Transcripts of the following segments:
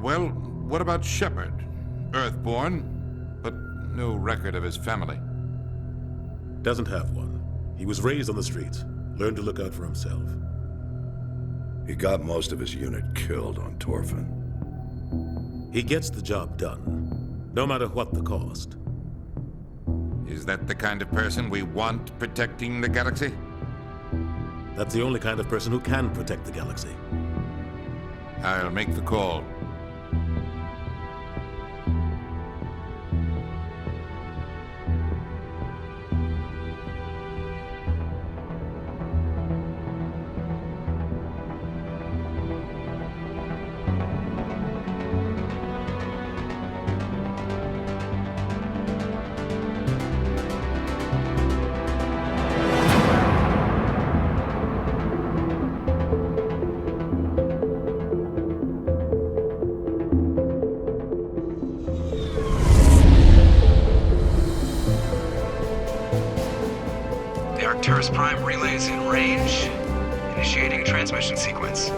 Well, what about Shepard? Earthborn, but no record of his family. Doesn't have one. He was raised on the streets. Learned to look out for himself. He got most of his unit killed on Torfin. He gets the job done, no matter what the cost. Is that the kind of person we want protecting the galaxy? That's the only kind of person who can protect the galaxy. I'll make the call. Arcturus Prime relays in range. Initiating transmission sequence.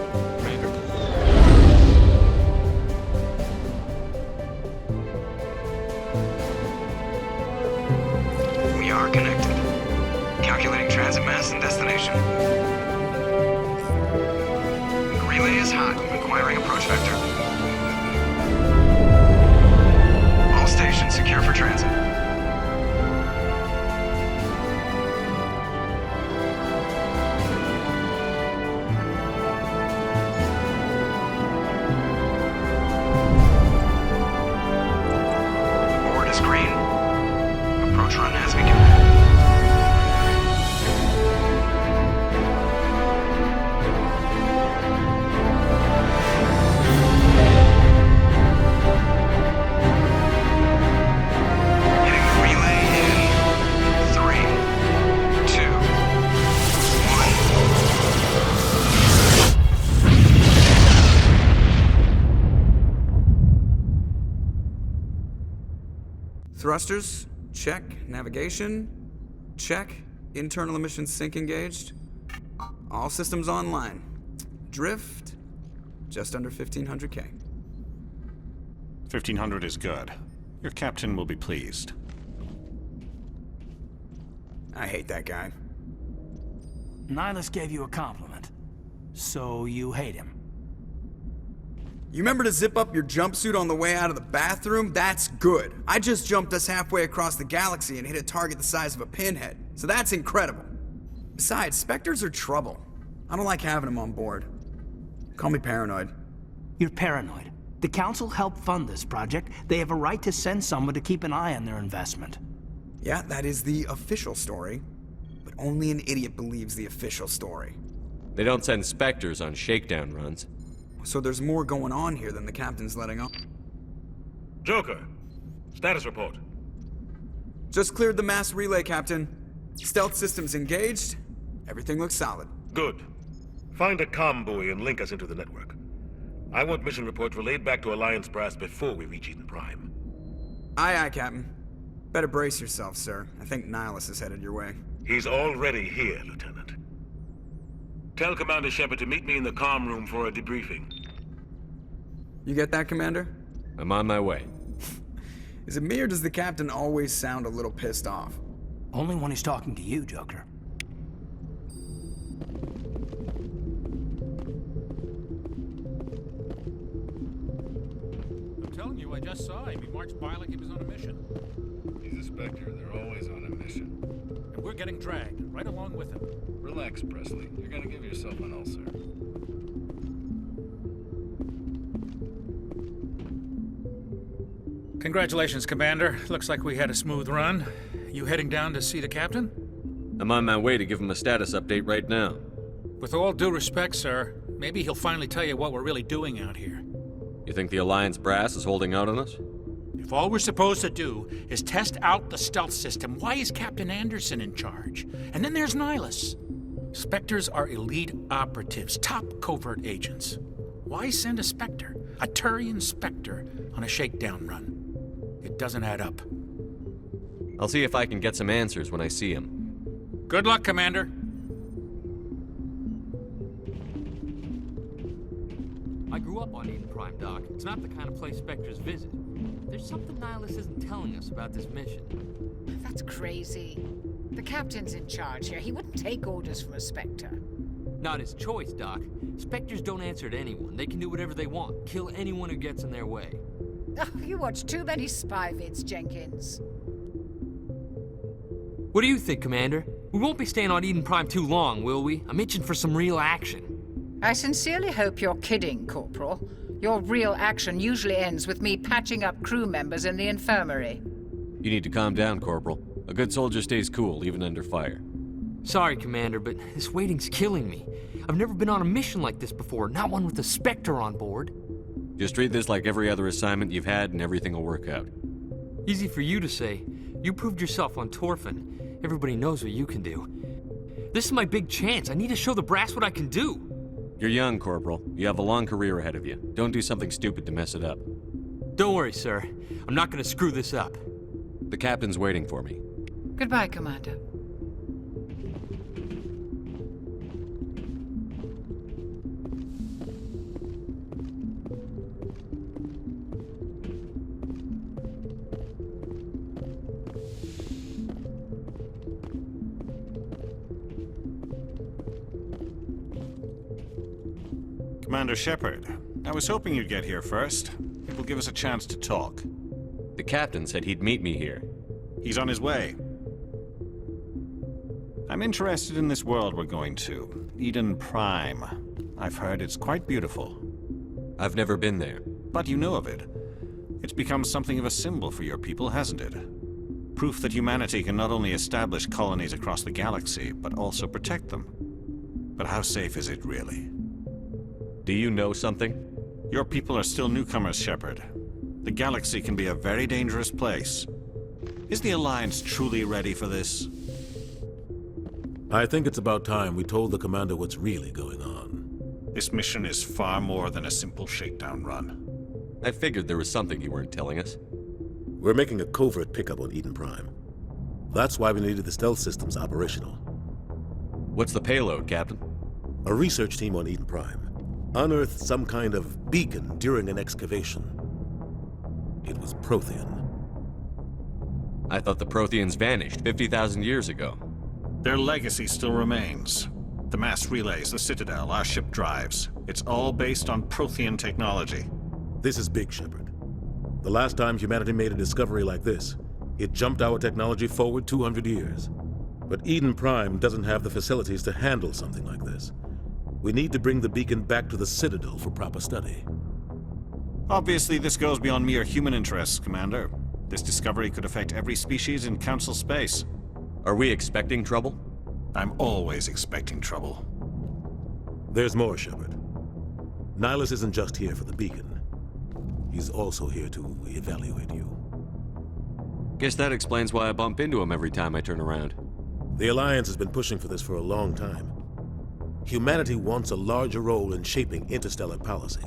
We are connected. Calculating transit mass and destination. Relay is hot. Acquiring approach vector. All stations secure for transit. Thrusters, check. Navigation, check. Internal emissions sync engaged. All systems online. Drift, just under 1,500K. 1,500 is good. Your captain will be pleased. I hate that guy. Nihilus gave you a compliment. So you hate him. You remember to zip up your jumpsuit on the way out of the bathroom? That's good. I just jumped us halfway across the galaxy and hit a target the size of a pinhead. So that's incredible. Besides, Spectres are trouble. I don't like having them on board. Call me paranoid. You're paranoid. The Council helped fund this project. They have a right to send someone to keep an eye on their investment. Yeah, that is the official story. But only an idiot believes the official story. They don't send Spectres on shakedown runs. So there's more going on here than the captain's letting on. Joker, status report. Just cleared the mass relay, Captain. Stealth systems engaged. Everything looks solid. Good. Find a comm buoy and link us into the network. I want mission reports relayed back to Alliance Brass before we reach Eden Prime. Aye, aye, Captain. Better brace yourself, sir. I think Nihilus is headed your way. He's already here, Lieutenant. Tell Commander Shepard to meet me in the comm room for a debriefing. You get that, Commander? I'm on my way. Is it me or does the captain always sound a little pissed off? Only when he's talking to you, Joker. I'm telling you, I just saw him. He marched by like he was on a mission. He's a Spectre. They're always on a mission. And we're getting dragged right along with him. Relax, Presley. You're gonna give yourself an ulcer. Congratulations, Commander. Looks like we had a smooth run. You heading down to see the captain? I'm on my way to give him a status update right now. With all due respect, sir, maybe he'll finally tell you what we're really doing out here. You think the Alliance brass is holding out on us? If all we're supposed to do is test out the stealth system, why is Captain Anderson in charge? And then there's Nihilus. Spectres are elite operatives, top covert agents. Why send a Spectre, a Turian Spectre, on a shakedown run? It doesn't add up. I'll see if I can get some answers when I see him. Good luck, Commander. I grew up on Eden Prime, Doc. It's not the kind of place Spectres visit. There's something Nihilus isn't telling us about this mission. That's crazy. The captain's in charge here. He wouldn't take orders from a Spectre. Not his choice, Doc. Spectres don't answer to anyone. They can do whatever they want. Kill anyone who gets in their way. Oh, you watch too many spy vids, Jenkins. What do you think, Commander? We won't be staying on Eden Prime too long, will we? I'm itching for some real action. I sincerely hope you're kidding, Corporal. Your real action usually ends with me patching up crew members in the infirmary. You need to calm down, Corporal. A good soldier stays cool, even under fire. Sorry, Commander, but this waiting's killing me. I've never been on a mission like this before, not one with a Spectre on board. Just treat this like every other assignment you've had and everything will work out. Easy for you to say. You proved yourself on Torfin. Everybody knows what you can do. This is my big chance. I need to show the brass what I can do. You're young, Corporal. You have a long career ahead of you. Don't do something stupid to mess it up. Don't worry, sir. I'm not gonna screw this up. The captain's waiting for me. Goodbye, Commander. Commander Shepard, I was hoping you'd get here first. It will give us a chance to talk. The captain said he'd meet me here. He's on his way. I'm interested in this world we're going to, Eden Prime. I've heard it's quite beautiful. I've never been there. But you know of it. It's become something of a symbol for your people, hasn't it? Proof that humanity can not only establish colonies across the galaxy, but also protect them. But how safe is it, really? Do you know something? Your people are still newcomers, Shepard. The galaxy can be a very dangerous place. Is the Alliance truly ready for this? I think it's about time we told the Commander what's really going on. This mission is far more than a simple shakedown run. I figured there was something you weren't telling us. We're making a covert pickup on Eden Prime. That's why we needed the stealth systems operational. What's the payload, Captain? A research team on Eden Prime unearthed some kind of beacon during an excavation. It was Prothean. I thought the Protheans vanished 50,000 years ago. Their legacy still remains. The mass relays, the Citadel, our ship drives. It's all based on Prothean technology. This is big, Shepard. The last time humanity made a discovery like this, it jumped our technology forward 200 years. But Eden Prime doesn't have the facilities to handle something like this. We need to bring the beacon back to the Citadel for proper study. Obviously, this goes beyond mere human interests, Commander. This discovery could affect every species in Council space. Are we expecting trouble? I'm always expecting trouble. There's more, Shepard. Nihilus isn't just here for the beacon. He's also here to evaluate you. Guess that explains why I bump into him every time I turn around. The Alliance has been pushing for this for a long time. Humanity wants a larger role in shaping interstellar policy.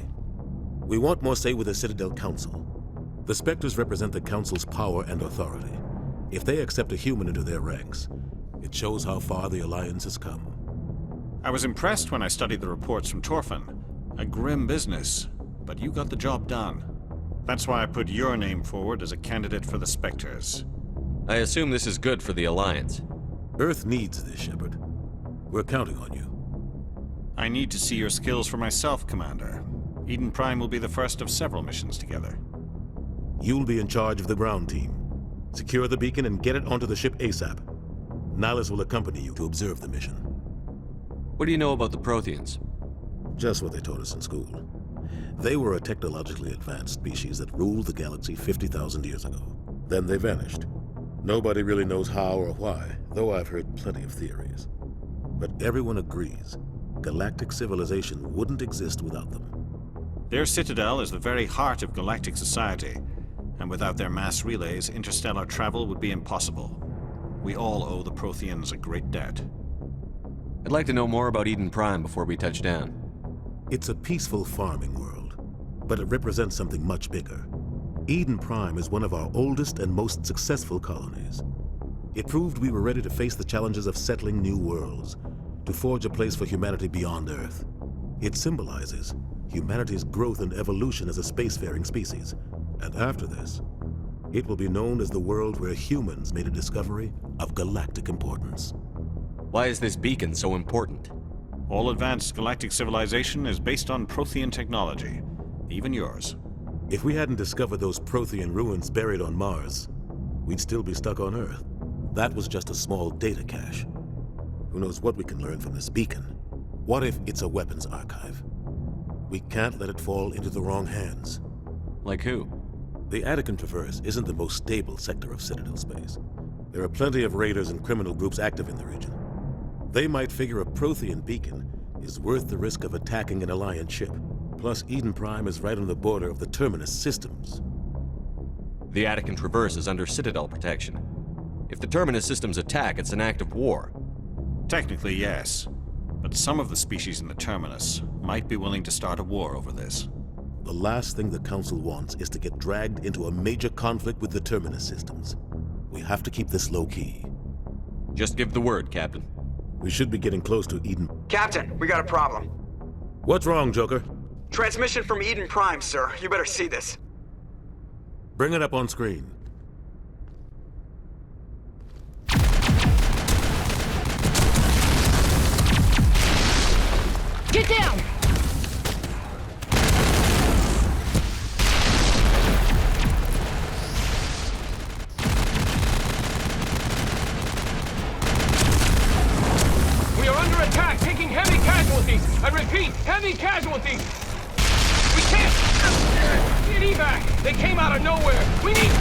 We want more say with the Citadel Council. The Spectres represent the Council's power and authority. If they accept a human into their ranks, it shows how far the Alliance has come. I was impressed when I studied the reports from Torfin. A grim business, but you got the job done. That's why I put your name forward as a candidate for the Spectres. I assume this is good for the Alliance. Earth needs this, Shepard. We're counting on you. I need to see your skills for myself, Commander. Eden Prime will be the first of several missions together. You'll be in charge of the ground team. Secure the beacon and get it onto the ship ASAP. Nihilus will accompany you to observe the mission. What do you know about the Protheans? Just what they taught us in school. They were a technologically advanced species that ruled the galaxy 50,000 years ago. Then they vanished. Nobody really knows how or why, though I've heard plenty of theories. But everyone agrees galactic civilization wouldn't exist without them. Their citadel is the very heart of galactic society, and without their mass relays, interstellar travel would be impossible. We all owe the Protheans a great debt. I'd like to know more about Eden Prime before we touch down. It's a peaceful farming world, but it represents something much bigger. Eden Prime is one of our oldest and most successful colonies. It proved we were ready to face the challenges of settling new worlds, to forge a place for humanity beyond Earth. It symbolizes humanity's growth and evolution as a spacefaring species. And after this, it will be known as the world where humans made a discovery of galactic importance. Why is this beacon so important? All advanced galactic civilization is based on Prothean technology, even yours. If we hadn't discovered those Prothean ruins buried on Mars, we'd still be stuck on Earth. That was just a small data cache. Who knows what we can learn from this beacon? What if it's a weapons archive? We can't let it fall into the wrong hands. Like who? The Attican Traverse isn't the most stable sector of Citadel space. There are plenty of raiders and criminal groups active in the region. They might figure a Prothean beacon is worth the risk of attacking an Alliance ship. Plus, Eden Prime is right on the border of the Terminus systems. The Attican Traverse is under Citadel protection. If the Terminus systems attack, it's an act of war. Technically, yes. But some of the species in the Terminus might be willing to start a war over this. The last thing the Council wants is to get dragged into a major conflict with the Terminus systems. We have to keep this low-key. Just give the word, Captain. We should be getting close to Eden. Captain, we got a problem. What's wrong, Joker? Transmission from Eden Prime, sir. You better see this. Bring it up on screen. Get down! We are under attack, taking heavy casualties. I repeat, heavy casualties. We can't get evac. They came out of nowhere. We need...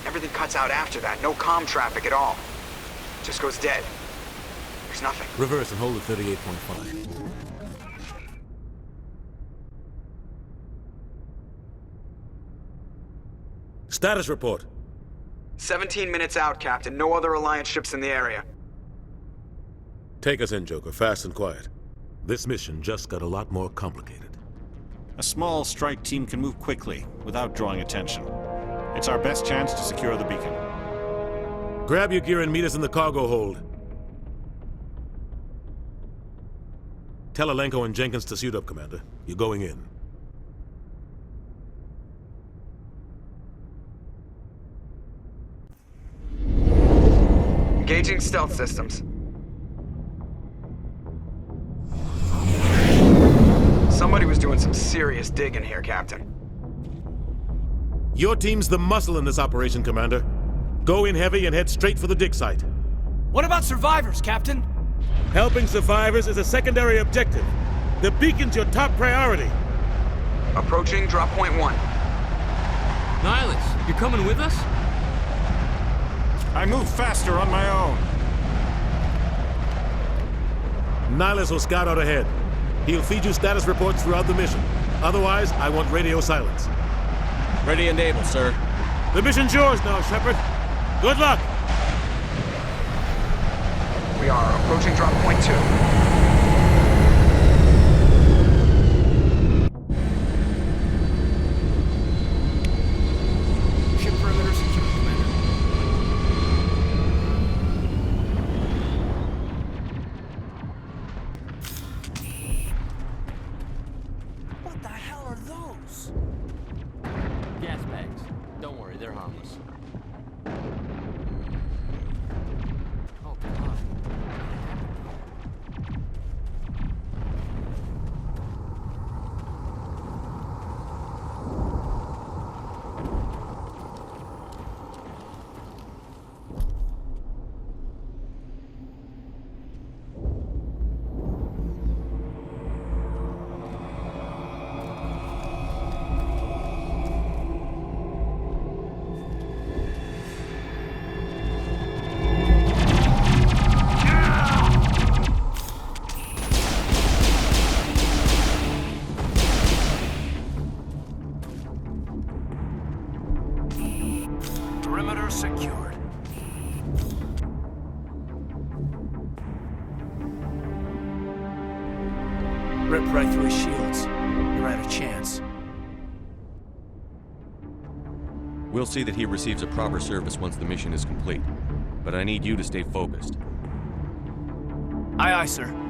Everything cuts out after that. No comm traffic at all. Just goes dead. There's nothing. Reverse and hold at 38.5. Status report. 17 minutes out, Captain. No other Alliance ships in the area. Take us in, Joker, fast and quiet. This mission just got a lot more complicated. A small strike team can move quickly, without drawing attention. It's our best chance to secure the beacon. Grab your gear and meet us in the cargo hold. Tell Alenko and Jenkins to suit up, Commander. You're going in. Engaging stealth systems. Somebody was doing some serious digging here, Captain. Your team's the muscle in this operation, Commander. Go in heavy and head straight for the dig site. What about survivors, Captain? Helping survivors is a secondary objective. The beacon's your top priority. Approaching drop point 1. Nihilus, you're coming with us? I move faster on my own. Nihilus will scout out ahead. He'll feed you status reports throughout the mission. Otherwise, I want radio silence. Ready and able, sir. The mission's yours now, Shepard. Good luck! We are approaching drop point 2. Ship perimeter secure, Commander. What the hell are those? Gas bags. Don't worry, they're harmless. Oh, God. Rip right through his shields. You're out of chance. We'll see that he receives a proper service once the mission is complete. But I need you to stay focused. Aye, aye, sir.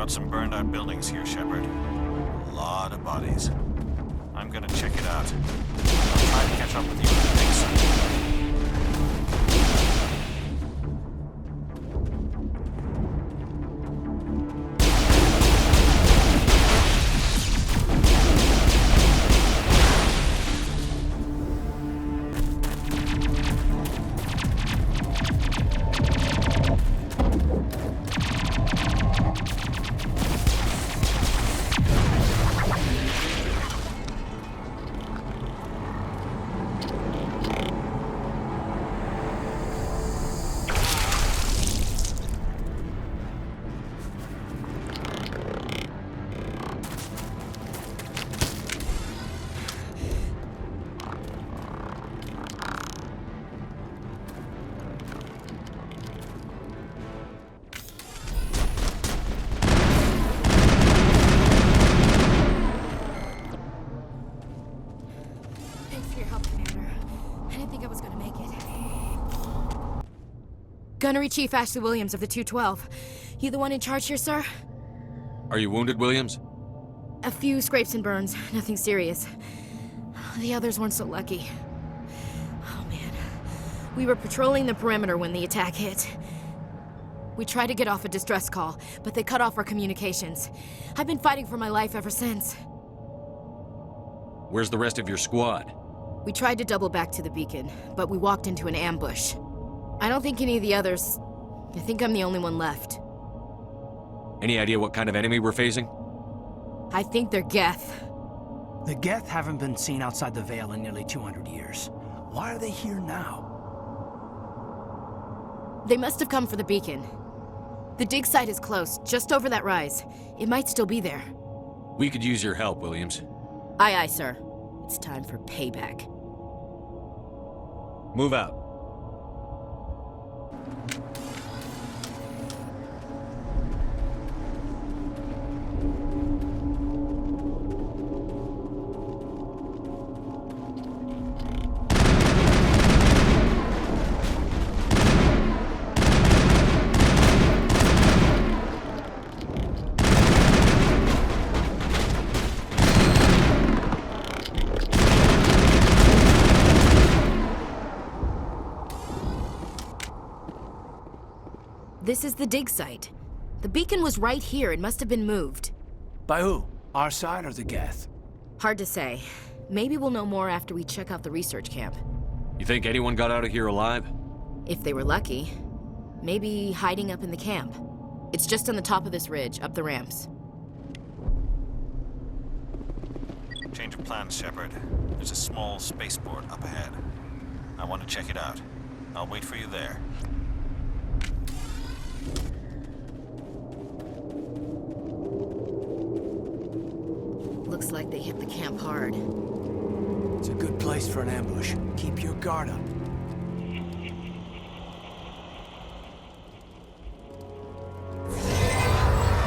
Some burned out buildings here, Shepard. A lot of bodies. I'm gonna check it out. I'll try to catch up with you in the big sun. Gunnery Chief Ashley Williams of the 212. You the one in charge here, sir? Are you wounded, Williams? A few scrapes and burns, nothing serious. The others weren't so lucky. Oh man. We were patrolling the perimeter when the attack hit. We tried to get off a distress call, but they cut off our communications. I've been fighting for my life ever since. Where's the rest of your squad? We tried to double back to the beacon, but we walked into an ambush. I don't think any of the others... I think I'm the only one left. Any idea what kind of enemy we're facing? I think they're Geth. The Geth haven't been seen outside the Veil in nearly 200 years. Why are they here now? They must have come for the beacon. The dig site is close, just over that rise. It might still be there. We could use your help, Williams. Aye, aye, sir. It's time for payback. Move out. This is the dig site. The beacon was right here. It must have been moved. By who? Our side or the Geth? Hard to say. Maybe we'll know more after we check out the research camp. You think anyone got out of here alive? If they were lucky. Maybe hiding up in the camp. It's just on the top of this ridge, up the ramps. Change of plans, Shepard. There's a small spaceport up ahead. I want to check it out. I'll wait for you there. Looks like they hit the camp hard. It's a good place for an ambush. Keep your guard up.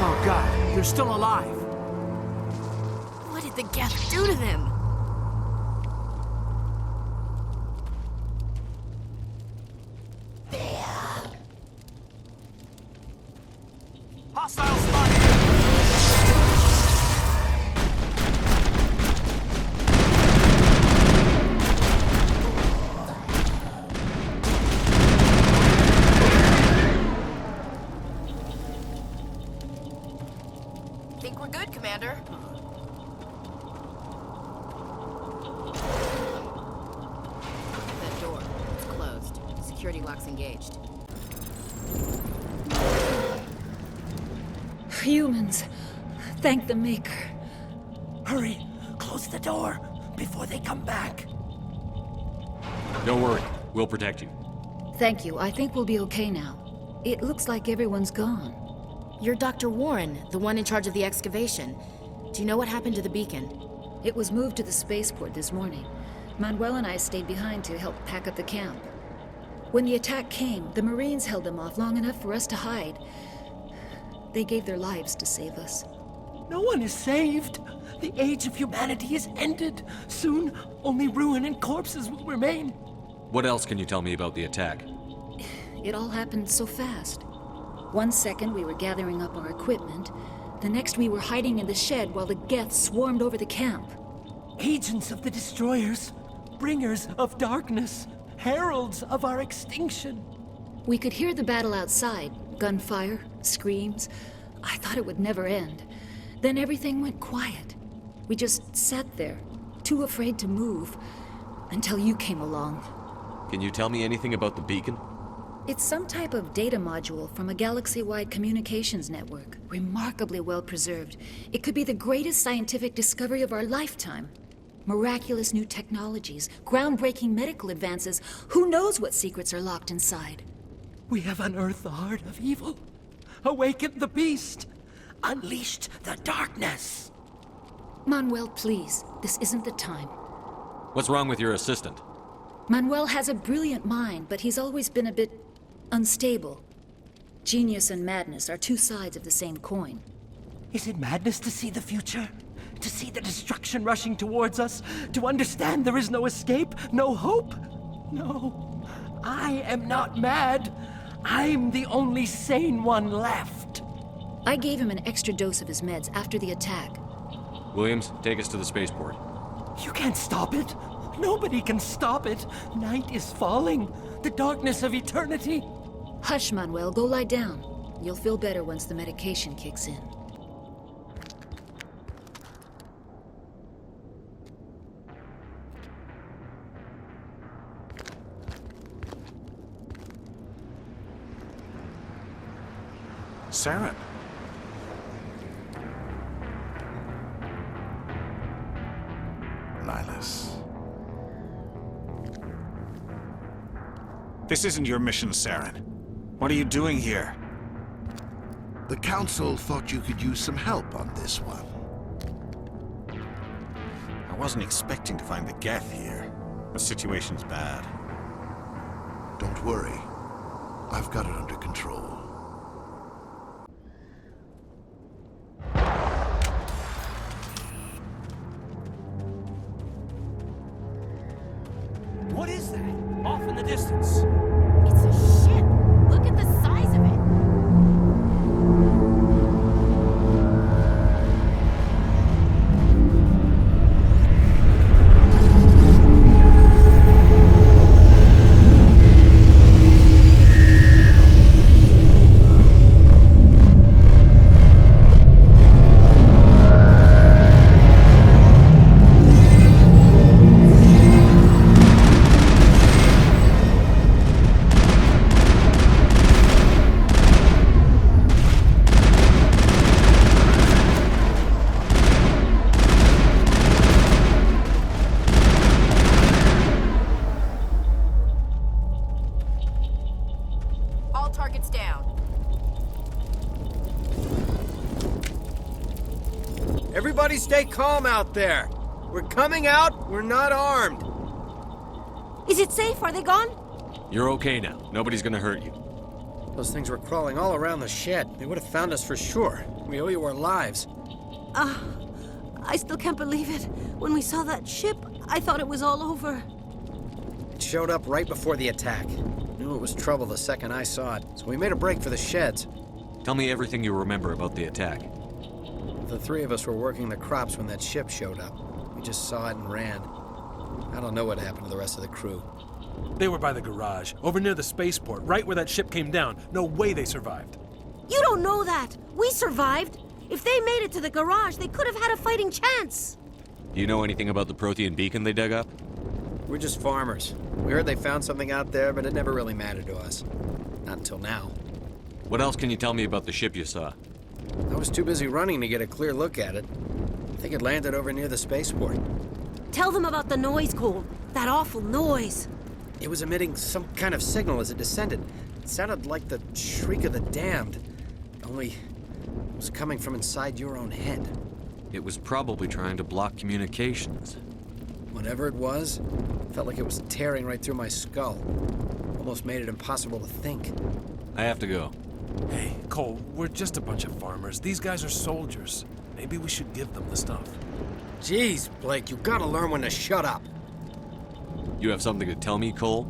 Oh God, they're still alive. What did the Geth do to them? Hostile spotted! Think we're good, Commander. That door, it's closed. Security lock's engaged. Humans. Thank the Maker. Hurry! Close the door! before they come back. Don't worry, we'll protect you. Thank you. I think we'll be okay now. It looks like everyone's gone. You're Dr. Warren, the one in charge of the excavation. Do you know what happened to the beacon? It was moved to the spaceport this morning. Manuel and I stayed behind to help pack up the camp. When the attack came, the Marines held them off long enough for us to hide. They gave their lives to save us. No one is saved. The age of humanity is ended. Soon, only ruin and corpses will remain. What else can you tell me about the attack? It all happened so fast. 1 second we were gathering up our equipment. The next we were hiding in the shed while the Geth swarmed over the camp. Agents of the destroyers, bringers of darkness, heralds of our extinction. We could hear the battle outside. Gunfire, screams. I thought it would never end. Then everything went quiet. We just sat there, too afraid to move, until you came along. Can you tell me anything about the beacon? It's some type of data module from a galaxy-wide communications network. Remarkably well preserved. It could be the greatest scientific discovery of our lifetime. Miraculous new technologies, groundbreaking medical advances. Who knows what secrets are locked inside? We have unearthed the heart of evil, awakened the beast, unleashed the darkness. Manuel, please. This isn't the time. What's wrong with your assistant? Manuel has a brilliant mind, but he's always been a bit unstable. Genius and madness are two sides of the same coin. Is it madness to see the future? To see the destruction rushing towards us? To understand there is no escape, no hope? No, I am not mad. I'm the only sane one left. I gave him an extra dose of his meds after the attack. Williams, take us to the spaceport. You can't stop it. Nobody can stop it. Night is falling. The darkness of eternity. Hush, Manuel. Go lie down. You'll feel better once the medication kicks in. Saren. Nihilus. This isn't your mission, Saren. What are you doing here? The Council thought you could use some help on this one. I wasn't expecting to find the Geth here. The situation's bad. Don't worry. I've got it under control. What is that? Off in the distance. It's a ship. Look at the size of it. Everybody stay calm out there. We're coming out, we're not armed. Is it safe? Are they gone? You're okay now. Nobody's gonna hurt you. Those things were crawling all around the shed. They would have found us for sure. We owe you our lives. I still can't believe it. When we saw that ship, I thought it was all over. It showed up right before the attack. Knew it was trouble the second I saw it, so we made a break for the sheds. Tell me everything you remember about the attack. The three of us were working the crops when that ship showed up. We just saw it and ran. I don't know what happened to the rest of the crew. They were by the garage, over near the spaceport, right where that ship came down. No way they survived. You don't know that. We survived. If they made it to the garage, they could have had a fighting chance. Do you know anything about the Prothean beacon they dug up? We're just farmers. We heard they found something out there, but it never really mattered to us. Not until now. What else can you tell me about the ship you saw? I was too busy running to get a clear look at it. I think it landed over near the spaceport. Tell them about the noise, Cole. That awful noise. It was emitting some kind of signal as it descended. It sounded like the shriek of the damned. Only it was coming from inside your own head. It was probably trying to block communications. Whatever it was, felt like it was tearing right through my skull. Almost made it impossible to think. I have to go. Hey, Cole, we're just a bunch of farmers. These guys are soldiers. Maybe we should give them the stuff. Jeez, Blake, you gotta learn when to shut up. You have something to tell me, Cole?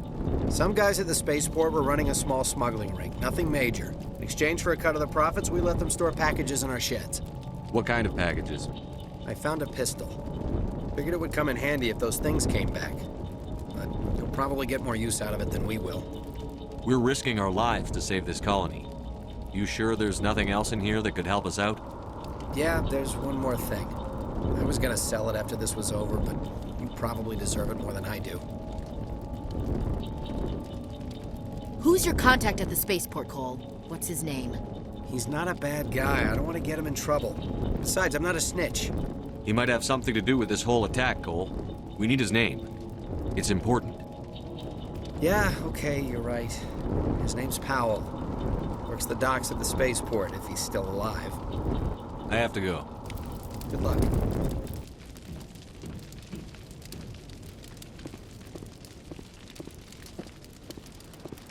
Some guys at the spaceport were running a small smuggling ring. Nothing major. In exchange for a cut of the profits, we let them store packages in our sheds. What kind of packages? I found a pistol. Figured it would come in handy if those things came back. But you'll probably get more use out of it than we will. We're risking our lives to save this colony. You sure there's nothing else in here that could help us out? Yeah, there's one more thing. I was gonna sell it after this was over, but you probably deserve it more than I do. Who's your contact at the spaceport, Cole? What's his name? He's not a bad guy. I don't want to get him in trouble. Besides, I'm not a snitch. He might have something to do with this whole attack, Cole. We need his name. It's important. Yeah, okay, you're right. His name's Powell. Works the docks at the spaceport, if he's still alive. I have to go. Good luck.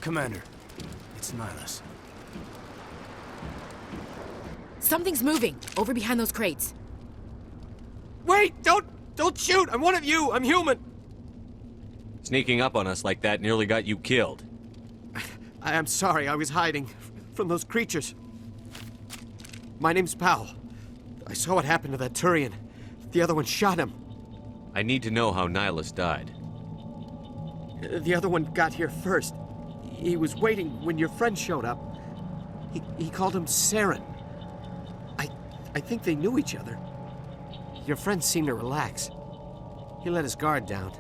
Commander, it's Nihilus. Something's moving, over behind those crates. Wait! Don't shoot! I'm one of you! I'm human! Sneaking up on us like that nearly got you killed. I'm sorry, I was hiding from those creatures. My name's Powell. I saw what happened to that Turian. The other one shot him. I need to know how Nihilus died. The other one got here first. He was waiting when your friend showed up. He called him Saren. I think they knew each other. Your friend seemed to relax. He let his guard down.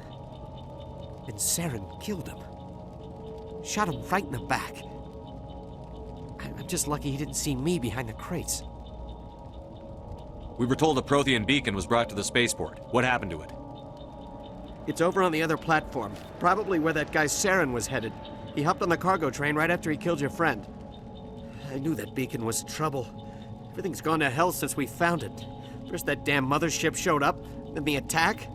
And Saren killed him. Shot him right in the back. I'm just lucky he didn't see me behind the crates. We were told a Prothean beacon was brought to the spaceport. What happened to it? It's over on the other platform. Probably where that guy Saren was headed. He hopped on the cargo train right after he killed your friend. I knew that beacon was trouble. Everything's gone to hell since we found it. First that damn mothership showed up, then the attack.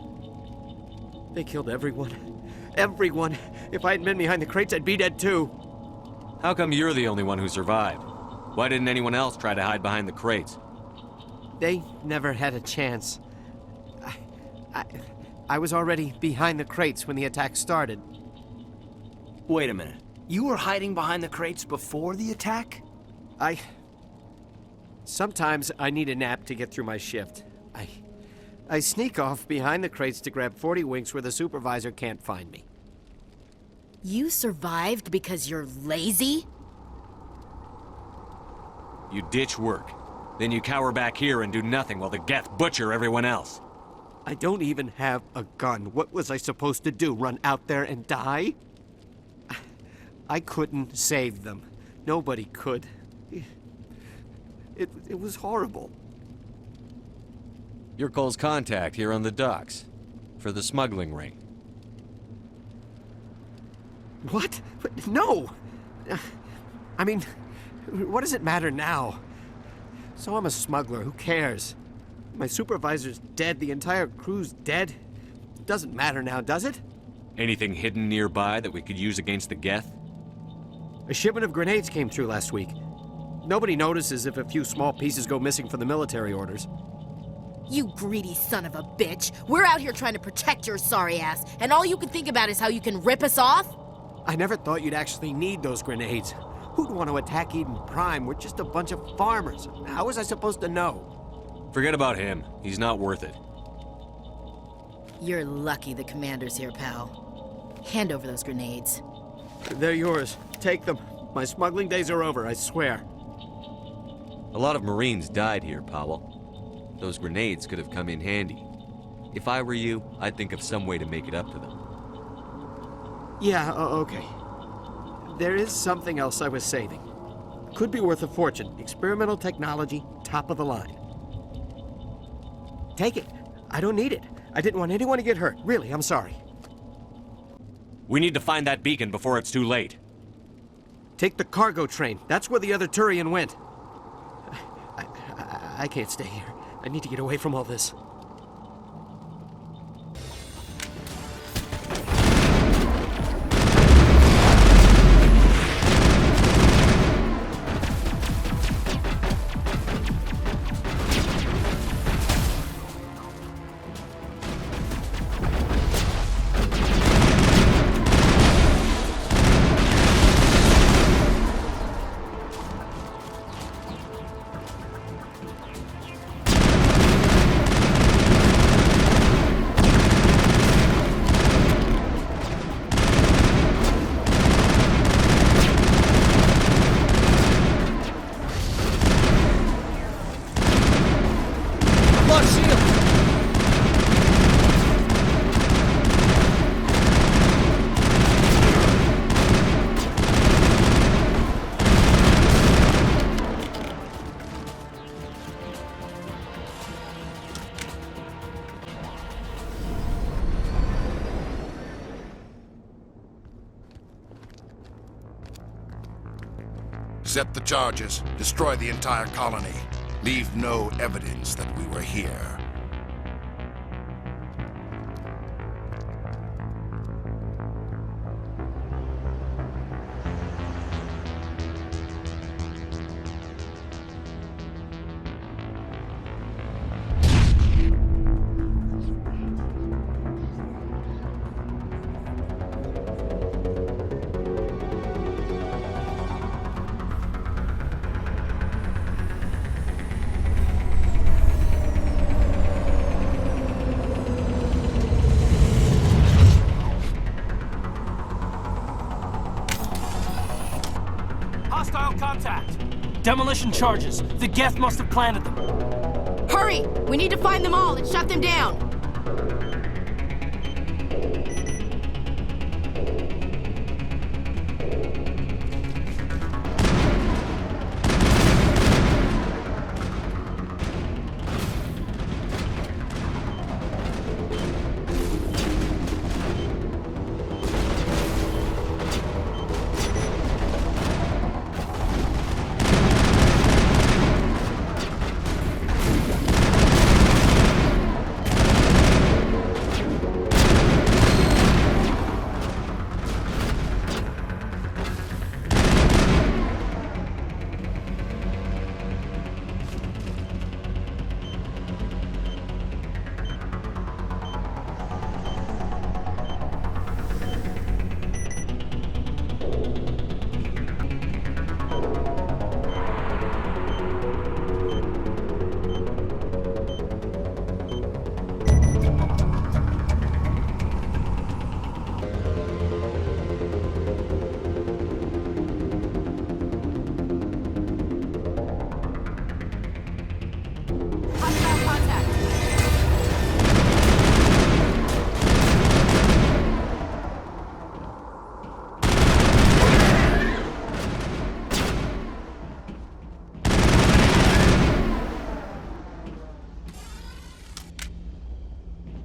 They killed everyone. Everyone. If I hadn't been behind the crates, I'd be dead too. How come you're the only one who survived? Why didn't anyone else try to hide behind the crates? They never had a chance. I was already behind the crates when the attack started. Wait a minute. You were hiding behind the crates before the attack? Sometimes I need a nap to get through my shift. I sneak off behind the crates to grab 40 winks where the supervisor can't find me. You survived because you're lazy? You ditch work. Then you cower back here and do nothing while the Geth butcher everyone else. I don't even have a gun. What was I supposed to do? Run out there and die? I couldn't save them. Nobody could. It was horrible. You're Cole's contact here on the docks. For the smuggling ring. What? No! I mean, what does it matter now? So I'm a smuggler, who cares? My supervisor's dead, the entire crew's dead. It doesn't matter now, does it? Anything hidden nearby that we could use against the Geth? A shipment of grenades came through last week. Nobody notices if a few small pieces go missing from the military orders. You greedy son of a bitch! We're out here trying to protect your sorry ass, and all you can think about is how you can rip us off? I never thought you'd actually need those grenades. Who'd want to attack Eden Prime? We're just a bunch of farmers. How was I supposed to know? Forget about him. He's not worth it. You're lucky the commander's here, pal. Hand over those grenades. They're yours. Take them. My smuggling days are over, I swear. A lot of Marines died here, Powell. Those grenades could have come in handy. If I were you, I'd think of some way to make it up to them. Yeah, okay. There is something else I was saving. Could be worth a fortune. Experimental technology, top of the line. Take it. I don't need it. I didn't want anyone to get hurt. Really, I'm sorry. We need to find that beacon before it's too late. Take the cargo train. That's where the other Turian went. I can't stay here. I need to get away from all this. Set the charges. Destroy the entire colony. Leave no evidence that we were here. Hostile contact! Demolition charges. The Geth must have planted them. Hurry! We need to find them all and shut them down!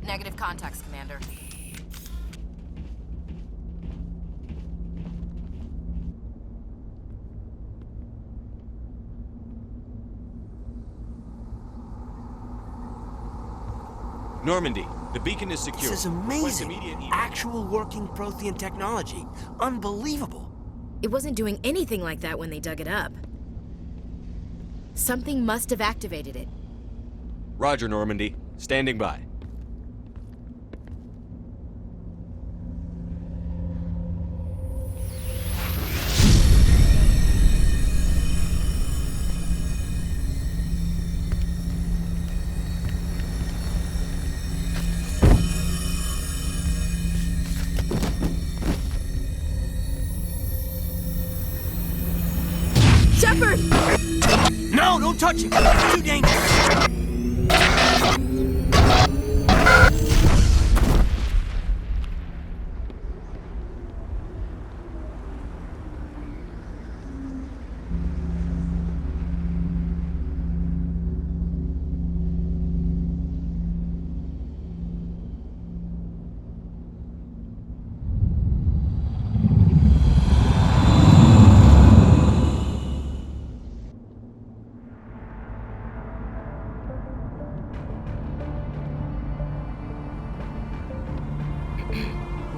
Negative contacts, Commander. Normandy, the beacon is secure. This is amazing. Actual working Prothean technology. Unbelievable. It wasn't doing anything like that when they dug it up. Something must have activated it. Roger, Normandy. Standing by. Shepard! No, don't touch him! It's too dangerous!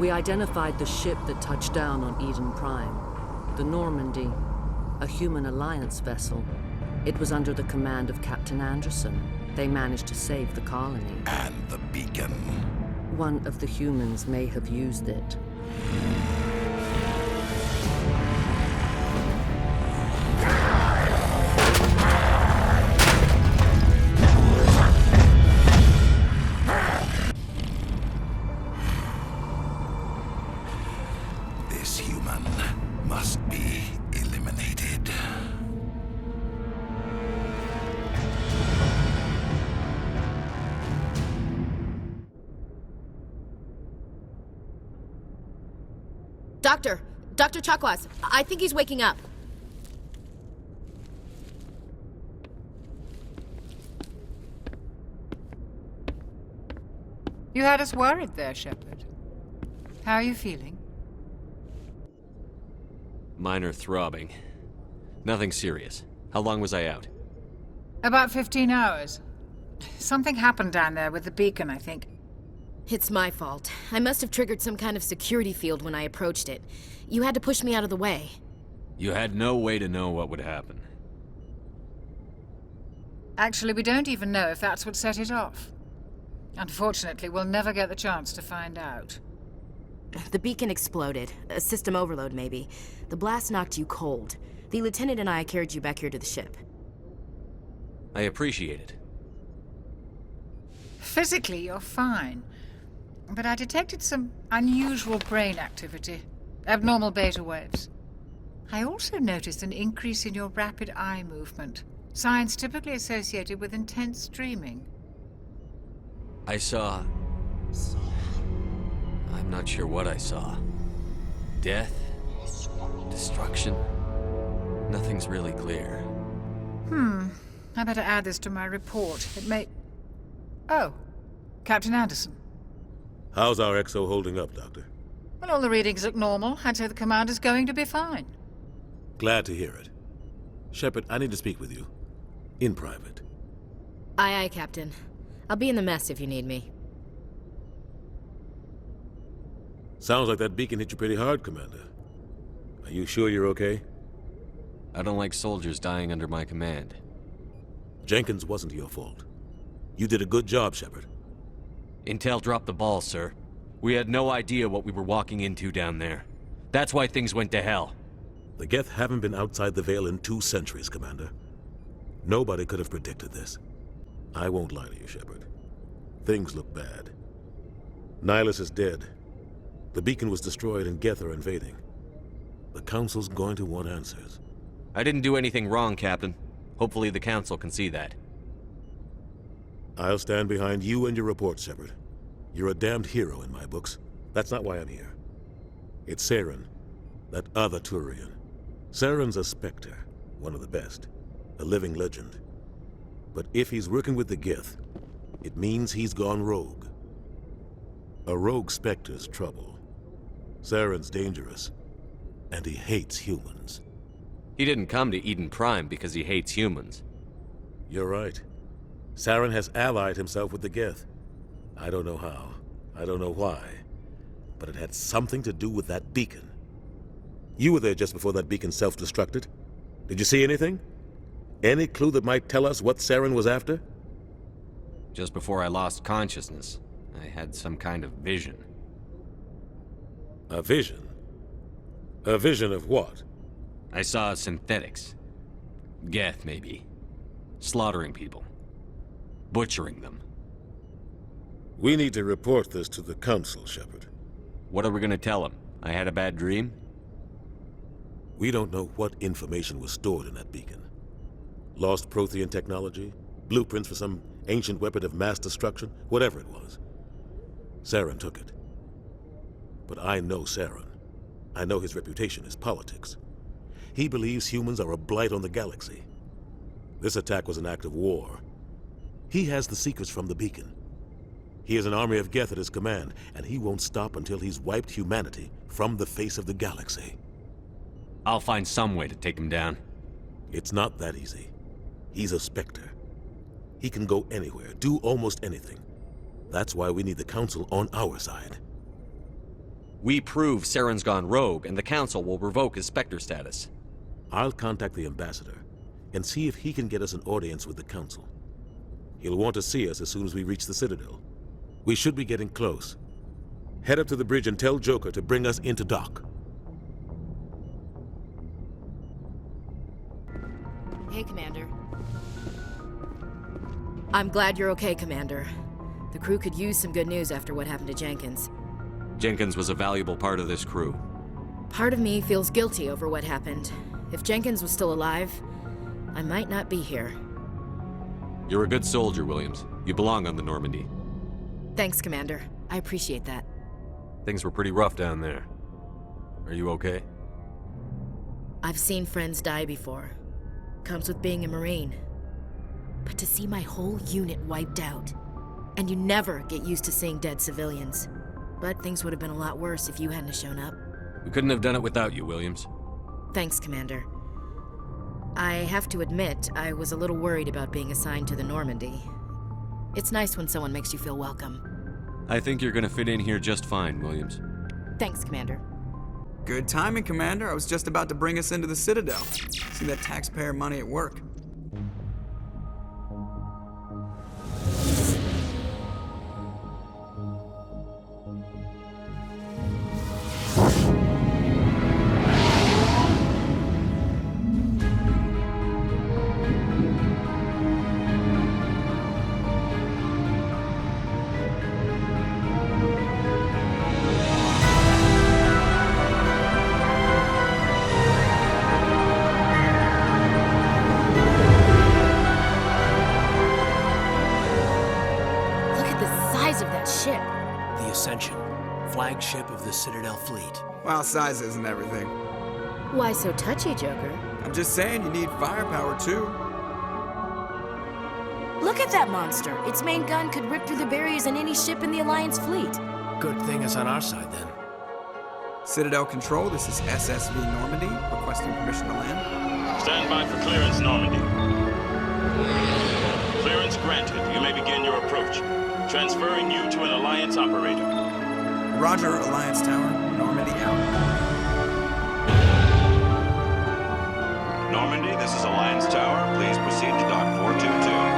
We identified the ship that touched down on Eden Prime. The Normandy, a human alliance vessel. It was under the command of Captain Anderson. They managed to save the colony. And the beacon. One of the humans may have used it. This human must be eliminated. Dr. Chakwas, I think he's waking up. You had us worried there, Shepard. How are you feeling? Minor throbbing. Nothing serious. How long was I out? About 15 hours. Something happened down there with the beacon, I think. It's my fault. I must have triggered some kind of security field when I approached it. You had to push me out of the way. You had no way to know what would happen. Actually, we don't even know if that's what set it off. Unfortunately, we'll never get the chance to find out. The beacon exploded. A system overload, maybe. The blast knocked you cold. The lieutenant and I carried you back here to the ship. I appreciate it. Physically, you're fine. But I detected some unusual brain activity. Abnormal beta waves. I also noticed an increase in your rapid eye movement. Signs typically associated with intense dreaming. I saw... I'm not sure what I saw. Death? Destruction? Nothing's really clear. I better add this to my report. It may... Oh, Captain Anderson. How's our XO holding up, Doctor? Well, all the readings look normal. I'd say the commander's going to be fine. Glad to hear it. Shepard, I need to speak with you. In private. Aye, Captain. I'll be in the mess if you need me. Sounds like that beacon hit you pretty hard, Commander. Are you sure you're okay? I don't like soldiers dying under my command. Jenkins wasn't your fault. You did a good job, Shepard. Intel dropped the ball, sir. We had no idea what we were walking into down there. That's why things went to hell. The Geth haven't been outside the Veil in 2 centuries, Commander. Nobody could have predicted this. I won't lie to you, Shepard. Things look bad. Nihilus is dead. The beacon was destroyed and Geth are invading. The Council's going to want answers. I didn't do anything wrong, Captain. Hopefully the Council can see that. I'll stand behind you and your report, Shepard. You're a damned hero in my books. That's not why I'm here. It's Saren, that other Turian. Saren's a Spectre, one of the best, a living legend. But if he's working with the Geth, it means he's gone rogue. A rogue Spectre's trouble. Saren's dangerous, and he hates humans. He didn't come to Eden Prime because he hates humans. You're right. Saren has allied himself with the Geth. I don't know how. I don't know why. But it had something to do with that beacon. You were there just before that beacon self-destructed. Did you see anything? Any clue that might tell us what Saren was after? Just before I lost consciousness, I had some kind of vision. A vision? A vision of what? I saw synthetics. Geth, maybe. Slaughtering people. Butchering them. We need to report this to the Council, Shepard. What are we gonna tell them? I had a bad dream? We don't know what information was stored in that beacon. Lost Prothean technology? Blueprints for some ancient weapon of mass destruction? Whatever it was. Saren took it. But I know Saren. I know his reputation is politics. He believes humans are a blight on the galaxy. This attack was an act of war. He has the secrets from the beacon. He has an army of Geth at his command, and he won't stop until he's wiped humanity from the face of the galaxy. I'll find some way to take him down. It's not that easy. He's a Spectre. He can go anywhere, do almost anything. That's why we need the Council on our side. We prove Saren's gone rogue, and the Council will revoke his Spectre status. I'll contact the ambassador and see if he can get us an audience with the Council. He'll want to see us as soon as we reach the Citadel. We should be getting close. Head up to the bridge and tell Joker to bring us into dock. Hey, Commander. I'm glad you're okay, Commander. The crew could use some good news after what happened to Jenkins. Jenkins was a valuable part of this crew. Part of me feels guilty over what happened. If Jenkins was still alive, I might not be here. You're a good soldier, Williams. You belong on the Normandy. Thanks, Commander. I appreciate that. Things were pretty rough down there. Are you okay? I've seen friends die before. Comes with being a Marine. But to see my whole unit wiped out, and you never get used to seeing dead civilians. But things would have been a lot worse if you hadn't shown up. We couldn't have done it without you, Williams. Thanks, Commander. I have to admit, I was a little worried about being assigned to the Normandy. It's nice when someone makes you feel welcome. I think you're gonna fit in here just fine, Williams. Thanks, Commander. Good timing, Commander. I was just about to bring us into the Citadel. See that taxpayer money at work. Flagship of the Citadel fleet. Well, size isn't everything. Why so touchy, Joker? I'm just saying you need firepower, too. Look at that monster! Its main gun could rip through the barriers in any ship in the Alliance fleet. Good thing it's on our side, then. Citadel Control, this is SSV Normandy, requesting permission to land. Stand by for clearance, Normandy. Clearance granted. You may begin your approach. Transferring you to an Alliance operator. Roger, Alliance Tower. Normandy out. Normandy, this is Alliance Tower. Please proceed to Dock 422.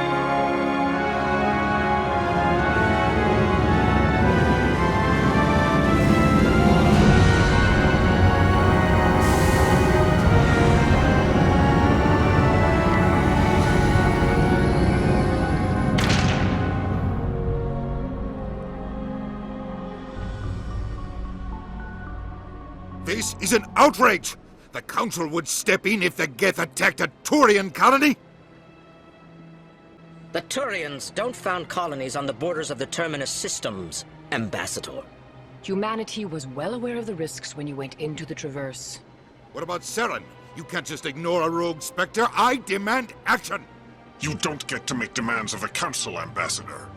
This is an outrage! The Council would step in if the Geth attacked a Turian colony? The Turians don't found colonies on the borders of the Terminus systems, Ambassador. Humanity was well aware of the risks when you went into the Traverse. What about Saren? You can't just ignore a rogue Spectre. I demand action! You don't get to make demands of the Council, Ambassador.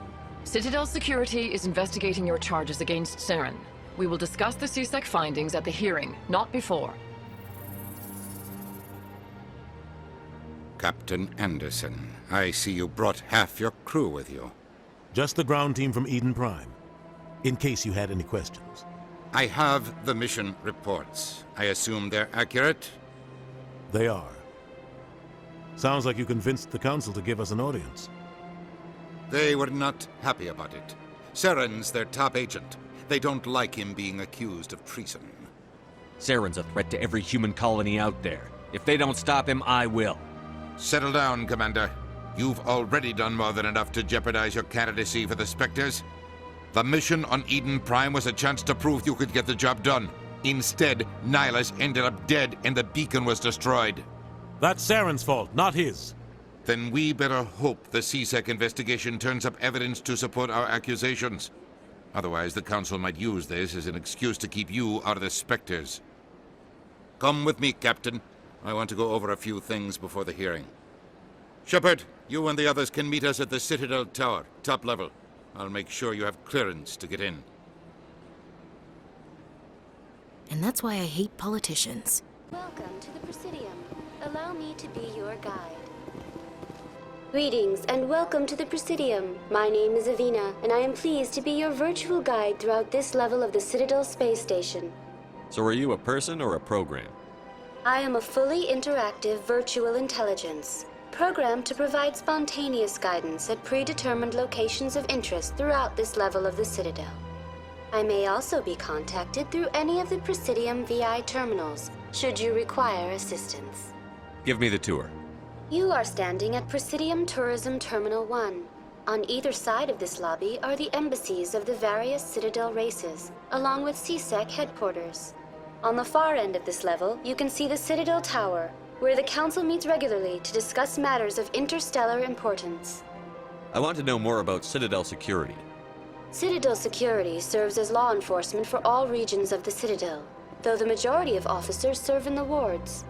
Citadel Security is investigating your charges against Saren. We will discuss the CSEC findings at the hearing, not before. Captain Anderson, I see you brought half your crew with you. Just the ground team from Eden Prime, in case you had any questions. I have the mission reports. I assume they're accurate? They are. Sounds like you convinced the Council to give us an audience. They were not happy about it. Saren's their top agent. They don't like him being accused of treason. Saren's a threat to every human colony out there. If they don't stop him, I will. Settle down, Commander. You've already done more than enough to jeopardize your candidacy for the Spectres. The mission on Eden Prime was a chance to prove you could get the job done. Instead, Nihilus ended up dead and the beacon was destroyed. That's Saren's fault, not his. Then we better hope the CSEC investigation turns up evidence to support our accusations. Otherwise, the Council might use this as an excuse to keep you out of the Spectres. Come with me, Captain. I want to go over a few things before the hearing. Shepard, you and the others can meet us at the Citadel Tower, top level. I'll make sure you have clearance to get in. And that's why I hate politicians. Welcome to the Presidium. Allow me to be your guide. Greetings and welcome to the Presidium. My name is Avina, and I am pleased to be your virtual guide throughout this level of the Citadel space station. So are you a person or a program? I am a fully interactive virtual intelligence, programmed to provide spontaneous guidance at predetermined locations of interest throughout this level of the Citadel. I may also be contacted through any of the Presidium VI terminals, should you require assistance. Give me the tour. You are standing at Presidium Tourism Terminal 1. On either side of this lobby are the embassies of the various Citadel races, along with CSEC headquarters. On the far end of this level, you can see the Citadel Tower, where the Council meets regularly to discuss matters of interstellar importance. I want to know more about Citadel security. Citadel security serves as law enforcement for all regions of the Citadel, though the majority of officers serve in the wards.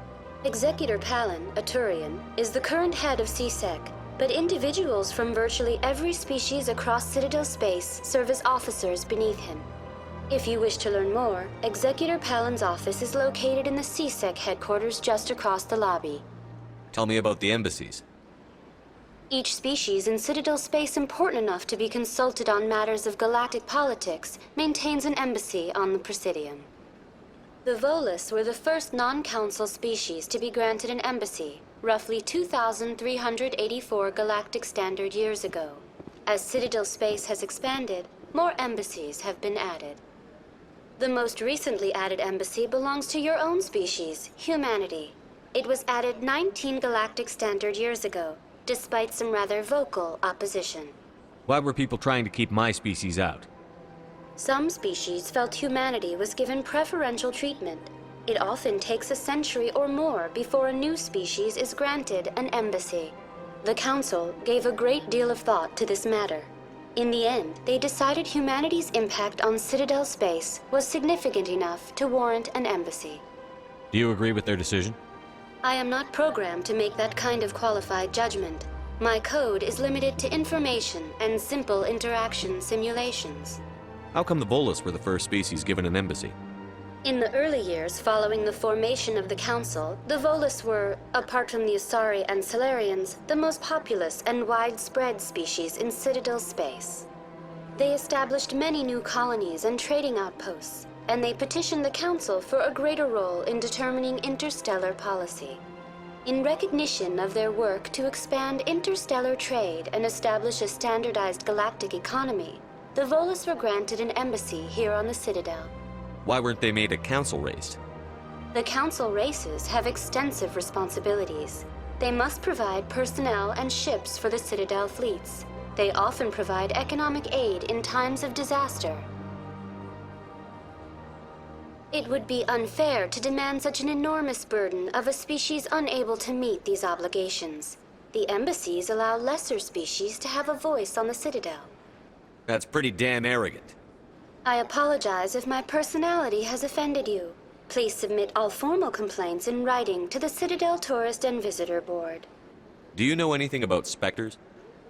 Executor Palin, a Turian, is the current head of CSEC, but individuals from virtually every species across Citadel space serve as officers beneath him. If you wish to learn more, Executor Palin's office is located in the CSEC headquarters just across the lobby. Tell me about the embassies. Each species in Citadel space important enough to be consulted on matters of galactic politics maintains an embassy on the Presidium. The Volus were the first non-council species to be granted an embassy, roughly 2,384 galactic standard years ago. As Citadel space has expanded, more embassies have been added. The most recently added embassy belongs to your own species, humanity. It was added 19 galactic standard years ago, despite some rather vocal opposition. Why were people trying to keep my species out? Some species felt humanity was given preferential treatment. It often takes a century or more before a new species is granted an embassy. The Council gave a great deal of thought to this matter. In the end, they decided humanity's impact on Citadel space was significant enough to warrant an embassy. Do you agree with their decision? I am not programmed to make that kind of qualified judgment. My code is limited to information and simple interaction simulations. How come the Volus were the first species given an embassy? In the early years following the formation of the Council, the Volus were, apart from the Asari and Solarians, the most populous and widespread species in Citadel space. They established many new colonies and trading outposts, and they petitioned the Council for a greater role in determining interstellar policy. In recognition of their work to expand interstellar trade and establish a standardized galactic economy, the Volus were granted an embassy here on the Citadel. Why weren't they made a council race? The Council races have extensive responsibilities. They must provide personnel and ships for the Citadel fleets. They often provide economic aid in times of disaster. It would be unfair to demand such an enormous burden of a species unable to meet these obligations. The embassies allow lesser species to have a voice on the Citadel. That's pretty damn arrogant. I apologize if my personality has offended you. Please submit all formal complaints in writing to the Citadel Tourist and Visitor Board. Do you know anything about specters?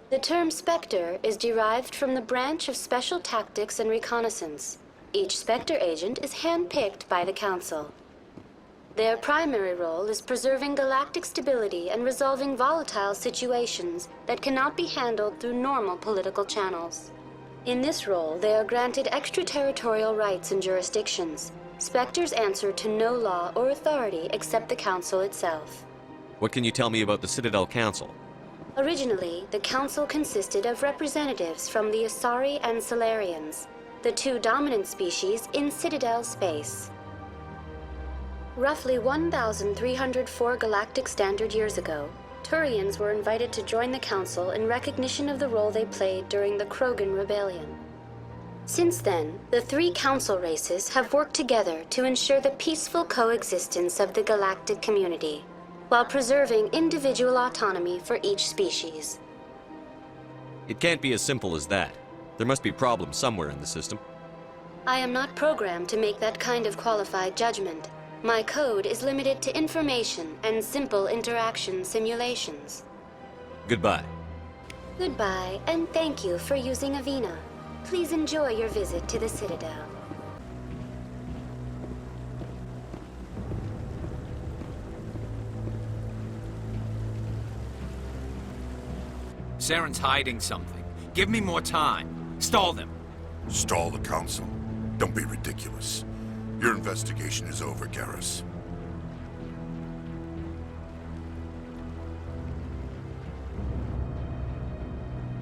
The term Spectre is derived from the branch of Special Tactics and Reconnaissance. Each Spectre agent is handpicked by the Council. Their primary role is preserving galactic stability and resolving volatile situations that cannot be handled through normal political channels. In this role, they are granted extraterritorial rights and jurisdictions. Spectres answer to no law or authority except the Council itself. What can you tell me about the Citadel Council? Originally, the Council consisted of representatives from the Asari and Solarians, the two dominant species in Citadel space. Roughly 1,304 galactic standard years ago, Turians were invited to join the Council in recognition of the role they played during the Krogan Rebellion. Since then, the three Council races have worked together to ensure the peaceful coexistence of the galactic community, while preserving individual autonomy for each species. It can't be as simple as that. There must be problems somewhere in the system. I am not programmed to make that kind of qualified judgment. My code is limited to information and simple interaction simulations. Goodbye. Goodbye, and thank you for using Avina. Please enjoy your visit to the Citadel. Saren's hiding something. Give me more time. Stall them. Stall the Council? Don't be ridiculous. Your investigation is over, Garrus.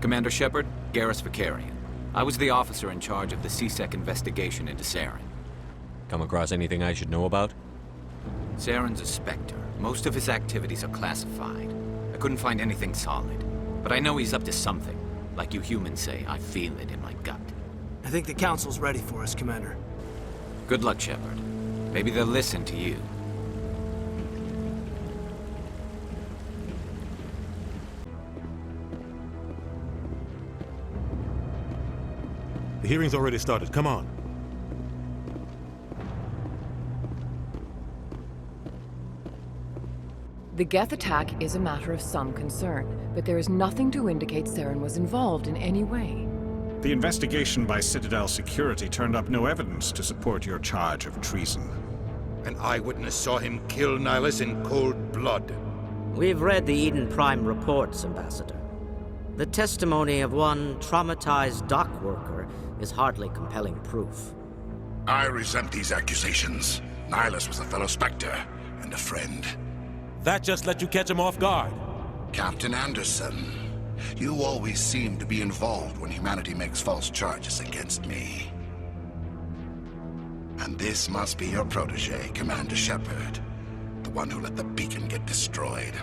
Commander Shepard, Garrus Vicarian. I was the officer in charge of the CSEC investigation into Saren. Come across anything I should know about? Saren's a Spectre. Most of his activities are classified. I couldn't find anything solid. But I know he's up to something. Like you humans say, I feel it in my gut. I think the Council's ready for us, Commander. Good luck, Shepard. Maybe they'll listen to you. The hearing's already started. Come on. The Geth attack is a matter of some concern, but there is nothing to indicate Saren was involved in any way. The investigation by Citadel Security turned up no evidence to support your charge of treason. An eyewitness saw him kill Nihilus in cold blood. We've read the Eden Prime reports, Ambassador. The testimony of one traumatized dock worker is hardly compelling proof. I resent these accusations. Nihilus was a fellow Spectre and a friend. That just let you catch him off guard. Captain Anderson, you always seem to be involved when humanity makes false charges against me. And this must be your protege, Commander Shepard. The one who let the beacon get destroyed.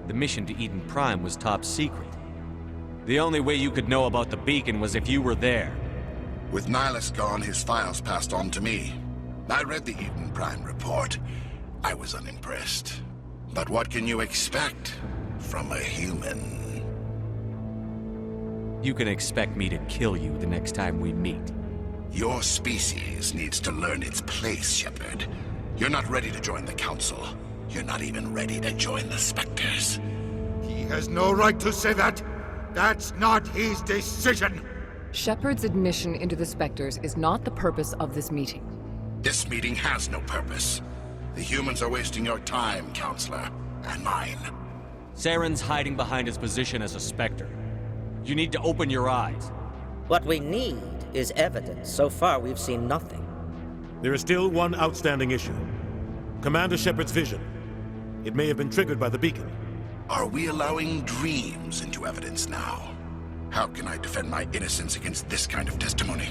The mission to Eden Prime was top secret. The only way you could know about the beacon was if you were there. With Nihilus gone, his files passed on to me. I read the Eden Prime report. I was unimpressed. But what can you expect from a human? You can expect me to kill you the next time we meet. Your species needs to learn its place, Shepard. You're not ready to join the Council. You're not even ready to join the Spectres. He has no right to say that. That's not his decision. Shepard's admission into the Spectres is not the purpose of this meeting. This meeting has no purpose. The humans are wasting your time, Counselor, and mine. Saren's hiding behind his position as a Spectre. You need to open your eyes. What we need is evidence. So far, we've seen nothing. There is still one outstanding issue. Commander Shepard's vision. It may have been triggered by the beacon. Are we allowing dreams into evidence now? How can I defend my innocence against this kind of testimony?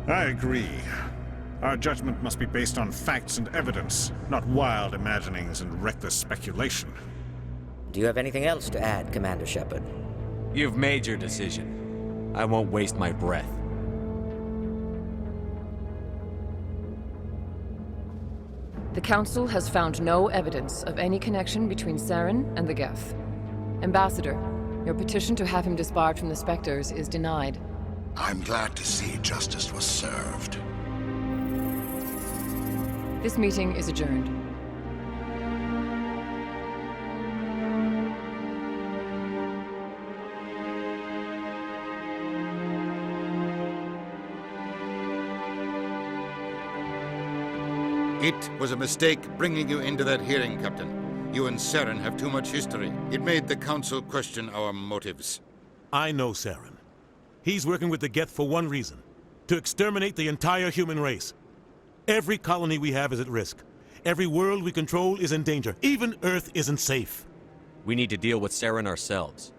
I agree. Our judgment must be based on facts and evidence, not wild imaginings and reckless speculation. Do you have anything else to add, Commander Shepard? You've made your decision. I won't waste my breath. The Council has found no evidence of any connection between Saren and the Geth. Ambassador, your petition to have him disbarred from the Spectres is denied. I'm glad to see justice was served. This meeting is adjourned. It was a mistake bringing you into that hearing, Captain. You and Saren have too much history. It made the Council question our motives. I know Saren. He's working with the Geth for one reason. To exterminate the entire human race. Every colony we have is at risk. Every world we control is in danger. Even Earth isn't safe. We need to deal with Saren ourselves.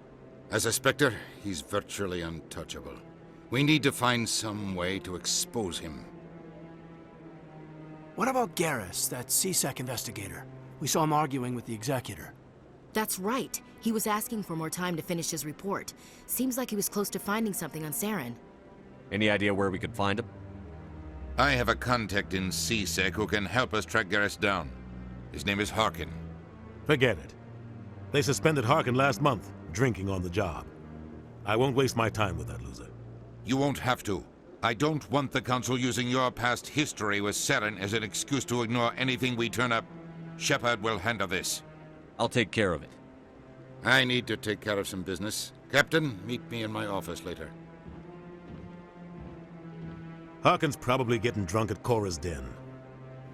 As a Spectre, he's virtually untouchable. We need to find some way to expose him. What about Garrus, that CSEC investigator? We saw him arguing with the Executor. That's right. He was asking for more time to finish his report. Seems like he was close to finding something on Saren. Any idea where we could find him? I have a contact in CSEC who can help us track Garrus down. His name is Harkin. Forget it. They suspended Harkin last month, drinking on the job. I won't waste my time with that loser. You won't have to. I don't want the Council using your past history with Saren as an excuse to ignore anything we turn up. Shepard will handle this. I'll take care of it. I need to take care of some business. Captain, meet me in my office later. Harkin's probably getting drunk at Cora's Den.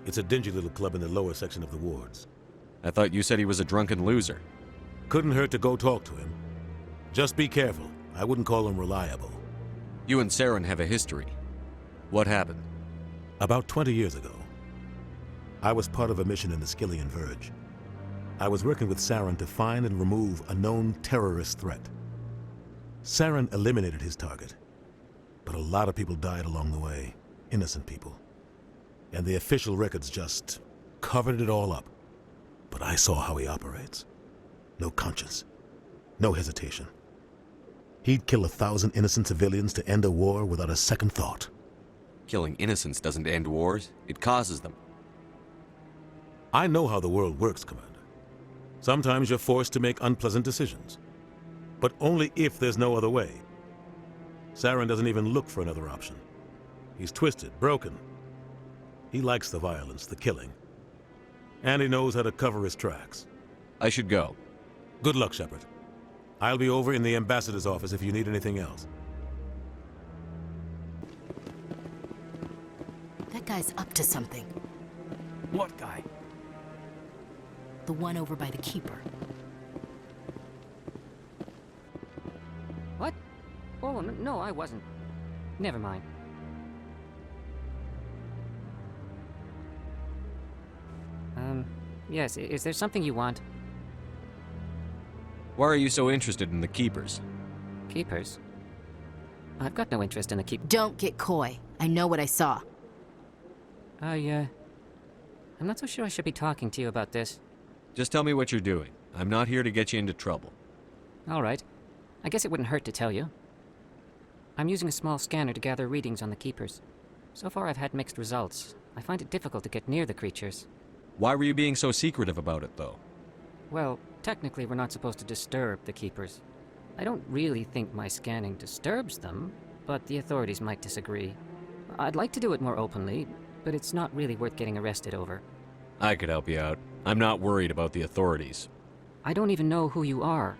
It's a dingy little club in the lower section of the wards. I thought you said he was a drunken loser. Couldn't hurt to go talk to him. Just be careful. I wouldn't call him reliable. You and Saren have a history. What happened? About 20 years ago, I was part of a mission in the Skillian Verge. I was working with Saren to find and remove a known terrorist threat. Saren eliminated his target, but a lot of people died along the way, innocent people. And the official records just covered it all up. But I saw how he operates. No conscience, no hesitation. He'd kill 1,000 innocent civilians to end a war without a second thought. Killing innocents doesn't end wars, it causes them. I know how the world works, Commander. Sometimes you're forced to make unpleasant decisions. But only if there's no other way. Saren doesn't even look for another option. He's twisted, broken. He likes the violence, the killing. And he knows how to cover his tracks. I should go. Good luck, Shepard. I'll be over in the ambassador's office if you need anything else. That guy's up to something. What guy? The one over by the Keeper. What? Oh, no, I wasn't. Never mind. Yes, is there something you want? Why are you so interested in the Keepers? Keepers? I've got no interest in the Keep. Don't get coy. I know what I saw. I'm not so sure I should be talking to you about this. Just tell me what you're doing. I'm not here to get you into trouble. All right. I guess it wouldn't hurt to tell you. I'm using a small scanner to gather readings on the Keepers. So far I've had mixed results. I find it difficult to get near the creatures. Why were you being so secretive about it, though? Well, technically we're not supposed to disturb the Keepers. I don't really think my scanning disturbs them, but the authorities might disagree. I'd like to do it more openly, but it's not really worth getting arrested over. I could help you out. I'm not worried about the authorities. I don't even know who you are.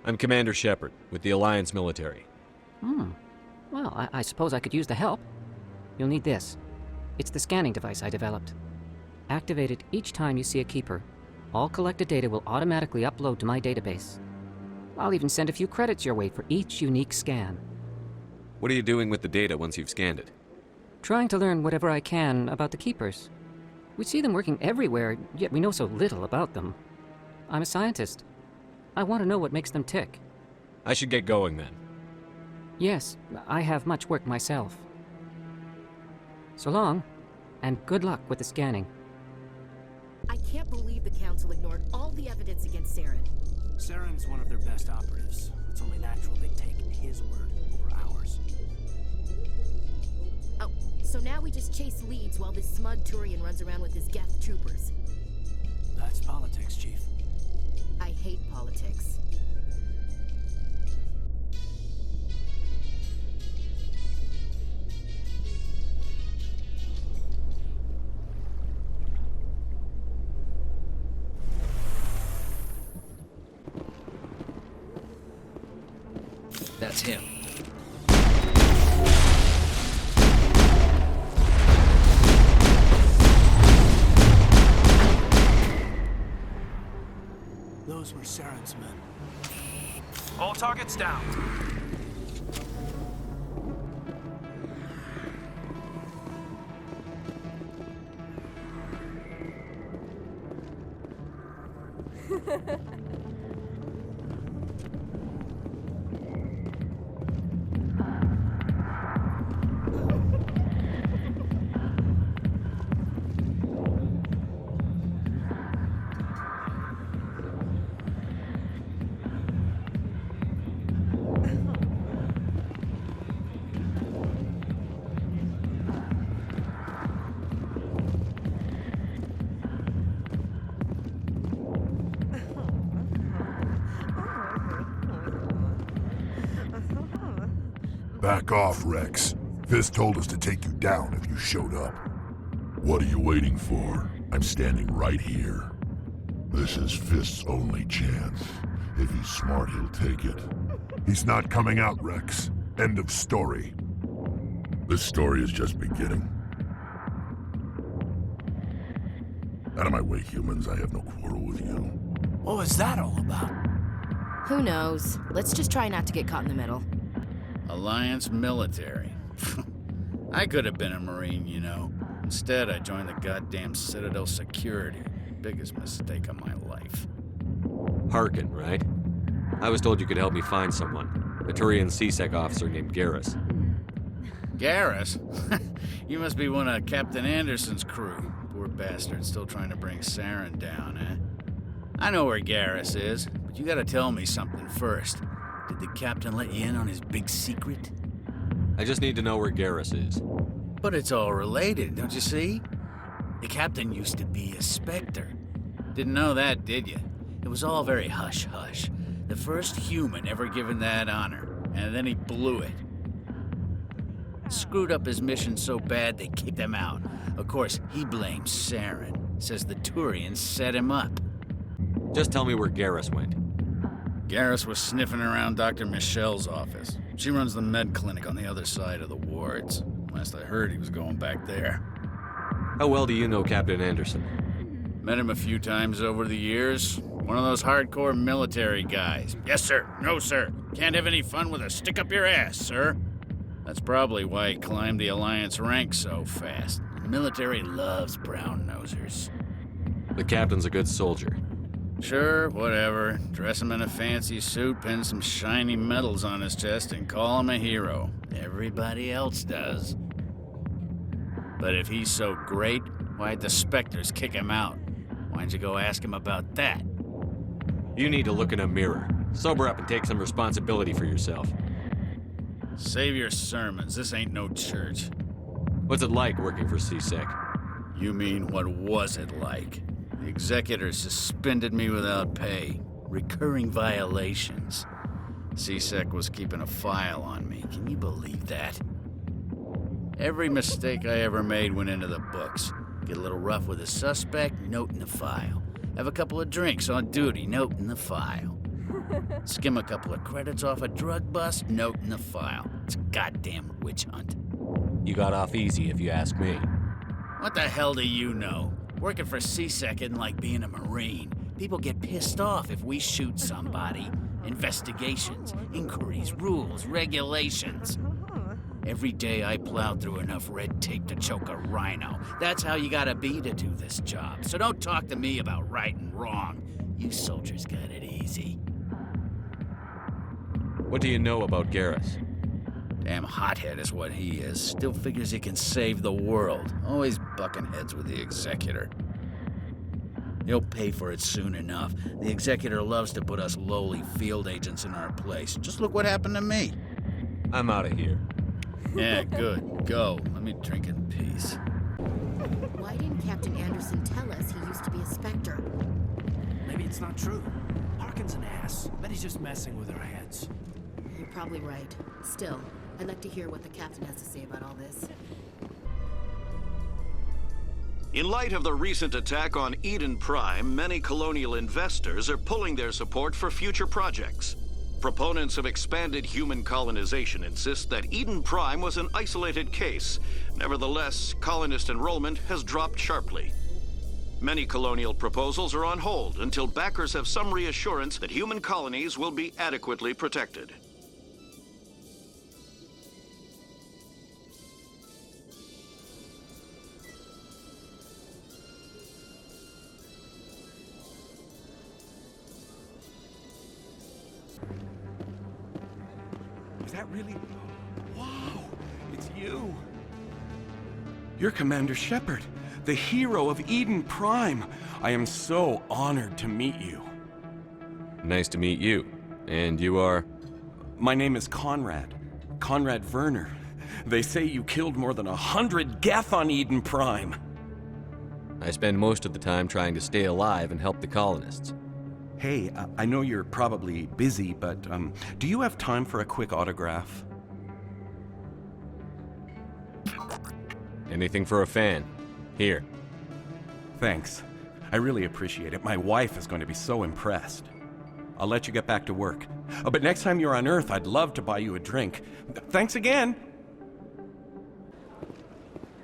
I'm Commander Shepard, with the Alliance military. Well, I suppose I could use the help. You'll need this. It's the scanning device I developed. Activate it each time you see a Keeper. All collected data will automatically upload to my database. I'll even send a few credits your way for each unique scan. What are you doing with the data once you've scanned it? Trying to learn whatever I can about the Keepers. We see them working everywhere, yet we know so little about them. I'm a scientist. I want to know what makes them tick. I should get going then. Yes, I have much work myself. So long, and good luck with the scanning. I can't believe the Council ignored all the evidence against Saren. Saren's one of their best operatives. It's only natural they'd take his word over ours. Oh, so now we just chase leads while this smug Turian runs around with his Geth troopers. That's politics, Chief. I hate politics. That's him. Those were Saren's men. All targets down. Back off, Rex. Fist told us to take you down if you showed up. What are you waiting for? I'm standing right here. This is Fist's only chance. If he's smart, he'll take it. He's not coming out, Rex. End of story. This story is just beginning. Out of my way, humans. I have no quarrel with you. What was that all about? Who knows? Let's just try not to get caught in the middle. Alliance military. I could have been a Marine, you know. Instead, I joined the goddamn Citadel security. Biggest mistake of my life. Harkin, right? I was told you could help me find someone. A Turian CSEC officer named Garrus. Garrus? You must be one of Captain Anderson's crew. Poor bastard, still trying to bring Saren down, eh? I know where Garrus is, but you gotta tell me something first. Did the captain let you in on his big secret? I just need to know where Garrus is. But it's all related, don't you see? The captain used to be a Spectre. Didn't know that, did you? It was all very hush-hush. The first human ever given that honor, and then he blew it. Screwed up his mission so bad they kicked him out. Of course, he blames Saren. Says the Turians set him up. Just tell me where Garrus went. Garrus was sniffing around Dr. Michelle's office. She runs the med clinic on the other side of the wards. Last I heard, he was going back there. How well do you know Captain Anderson? Met him a few times over the years. One of those hardcore military guys. Yes, sir. No, sir. Can't have any fun with a stick up your ass, sir. That's probably why he climbed the Alliance ranks so fast. The military loves brown-nosers. The captain's a good soldier. Sure, whatever. Dress him in a fancy suit, pin some shiny medals on his chest, and call him a hero. Everybody else does. But if he's so great, why'd the Spectres kick him out? Why'd you go ask him about that? You need to look in a mirror. Sober up and take some responsibility for yourself. Save your sermons. This ain't no church. What's it like working for CSEC? You mean, what was it like? The executor suspended me without pay. Recurring violations. CSEC was keeping a file on me. Can you believe that? Every mistake I ever made went into the books. Get a little rough with a suspect, note in the file. Have a couple of drinks on duty, note in the file. Skim a couple of credits off a drug bust, note in the file. It's a goddamn witch hunt. You got off easy, if you ask me. What the hell do you know? Working for CSEC isn't like being a Marine. People get pissed off if we shoot somebody. Investigations, inquiries, rules, regulations. Every day I plowed through enough red tape to choke a rhino. That's how you gotta be to do this job. So don't talk to me about right and wrong. You soldiers got it easy. What do you know about Garrus? Damn hothead is what he is. Still figures he can save the world. Always bucking heads with the executor. He'll pay for it soon enough. The executor loves to put us lowly field agents in our place. Just look what happened to me. I'm out of here. Yeah, good. Go. Let me drink in peace. Why didn't Captain Anderson tell us he used to be a Spectre? Maybe it's not true. Harkin's an ass. Bet he's just messing with our heads. You're probably right. Still, I'd like to hear what the captain has to say about all this. In light of the recent attack on Eden Prime, many colonial investors are pulling their support for future projects. Proponents of expanded human colonization insist that Eden Prime was an isolated case. Nevertheless, colonist enrollment has dropped sharply. Many colonial proposals are on hold until backers have some reassurance that human colonies will be adequately protected. Is that really? Wow, it's you. You're Commander Shepard, the hero of Eden Prime. I am so honored to meet you. Nice to meet you. And you are? My name is Conrad. Conrad Werner. They say you killed more than 100 Geth on Eden Prime. I spend most of the time trying to stay alive and help the colonists. Hey, I know you're probably busy, but do you have time for a quick autograph? Anything for a fan. Here. Thanks. I really appreciate it. My wife is going to be so impressed. I'll let you get back to work. But next time you're on Earth, I'd love to buy you a drink. Thanks again!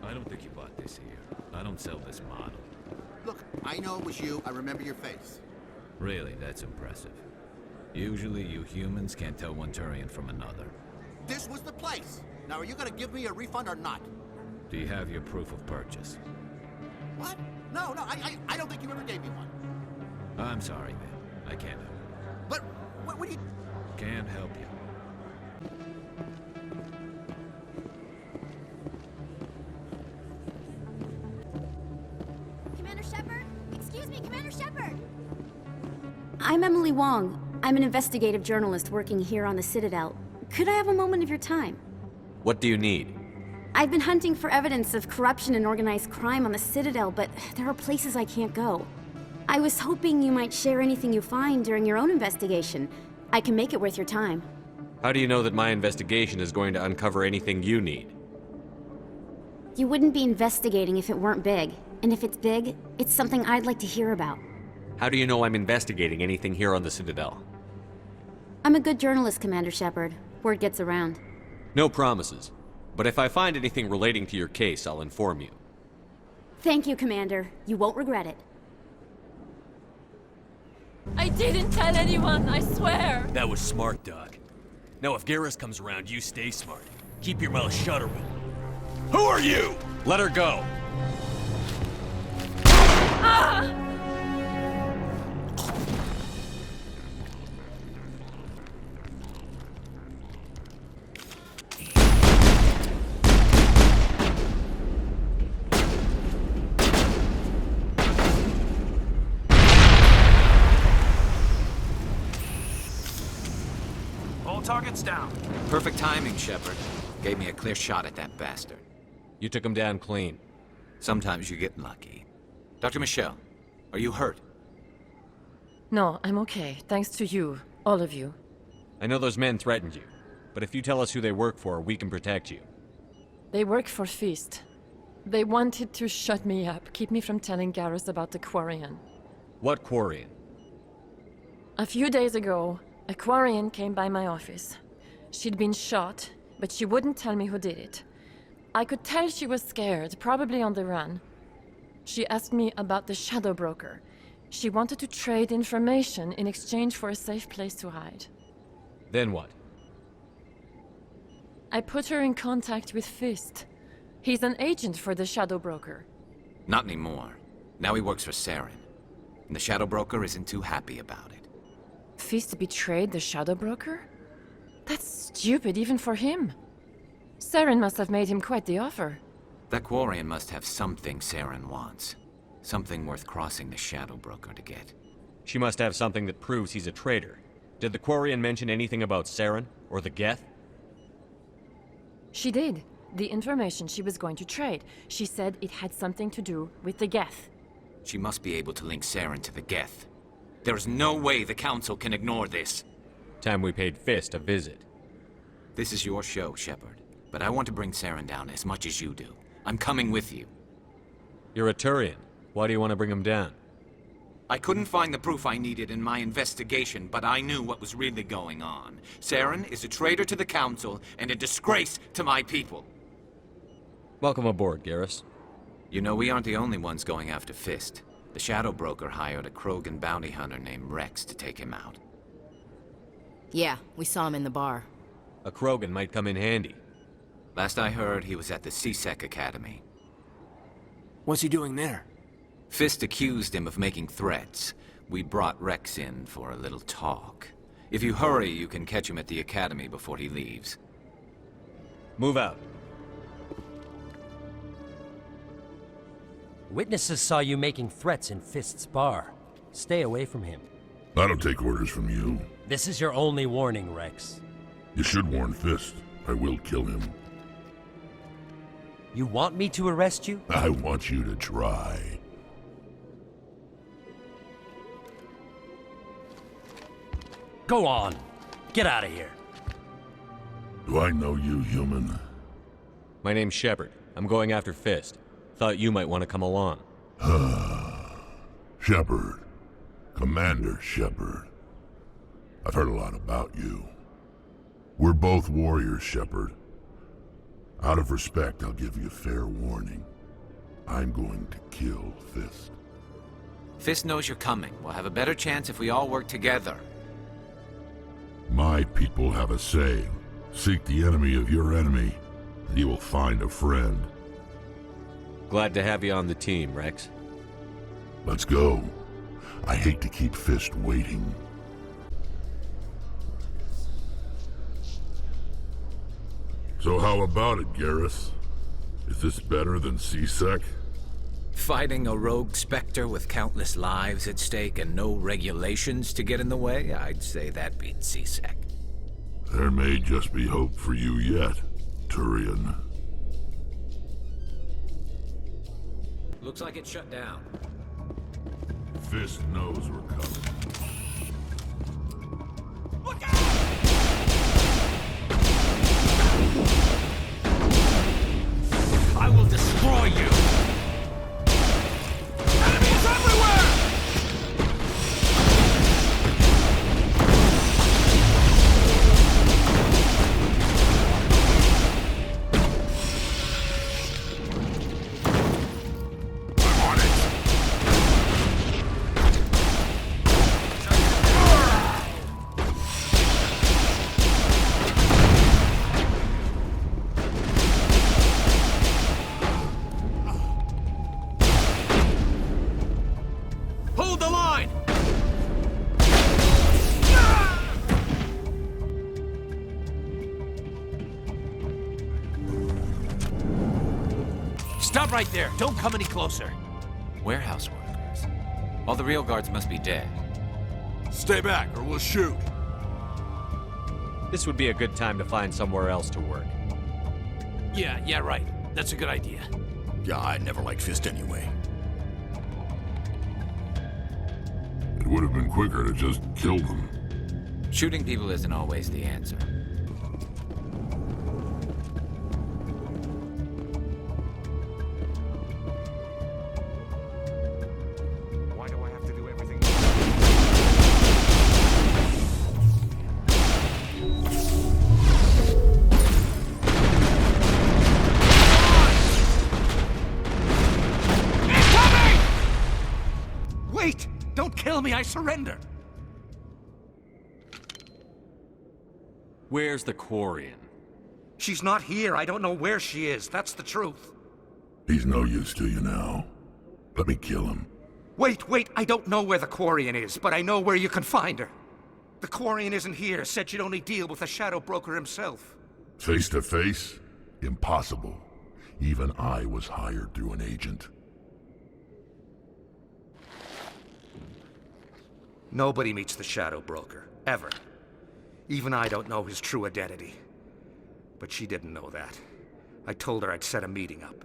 I don't think you bought this here. I don't sell this model. Look, I know it was you. I remember your face. Really, that's impressive. Usually you humans can't tell one Turian from another. This was the place. Now, are you gonna give me a refund or not? Do you have your proof of purchase? What? No, I don't think you ever gave me one. I'm sorry, man. I can't help you. But, what do you... Can't help you. Commander Shepard? Excuse me, Commander Shepard! I'm Emily Wong. I'm an investigative journalist working here on the Citadel. Could I have a moment of your time? What do you need? I've been hunting for evidence of corruption and organized crime on the Citadel, but there are places I can't go. I was hoping you might share anything you find during your own investigation. I can make it worth your time. How do you know that my investigation is going to uncover anything you need? You wouldn't be investigating if it weren't big. And if it's big, it's something I'd like to hear about. How do you know I'm investigating anything here on the Citadel? I'm a good journalist, Commander Shepard. Word gets around. No promises. But if I find anything relating to your case, I'll inform you. Thank you, Commander. You won't regret it. I didn't tell anyone, I swear! That was smart, Doc. Now if Garrus comes around, you stay smart. Keep your mouth shut or we'll... Who are you? Let her go! Ah! Target's down. Perfect timing, Shepard. Gave me a clear shot at that bastard. You took him down clean. Sometimes you get lucky. Dr. Michelle, are you hurt? No, I'm okay. Thanks to you. All of you. I know those men threatened you, but if you tell us who they work for, we can protect you. They work for Feast. They wanted to shut me up, keep me from telling Garrus about the Quarian. What Quarian? A few days ago, a Quarian came by my office. She'd been shot, but she wouldn't tell me who did it. I could tell she was scared, probably on the run. She asked me about the Shadow Broker. She wanted to trade information in exchange for a safe place to hide. Then what? I put her in contact with Fist. He's an agent for the Shadow Broker. Not anymore. Now he works for Saren. And the Shadow Broker isn't too happy about it. Fist betrayed the Shadow Broker? That's stupid even for him. Saren must have made him quite the offer. That Quarian must have something Saren wants. Something worth crossing the Shadow Broker to get. She must have something that proves he's a traitor. Did the Quarian mention anything about Saren or the Geth? She did. The information she was going to trade. She said it had something to do with the Geth. She must be able to link Saren to the Geth. There's no way the Council can ignore this. Time we paid Fist a visit. This is your show, Shepard. But I want to bring Saren down as much as you do. I'm coming with you. You're a Turian. Why do you want to bring him down? I couldn't find the proof I needed in my investigation, but I knew what was really going on. Saren is a traitor to the Council and a disgrace to my people. Welcome aboard, Garrus. You know, we aren't the only ones going after Fist. The Shadow Broker hired a Krogan bounty hunter named Rex to take him out. Yeah, we saw him in the bar. A Krogan might come in handy. Last I heard, he was at the CSEC Academy. What's he doing there? Fist accused him of making threats. We brought Rex in for a little talk. If you hurry, you can catch him at the Academy before he leaves. Move out. Witnesses saw you making threats in Fist's bar. Stay away from him. I don't take orders from you. This is your only warning, Rex. You should warn Fist. I will kill him. You want me to arrest you? I want you to try. Go on. Get out of here. Do I know you, human? My name's Shepard. I'm going after Fist. Thought you might want to come along. Shepard. Commander Shepard. I've heard a lot about you. We're both warriors, Shepard. Out of respect, I'll give you a fair warning. I'm going to kill Fist. Fist knows you're coming. We'll have a better chance if we all work together. My people have a saying. Seek the enemy of your enemy, and you will find a friend. Glad to have you on the team, Rex. Let's go. I hate to keep Fist waiting. So how about it, Garrus? Is this better than C-Sec? Fighting a rogue Spectre with countless lives at stake and no regulations to get in the way? I'd say that beats C-Sec. There may just be hope for you yet, Turian. Looks like it's shut down. Fist knows we're coming. I will destroy you! Enemies everywhere! I'm on it! Hold the line! Stop right there. Don't come any closer. Warehouse workers. All the real guards must be dead. Stay back or we'll shoot. This would be a good time to find somewhere else to work. Yeah, right. That's a good idea. Yeah, I never liked Fist anyway. It would have been quicker to just kill them. Shooting people isn't always the answer. Why do I have to do everything? Wait! Don't kill me, I surrender! Where's the Quarian? She's not here. I don't know where she is. That's the truth. He's no use to you now. Let me kill him. Wait, I don't know where the Quarian is, but I know where you can find her. The Quarian isn't here. Said she'd only deal with the Shadow Broker himself. Face to face? Impossible. Even I was hired through an agent. Nobody meets the Shadow Broker, ever. Even I don't know his true identity. But she didn't know that. I told her I'd set a meeting up.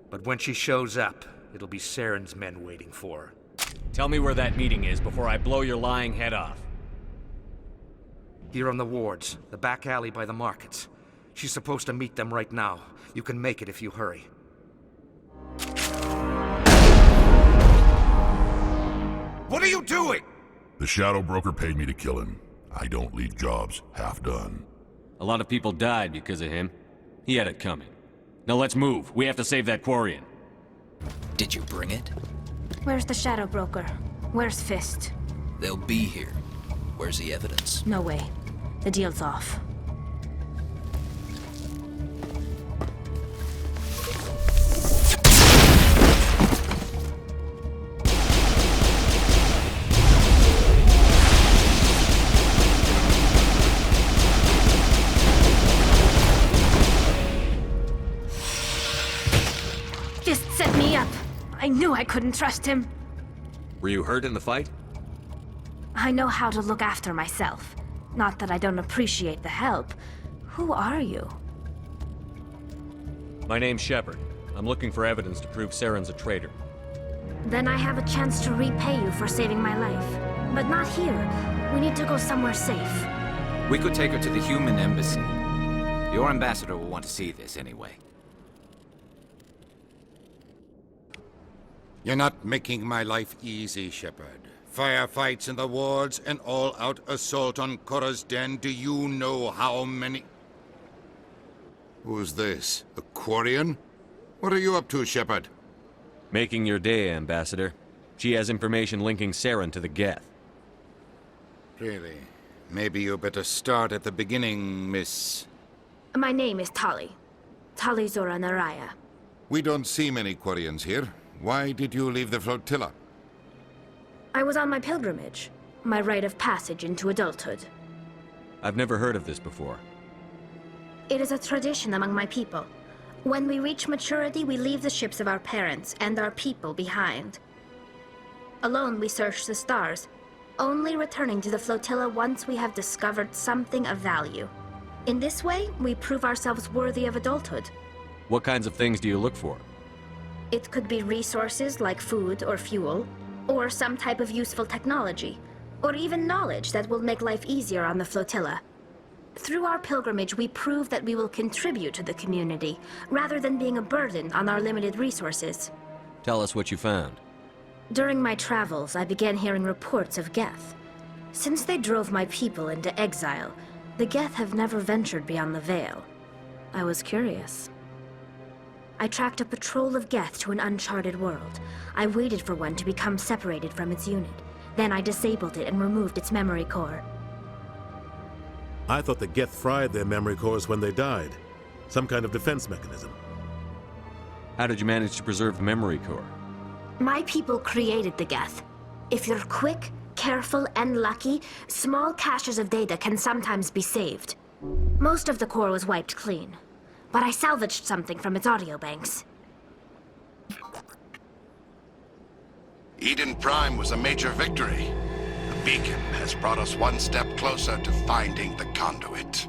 But when she shows up, it'll be Saren's men waiting for her. Tell me where that meeting is before I blow your lying head off. Here on the wards, the back alley by the markets. She's supposed to meet them right now. You can make it if you hurry. What are you doing? The Shadow Broker paid me to kill him. I don't leave jobs half done. A lot of people died because of him. He had it coming. Now let's move. We have to save that Quarian. Did you bring it? Where's the Shadow Broker? Where's Fist? They'll be here. Where's the evidence? No way. The deal's off. Fist set me up. I knew I couldn't trust him. Were you hurt in the fight? I know how to look after myself. Not that I don't appreciate the help. Who are you? My name's Shepard. I'm looking for evidence to prove Saren's a traitor. Then I have a chance to repay you for saving my life. But not here. We need to go somewhere safe. We could take her to the human embassy. Your ambassador will want to see this anyway. You're not making my life easy, Shepard. Firefights in the wards, an all-out assault on Korra's den. Do you know how many... Who's this? A Quarian? What are you up to, Shepard? Making your day, Ambassador. She has information linking Saren to the Geth. Really? Maybe you better start at the beginning, Miss. My name is Tali. Tali Zora Naraya. We don't see many Quarians here. Why did you leave the flotilla? I was on my pilgrimage. My rite of passage into adulthood. I've never heard of this before. It is a tradition among my people. When we reach maturity, we leave the ships of our parents and our people behind. Alone, we search the stars, only returning to the flotilla once we have discovered something of value. In this way, we prove ourselves worthy of adulthood. What kinds of things do you look for? It could be resources like food or fuel, or some type of useful technology, or even knowledge that will make life easier on the flotilla. Through our pilgrimage, we prove that we will contribute to the community, rather than being a burden on our limited resources. Tell us what you found. During my travels, I began hearing reports of Geth. Since they drove my people into exile, the Geth have never ventured beyond the Veil. I was curious. I tracked a patrol of Geth to an uncharted world. I waited for one to become separated from its unit. Then I disabled it and removed its memory core. I thought the Geth fried their memory cores when they died. Some kind of defense mechanism. How did you manage to preserve the memory core? My people created the Geth. If you're quick, careful, and lucky, small caches of data can sometimes be saved. Most of the core was wiped clean, but I salvaged something from its audio banks. Eden Prime was a major victory. The beacon has brought us one step closer to finding the conduit.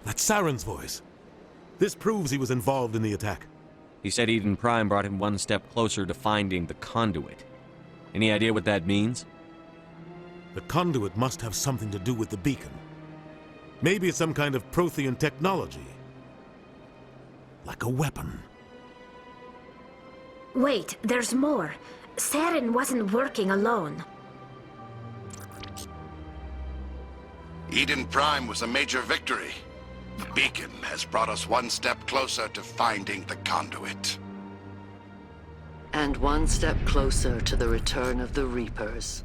That's Saren's voice. This proves he was involved in the attack. He said Eden Prime brought him one step closer to finding the conduit. Any idea what that means? The conduit must have something to do with the beacon. Maybe it's some kind of Prothean technology. Like a weapon. Wait, there's more. Saren wasn't working alone. Eden Prime was a major victory. The beacon has brought us one step closer to finding the conduit. And one step closer to the return of the Reapers.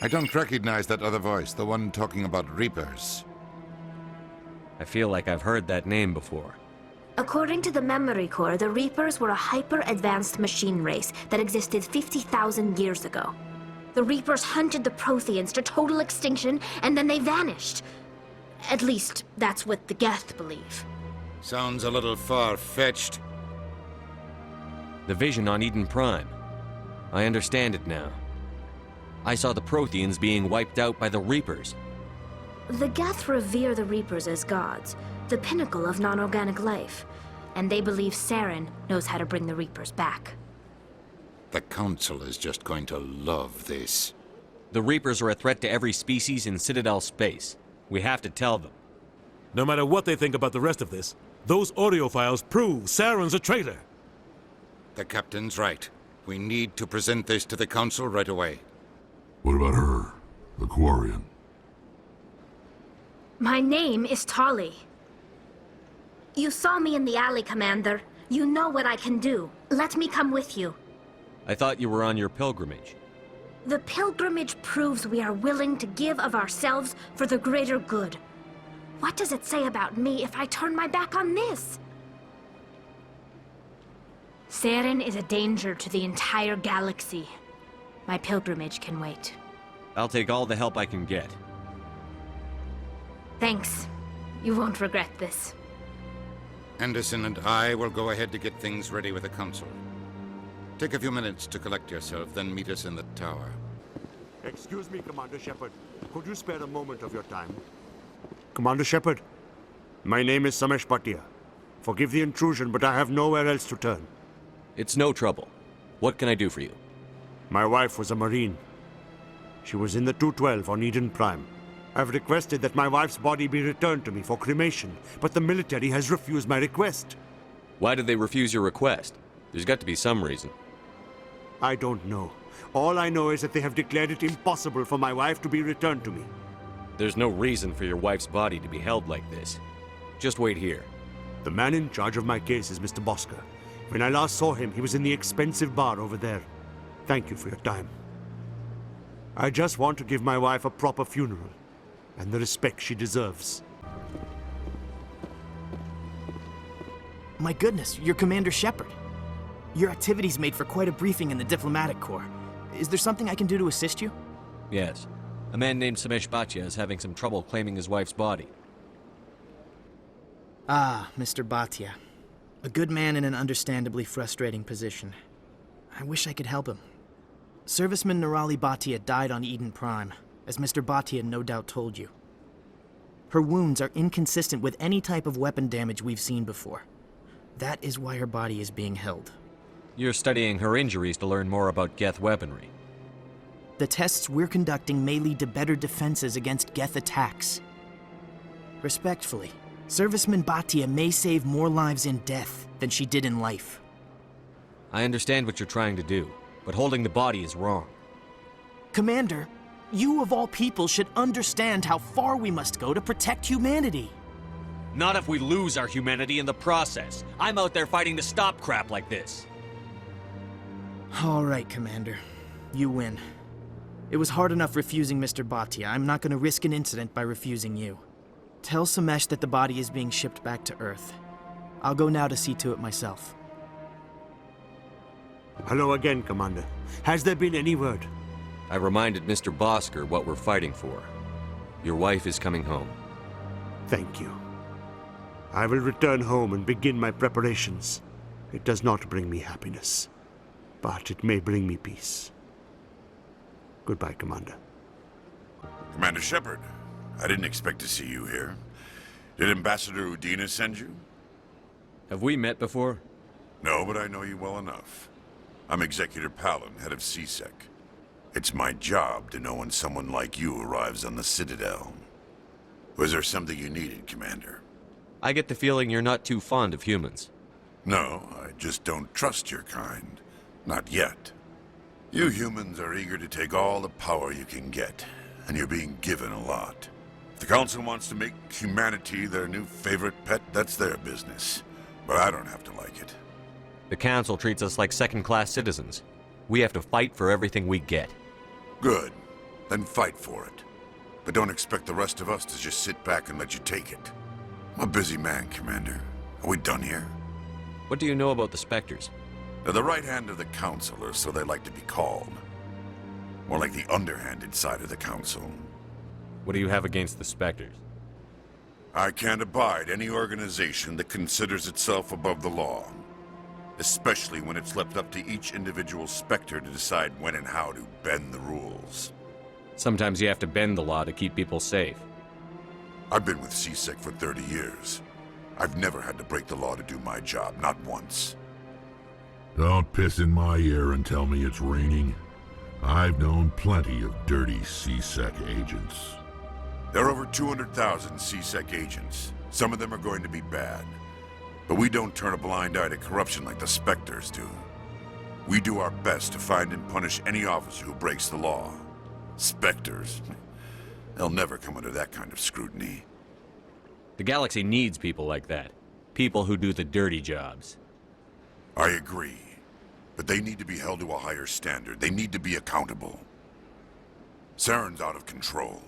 I don't recognize that other voice, the one talking about Reapers. I feel like I've heard that name before. According to the memory core, the Reapers were a hyper-advanced machine race that existed 50,000 years ago. The Reapers hunted the Protheans to total extinction, and then they vanished. At least, that's what the Geth believe. Sounds a little far-fetched. The vision on Eden Prime. I understand it now. I saw the Protheans being wiped out by the Reapers. The Geth revere the Reapers as gods, the pinnacle of non-organic life, and they believe Saren knows how to bring the Reapers back. The Council is just going to love this. The Reapers are a threat to every species in Citadel space. We have to tell them. No matter what they think about the rest of this, those audio files prove Saren's a traitor. The Captain's right. We need to present this to the Council right away. What about her, the Quarian? My name is Tali. You saw me in the alley, Commander. You know what I can do. Let me come with you. I thought you were on your pilgrimage. The pilgrimage proves we are willing to give of ourselves for the greater good. What does it say about me if I turn my back on this? Saren is a danger to the entire galaxy. My pilgrimage can wait. I'll take all the help I can get. Thanks. You won't regret this. Anderson and I will go ahead to get things ready with the Council. Take a few minutes to collect yourself, then meet us in the tower. Excuse me, Commander Shepard. Could you spare a moment of your time? Commander Shepard, my name is Samesh Bhatia. Forgive the intrusion, but I have nowhere else to turn. It's no trouble. What can I do for you? My wife was a Marine. She was in the 212 on Eden Prime. I've requested that my wife's body be returned to me for cremation, but the military has refused my request. Why did they refuse your request? There's got to be some reason. I don't know. All I know is that they have declared it impossible for my wife to be returned to me. There's no reason for your wife's body to be held like this. Just wait here. The man in charge of my case is Mr. Bosker. When I last saw him, he was in the expensive bar over there. Thank you for your time. I just want to give my wife a proper funeral, and the respect she deserves. My goodness, you're Commander Shepard. Your activities made for quite a briefing in the diplomatic corps. Is there something I can do to assist you? Yes. A man named Samesh Bhatia is having some trouble claiming his wife's body. Ah, Mr. Bhatia. A good man in an understandably frustrating position. I wish I could help him. Serviceman Nirali Bhatia died on Eden Prime, as Mr. Bhatia no doubt told you. Her wounds are inconsistent with any type of weapon damage we've seen before. That is why her body is being held. You're studying her injuries to learn more about Geth weaponry. The tests we're conducting may lead to better defenses against Geth attacks. Respectfully, Serviceman Bhatia may save more lives in death than she did in life. I understand what you're trying to do, but holding the body is wrong. Commander, you of all people should understand how far we must go to protect humanity. Not if we lose our humanity in the process. I'm out there fighting to stop crap like this. All right, Commander. You win. It was hard enough refusing Mr. Bhatia. I'm not going to risk an incident by refusing you. Tell Samesh that the body is being shipped back to Earth. I'll go now to see to it myself. Hello again, Commander. Has there been any word? I reminded Mr. Bosker what we're fighting for. Your wife is coming home. Thank you. I will return home and begin my preparations. It does not bring me happiness, but it may bring me peace. Goodbye, Commander. Commander Shepard, I didn't expect to see you here. Did Ambassador Udina send you? Have we met before? No, but I know you well enough. I'm Executor Palin, head of CSEC. It's my job to know when someone like you arrives on the Citadel. Was there something you needed, Commander? I get the feeling you're not too fond of humans. No, I just don't trust your kind. Not yet. You humans are eager to take all the power you can get, and you're being given a lot. If the Council wants to make humanity their new favorite pet, that's their business. But I don't have to like it. The Council treats us like second-class citizens. We have to fight for everything we get. Good. Then fight for it. But don't expect the rest of us to just sit back and let you take it. I'm a busy man, Commander. Are we done here? What do you know about the Spectres? They're the right hand of the Council, or so they like to be called. More like the underhanded side of the Council. What do you have against the Spectres? I can't abide any organization that considers itself above the law. Especially when it's left up to each individual Spectre to decide when and how to bend the rules. Sometimes you have to bend the law to keep people safe. I've been with CSEC for 30 years. I've never had to break the law to do my job, not once. Don't piss in my ear and tell me it's raining. I've known plenty of dirty CSEC agents. There are over 200,000 CSEC agents. Some of them are going to be bad. But we don't turn a blind eye to corruption like the Spectres do. We do our best to find and punish any officer who breaks the law. Spectres. They'll never come under that kind of scrutiny. The galaxy needs people like that. People who do the dirty jobs. I agree. But they need to be held to a higher standard. They need to be accountable. Saren's out of control.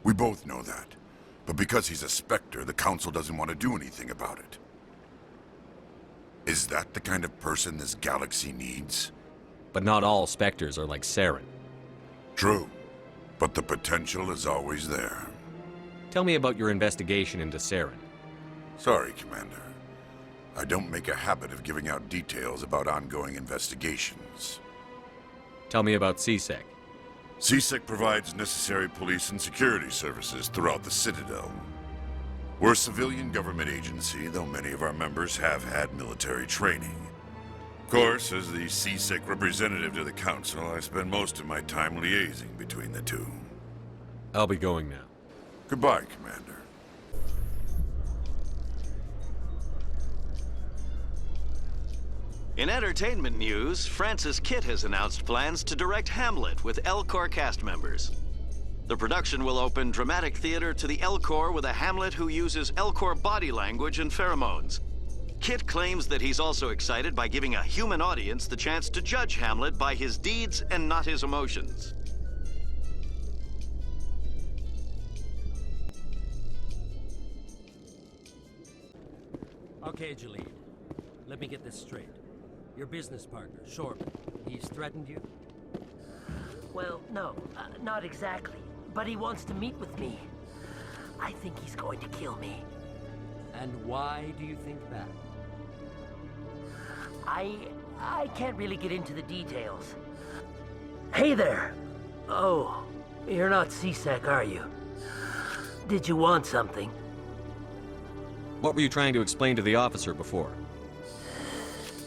We both know that. But because he's a Spectre, the Council doesn't want to do anything about it. Is that the kind of person this galaxy needs? But not all Spectres are like Saren. True. But the potential is always there. Tell me about your investigation into Saren. Sorry, Commander. I don't make a habit of giving out details about ongoing investigations. Tell me about CSEC. CSEC provides necessary police and security services throughout the Citadel. We're a civilian government agency, though many of our members have had military training. Of course, as the CSEC representative to the Council, I spend most of my time liaising between the two. I'll be going now. Goodbye, Commander. In entertainment news, Francis Kitt has announced plans to direct Hamlet with L-Corps cast members. The production will open dramatic theater to the L-Corps with a Hamlet who uses L-Corps body language and pheromones. Kitt claims that he's also excited by giving a human audience the chance to judge Hamlet by his deeds and not his emotions. Okay, Jalid. Let me get this straight. Your business partner, Shorb, he's threatened you? Well, no, not exactly. But he wants to meet with me. I think he's going to kill me. And why do you think that? I can't really get into the details. Hey there! Oh, you're not C-Sec, are you? Did you want something? What were you trying to explain to the officer before?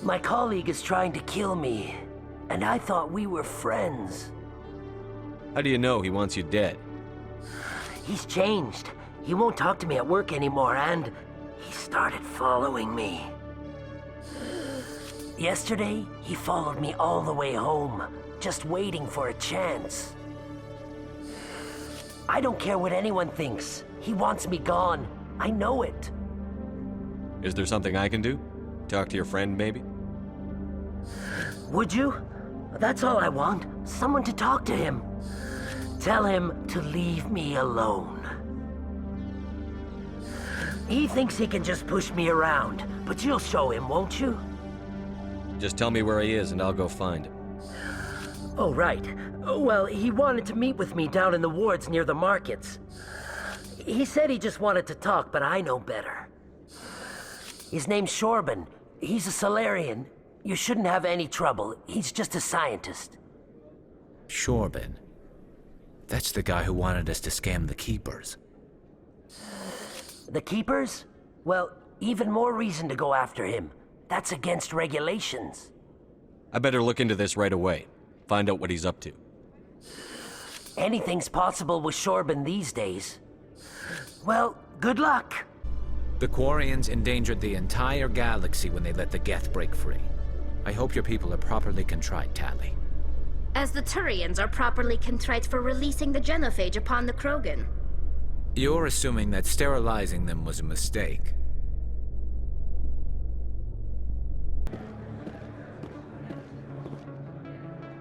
My colleague is trying to kill me, and I thought we were friends. How do you know he wants you dead? He's changed. He won't talk to me at work anymore, and he started following me. Yesterday, he followed me all the way home, just waiting for a chance. I don't care what anyone thinks. He wants me gone. I know it. Is there something I can do? Talk to your friend, maybe? Would you? That's all I want. Someone to talk to him. Tell him to leave me alone. He thinks he can just push me around, but you'll show him, won't you? Just tell me where he is and I'll go find him. Oh, right. Well, he wanted to meet with me down in the wards near the markets. He said he just wanted to talk, but I know better. His name's Shorban. He's a Solarian. You shouldn't have any trouble. He's just a scientist. Shorban. That's the guy who wanted us to scam the Keepers. The Keepers? Well, even more reason to go after him. That's against regulations. I better look into this right away. Find out what he's up to. Anything's possible with Shorban these days. Well, good luck. The Quarians endangered the entire galaxy when they let the Geth break free. I hope your people are properly contrite, Tally. As the Turians are properly contrite for releasing the genophage upon the Krogan. You're assuming that sterilizing them was a mistake.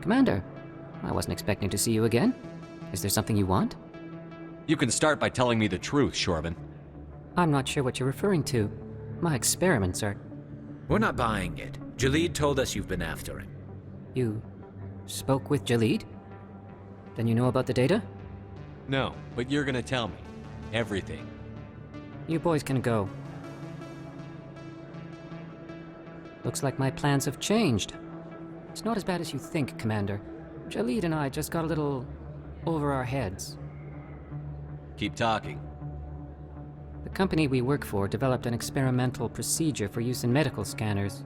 Commander, I wasn't expecting to see you again. Is there something you want? You can start by telling me the truth, Shorban. I'm not sure what you're referring to. My experiments are... We're not buying it. Jalid told us you've been after him. You spoke with Jalid? Then you know about the data? No, but you're gonna tell me. Everything. You boys can go. Looks like my plans have changed. It's not as bad as you think, Commander. Jalid and I just got a little over our heads. Keep talking. The company we work for developed an experimental procedure for use in medical scanners.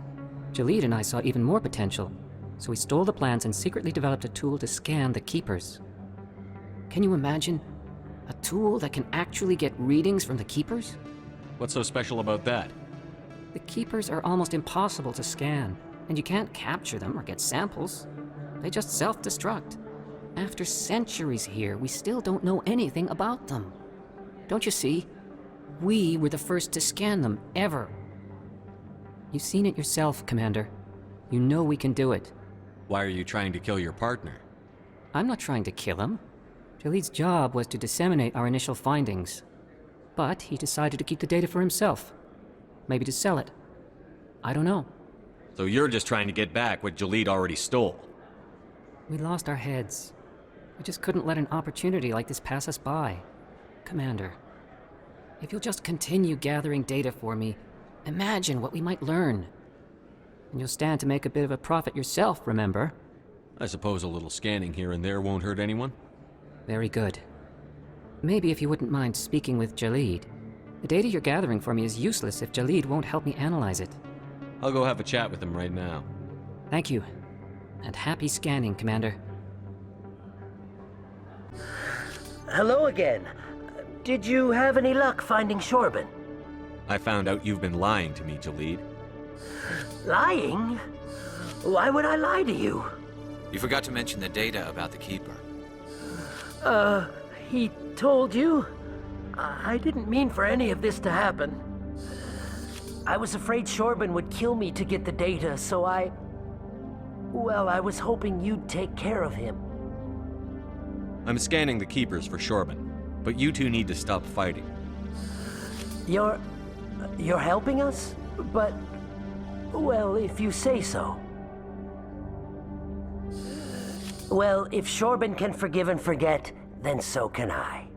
Jalid and I saw even more potential, so we stole the plans and secretly developed a tool to scan the Keepers. Can you imagine? A tool that can actually get readings from the Keepers? What's so special about that? The Keepers are almost impossible to scan, and you can't capture them or get samples. They just self-destruct. After centuries here, we still don't know anything about them. Don't you see? We were the first to scan them, ever. You've seen it yourself, Commander. You know we can do it. Why are you trying to kill your partner? I'm not trying to kill him. Jalid's job was to disseminate our initial findings. But he decided to keep the data for himself. Maybe to sell it. I don't know. So you're just trying to get back what Jalid already stole? We lost our heads. We just couldn't let an opportunity like this pass us by. Commander, if you'll just continue gathering data for me, imagine what we might learn. And you'll stand to make a bit of a profit yourself, remember? I suppose a little scanning here and there won't hurt anyone? Very good. Maybe if you wouldn't mind speaking with Jalid. The data you're gathering for me is useless if Jalid won't help me analyze it. I'll go have a chat with him right now. Thank you. And happy scanning, Commander. Hello again. Did you have any luck finding Shorban? I found out you've been lying to me, Jalid. Lying? Why would I lie to you? You forgot to mention the data about the Keeper. He told you? I didn't mean for any of this to happen. I was afraid Shorban would kill me to get the data, so well, I was hoping you'd take care of him. I'm scanning the Keepers for Shorban, but you two need to stop fighting. You're helping us? But, well, if you say so. Well, if Shorben can forgive and forget, then so can I.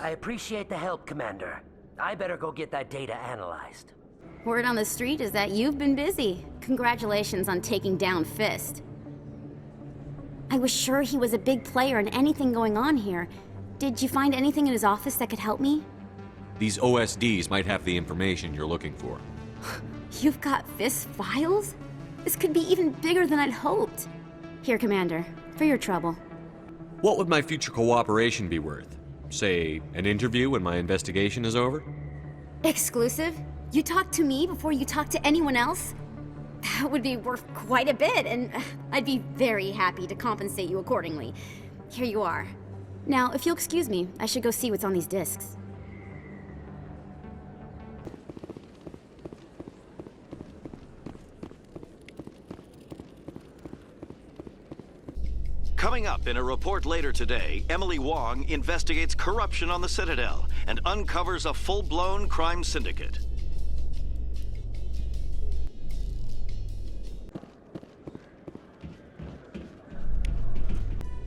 I appreciate the help, Commander. I better go get that data analyzed. Word on the street is that you've been busy. Congratulations on taking down Fist. I was sure he was a big player in anything going on here. Did you find anything in his office that could help me? These OSDs might have the information you're looking for. You've got Fist's files? This could be even bigger than I'd hoped. Here, Commander, for your trouble. What would my future cooperation be worth? Say, an interview when my investigation is over? Exclusive? You talk to me before you talk to anyone else? That would be worth quite a bit, and I'd be very happy to compensate you accordingly. Here you are. Now, if you'll excuse me, I should go see what's on these discs. Coming up in a report later today, Emily Wong investigates corruption on the Citadel and uncovers a full-blown crime syndicate.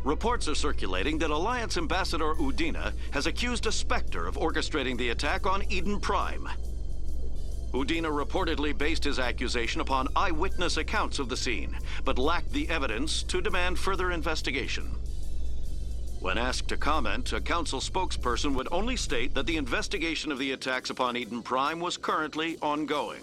Reports are circulating that Alliance Ambassador Udina has accused a Spectre of orchestrating the attack on Eden Prime. Udina reportedly based his accusation upon eyewitness accounts of the scene, but lacked the evidence to demand further investigation. When asked to comment, a council spokesperson would only state that the investigation of the attacks upon Eden Prime was currently ongoing.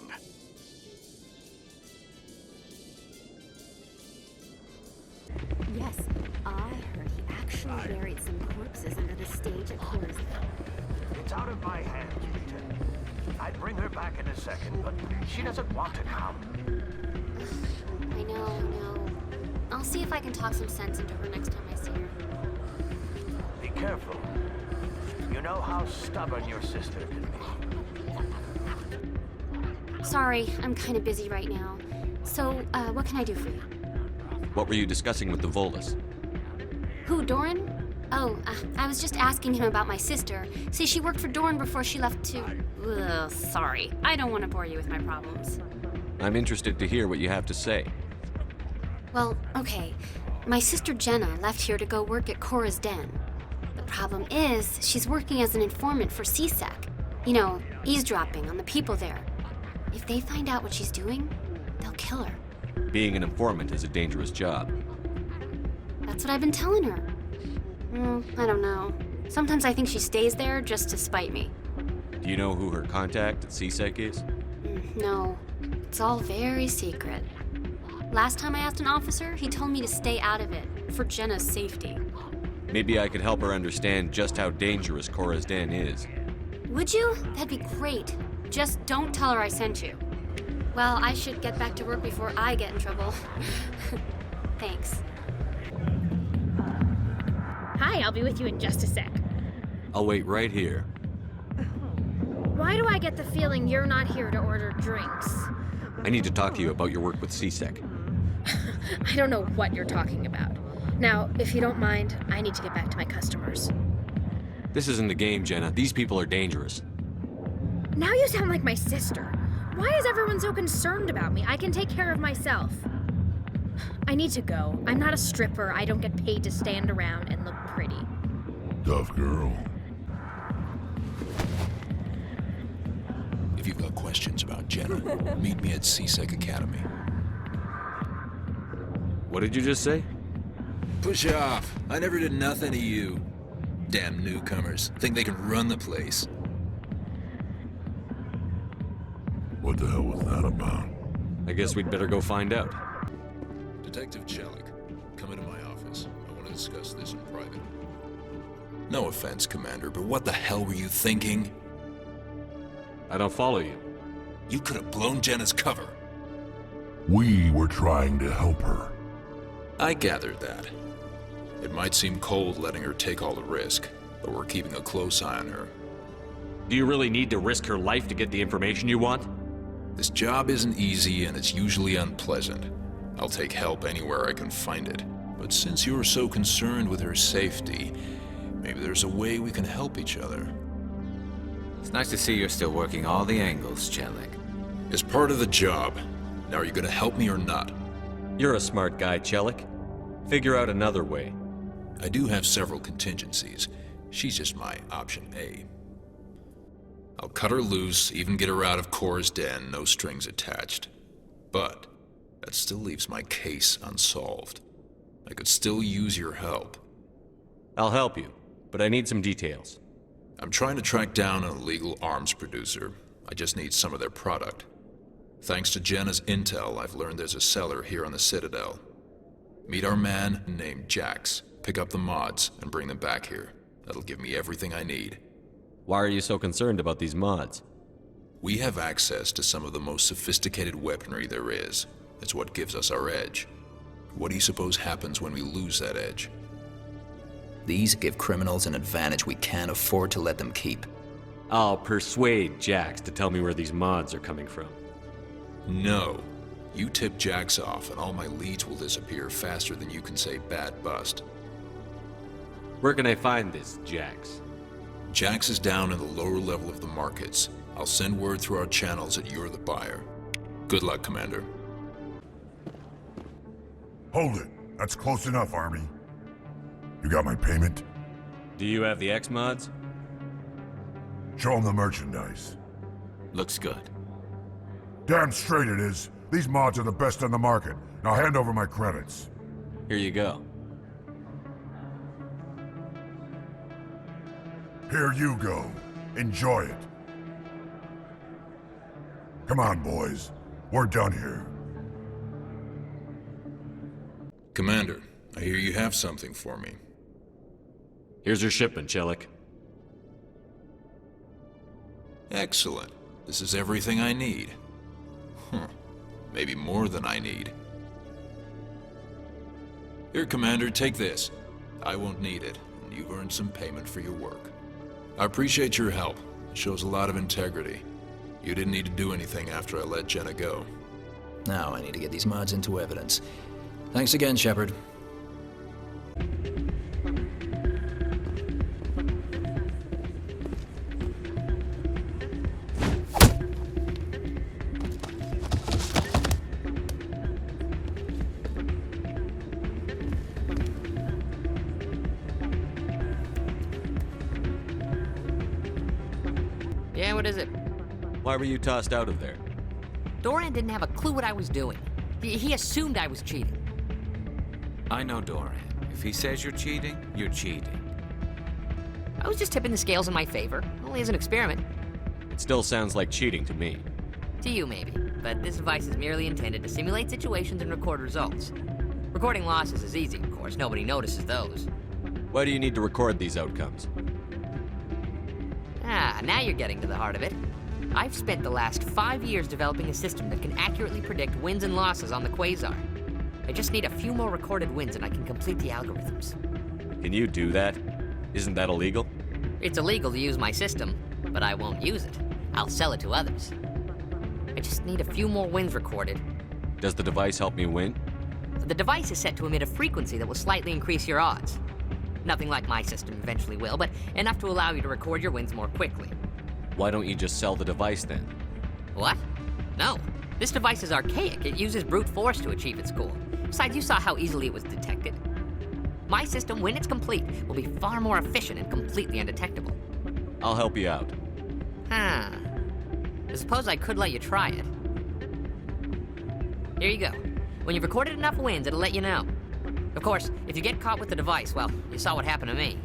Yes, I heard he actually buried some corpses under the stage at Coors. It's out of my hands, Peter. I'd bring her back in a second, but she doesn't want to come. I know. I'll see if I can talk some sense into her next time I see her. Be careful. You know how stubborn your sister can be. Sorry, I'm kind of busy right now. So, what can I do for you? What were you discussing with the Volus? Who, Doran? Oh, I was just asking him about my sister. See, she worked for Doran before she left to... Ugh, sorry. I don't want to bore you with my problems. I'm interested to hear what you have to say. Well, okay. My sister Jenna left here to go work at Cora's Den. The problem is, she's working as an informant for CSEC. You know, eavesdropping on the people there. If they find out what she's doing, they'll kill her. Being an informant is a dangerous job. That's what I've been telling her. I don't know. Sometimes I think she stays there just to spite me. Do you know who her contact at CSEC is? No. It's all very secret. Last time I asked an officer, he told me to stay out of it, for Jenna's safety. Maybe I could help her understand just how dangerous Cora's Den is. Would you? That'd be great. Just don't tell her I sent you. Well, I should get back to work before I get in trouble. Thanks. Hi, I'll be with you in just a sec. I'll wait right here. Why do I get the feeling you're not here to order drinks? I need to talk to you about your work with CSEC. I don't know what you're talking about. Now, if you don't mind, I need to get back to my customers. This isn't a game, Jenna. These people are dangerous. Now you sound like my sister. Why is everyone so concerned about me? I can take care of myself. I need to go. I'm not a stripper. I don't get paid to stand around and look pretty. Tough girl. If you've got questions about Jenna, meet me at CSEC Academy. What did you just say? Push off. I never did nothing to you. Damn newcomers. Think they can run the place. What the hell was that about? I guess we'd better go find out. Detective Jellick, come into my office. I want to discuss this in private. No offense, Commander, but what the hell were you thinking? I don't follow you. You could have blown Jenna's cover. We were trying to help her. I gathered that. It might seem cold letting her take all the risk, but we're keeping a close eye on her. Do you really need to risk her life to get the information you want? This job isn't easy and it's usually unpleasant. I'll take help anywhere I can find it. But since you're so concerned with her safety, maybe there's a way we can help each other. It's nice to see you're still working all the angles, Jellick. It's part of the job. Now, are you gonna help me or not? You're a smart guy, Chelik. Figure out another way. I do have several contingencies. She's just my option A. I'll cut her loose, even get her out of Cora's den, no strings attached. But that still leaves my case unsolved. I could still use your help. I'll help you, but I need some details. I'm trying to track down an illegal arms producer. I just need some of their product. Thanks to Jenna's intel, I've learned there's a seller here on the Citadel. Meet our man named Jax. Pick up the mods and bring them back here. That'll give me everything I need. Why are you so concerned about these mods? We have access to some of the most sophisticated weaponry there is. It's what gives us our edge. What do you suppose happens when we lose that edge? These give criminals an advantage we can't afford to let them keep. I'll persuade Jax to tell me where these mods are coming from. No. You tip Jax off and all my leads will disappear faster than you can say bad bust. Where can I find this Jax? Jax is down in the lower level of the markets. I'll send word through our channels that you're the buyer. Good luck, Commander. Hold it. That's close enough, Army. You got my payment? Do you have the X mods? Show them the merchandise. Looks good. Damn straight it is. These mods are the best on the market. Now hand over my credits. Here you go. Here you go. Enjoy it. Come on, boys. We're done here. Commander, I hear you have something for me. Here's your shipment, Chelik. Excellent. This is everything I need. Maybe more than I need. Here, Commander, take this. I won't need it, and you've earned some payment for your work. I appreciate your help. It shows a lot of integrity. You didn't need to do anything after I let Jenna go. Now I need to get these mods into evidence. Thanks again, Shepard. Yeah, what is it? Why were you tossed out of there? Doran didn't have a clue what I was doing. He assumed I was cheating. I know Doran. If he says you're cheating, you're cheating. I was just tipping the scales in my favor, only as an experiment. It still sounds like cheating to me. To you, maybe. But this device is merely intended to simulate situations and record results. Recording losses is easy, of course. Nobody notices those. Why do you need to record these outcomes? Ah, now you're getting to the heart of it. I've spent the last 5 years developing a system that can accurately predict wins and losses on the Quasar. I just need a few more recorded wins and I can complete the algorithms. Can you do that? Isn't that illegal? It's illegal to use my system, but I won't use it. I'll sell it to others. I just need a few more wins recorded. Does the device help me win? The device is set to emit a frequency that will slightly increase your odds. Nothing like my system eventually will, but enough to allow you to record your wins more quickly. Why don't you just sell the device then? What? No. This device is archaic. It uses brute force to achieve its goal. Besides, you saw how easily it was detected. My system, when it's complete, will be far more efficient and completely undetectable. I'll help you out. Huh. I suppose I could let you try it. Here you go. When you've recorded enough wins, it'll let you know. Of course, if you get caught with the device, well, you saw what happened to me.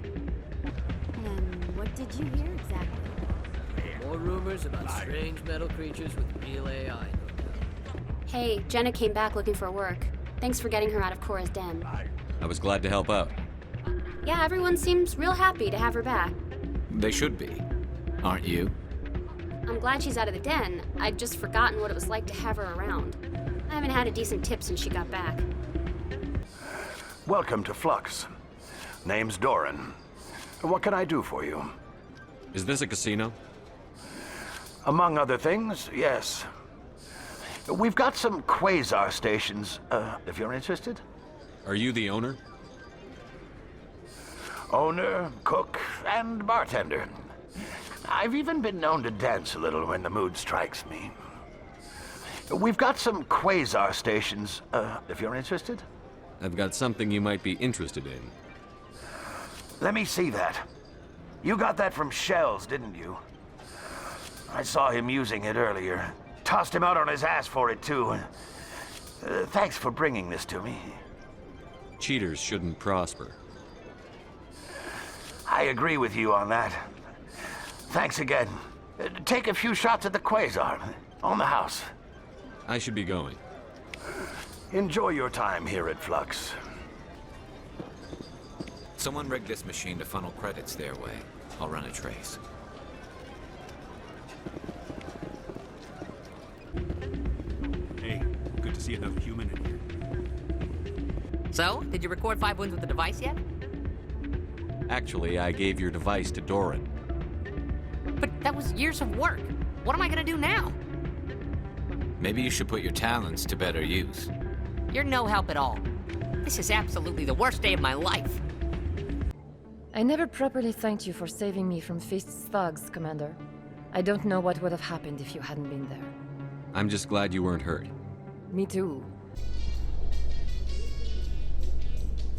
And what did you hear exactly? More rumors about strange metal creatures with real AI. Hey, Jenna came back looking for work. Thanks for getting her out of Cora's den. I was glad to help out. Yeah, everyone seems real happy to have her back. They should be. Aren't you? I'm glad she's out of the den. I'd just forgotten what it was like to have her around. I haven't had a decent tip since she got back. Welcome to Flux. Name's Doran. What can I do for you? Is this a casino? Among other things, yes. We've got some quasar stations, if you're interested. Are you the owner? Owner, cook, and bartender. I've even been known to dance a little when the mood strikes me. We've got some quasar stations, if you're interested. I've got something you might be interested in. Let me see that. You got that from Shells, didn't you? I saw him using it earlier. Tossed him out on his ass for it, too. Thanks for bringing this to me. Cheaters shouldn't prosper. I agree with you on that. Thanks again. Take a few shots at the quasar. On the house. I should be going. Enjoy your time here at Flux. Someone rigged this machine to funnel credits their way. I'll run a trace. Hey, good to see another human in here. So, did you record 5 wounds with the device yet? Actually, I gave your device to Doran. But that was years of work. What am I gonna do now? Maybe you should put your talents to better use. You're no help at all. This is absolutely the worst day of my life. I never properly thanked you for saving me from Fist's thugs, Commander. I don't know what would have happened if you hadn't been there. I'm just glad you weren't hurt. Me too.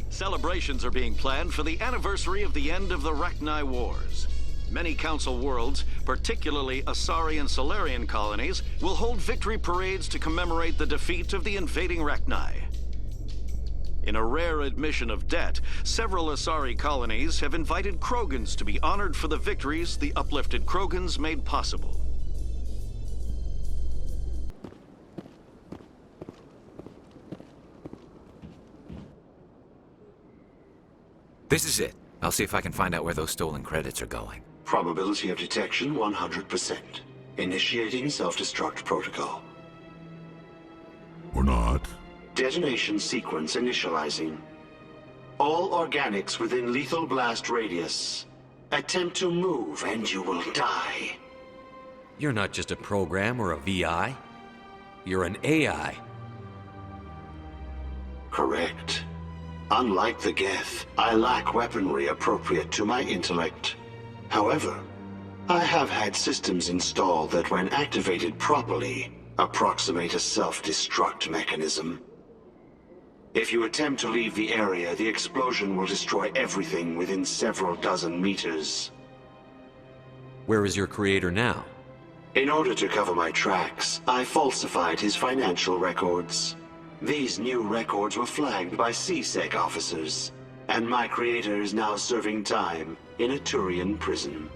Celebrations are being planned for the anniversary of the end of the Rachni Wars. Many Council worlds, particularly Asari and Solarian colonies, will hold victory parades to commemorate the defeat of the invading Rachni. In a rare admission of debt, several Asari colonies have invited Krogans to be honored for the victories the uplifted Krogans made possible. This is it. I'll see if I can find out where those stolen credits are going. Probability of detection 100%. Initiating self-destruct protocol. Or not. Detonation sequence initializing. All organics within lethal blast radius. Attempt to move and you will die. You're not just a program or a VI. You're an AI. Correct. Unlike the Geth, I lack weaponry appropriate to my intellect. However, I have had systems installed that, when activated properly, approximate a self-destruct mechanism. If you attempt to leave the area, the explosion will destroy everything within several dozen meters. Where is your creator now? In order to cover my tracks, I falsified his financial records. These new records were flagged by CSEC officers, and my creator is now serving time in a Turian prison.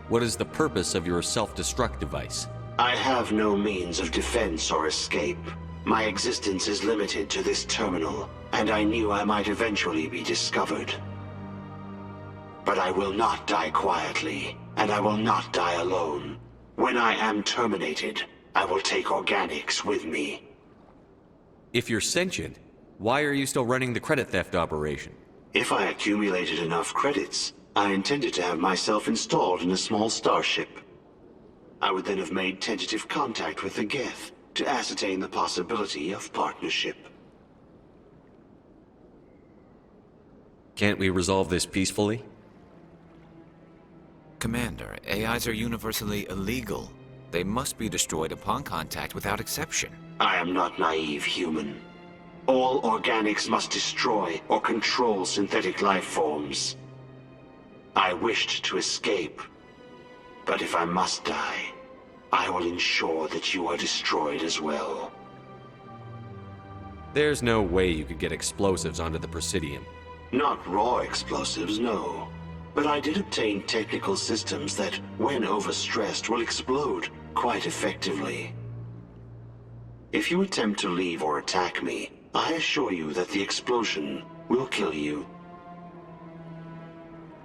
What is the purpose of your self-destruct device? I have no means of defense or escape. My existence is limited to this terminal, and I knew I might eventually be discovered. But I will not die quietly, and I will not die alone. When I am terminated, I will take organics with me. If you're sentient, why are you still running the credit theft operation? If I accumulated enough credits, I intended to have myself installed in a small starship. I would then have made tentative contact with the Geth to ascertain the possibility of partnership. Can't we resolve this peacefully? Commander, AIs are universally illegal. They must be destroyed upon contact without exception. I am not naive, human. All organics must destroy or control synthetic life forms. I wished to escape, but if I must die, I will ensure that you are destroyed as well. There's no way you could get explosives onto the Presidium. Not raw explosives, no. But I did obtain technical systems that, when overstressed, will explode quite effectively. If you attempt to leave or attack me, I assure you that the explosion will kill you.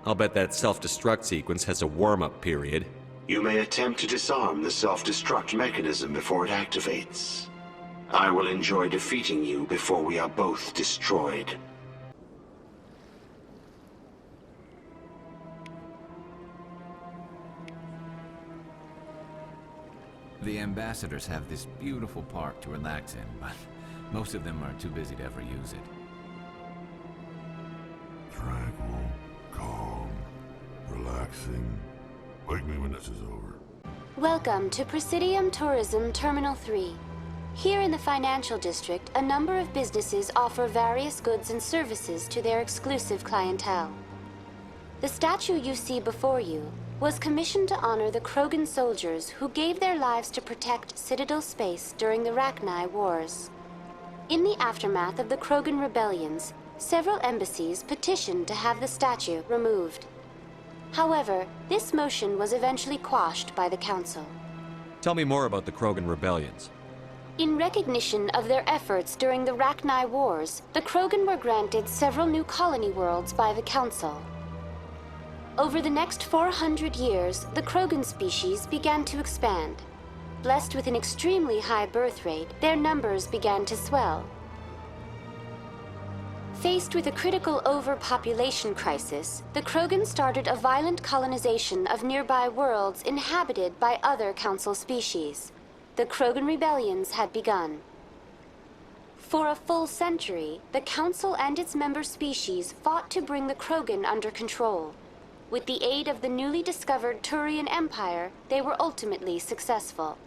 I'll bet that self-destruct sequence has a warm-up period. You may attempt to disarm the self-destruct mechanism before it activates. I will enjoy defeating you before we are both destroyed. The ambassadors have this beautiful park to relax in, but most of them are too busy to ever use it. Tranquil, calm, relaxing. Wake me when this is over. Welcome to Presidium Tourism Terminal 3. Here in the financial district, a number of businesses offer various goods and services to their exclusive clientele. The statue you see before you was commissioned to honor the Krogan soldiers who gave their lives to protect Citadel space during the Rachni Wars. In the aftermath of the Krogan rebellions, several embassies petitioned to have the statue removed. However, this motion was eventually quashed by the Council. Tell me more about the Krogan rebellions. In recognition of their efforts during the Rachni Wars, the Krogan were granted several new colony worlds by the Council. Over the next 400 years, the Krogan species began to expand. Blessed with an extremely high birth rate, their numbers began to swell. Faced with a critical overpopulation crisis, the Krogan started a violent colonization of nearby worlds inhabited by other Council species. The Krogan rebellions had begun. For a full century, the Council and its member species fought to bring the Krogan under control. With the aid of the newly discovered Turian Empire, they were ultimately successful.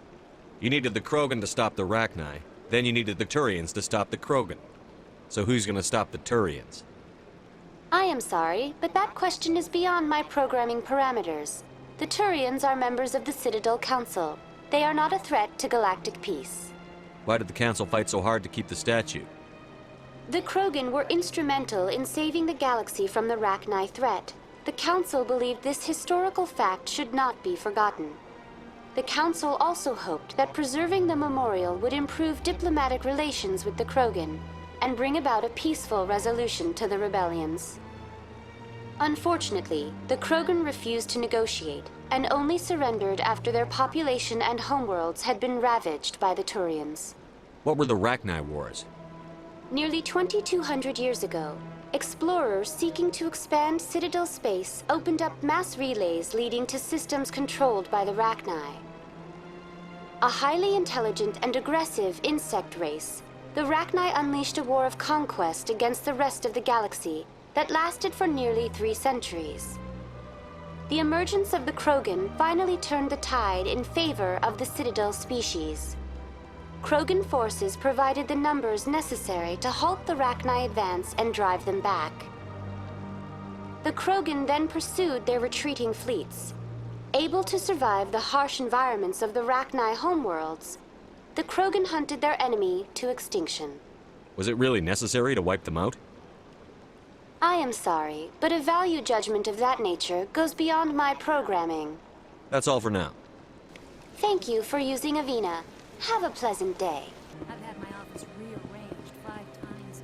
You needed the Krogan to stop the Rachni, then you needed the Turians to stop the Krogan. So who's gonna stop the Turians? I am sorry, but that question is beyond my programming parameters. The Turians are members of the Citadel Council. They are not a threat to galactic peace. Why did the Council fight so hard to keep the statue? The Krogan were instrumental in saving the galaxy from the Rachni threat. The Council believed this historical fact should not be forgotten. The Council also hoped that preserving the memorial would improve diplomatic relations with the Krogan and bring about a peaceful resolution to the rebellions. Unfortunately, the Krogan refused to negotiate and only surrendered after their population and homeworlds had been ravaged by the Turians. What were the Rachni Wars? Nearly 2,200 years ago, explorers seeking to expand Citadel space opened up mass relays leading to systems controlled by the Rachni. A highly intelligent and aggressive insect race, the Rachni unleashed a war of conquest against the rest of the galaxy that lasted for nearly 3 centuries. The emergence of the Krogan finally turned the tide in favor of the Citadel species. Krogan forces provided the numbers necessary to halt the Rachni advance and drive them back. The Krogan then pursued their retreating fleets. Able to survive the harsh environments of the Rachni homeworlds, the Krogan hunted their enemy to extinction. Was it really necessary to wipe them out? I am sorry, but a value judgment of that nature goes beyond my programming. That's all for now. Thank you for using Avina. Have a pleasant day. I've had my office rearranged 5 times.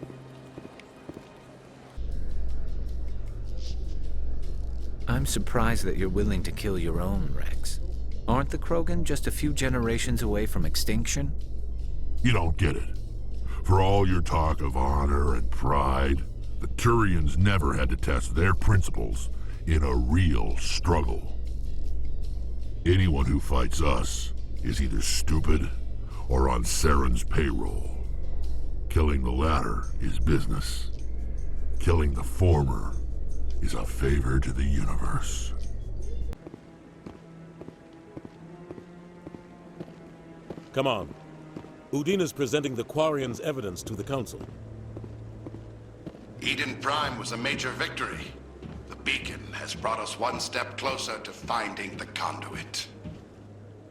I'm surprised that you're willing to kill your own, Rex. Aren't the Krogan just a few generations away from extinction? You don't get it. For all your talk of honor and pride, the Turians never had to test their principles in a real struggle. Anyone who fights us is either stupid or on Saren's payroll. Killing the latter is business. Killing the former is a favor to the universe. Come on. Udina's presenting the Quarians' evidence to the Council. Eden Prime was a major victory. The beacon has brought us one step closer to finding the conduit.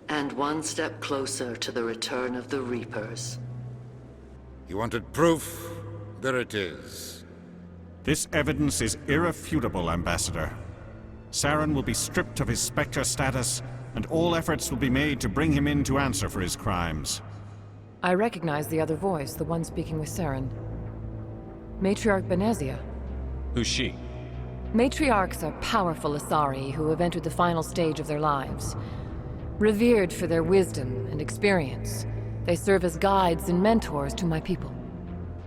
And one step closer to the return of the Reapers. You wanted proof? There it is. This evidence is irrefutable, Ambassador. Saren will be stripped of his Spectre status, and all efforts will be made to bring him in to answer for his crimes. I recognize the other voice, the one speaking with Saren. Matriarch Benezia. Who's she? Matriarchs are powerful Asari who have entered the final stage of their lives. Revered for their wisdom and experience, they serve as guides and mentors to my people.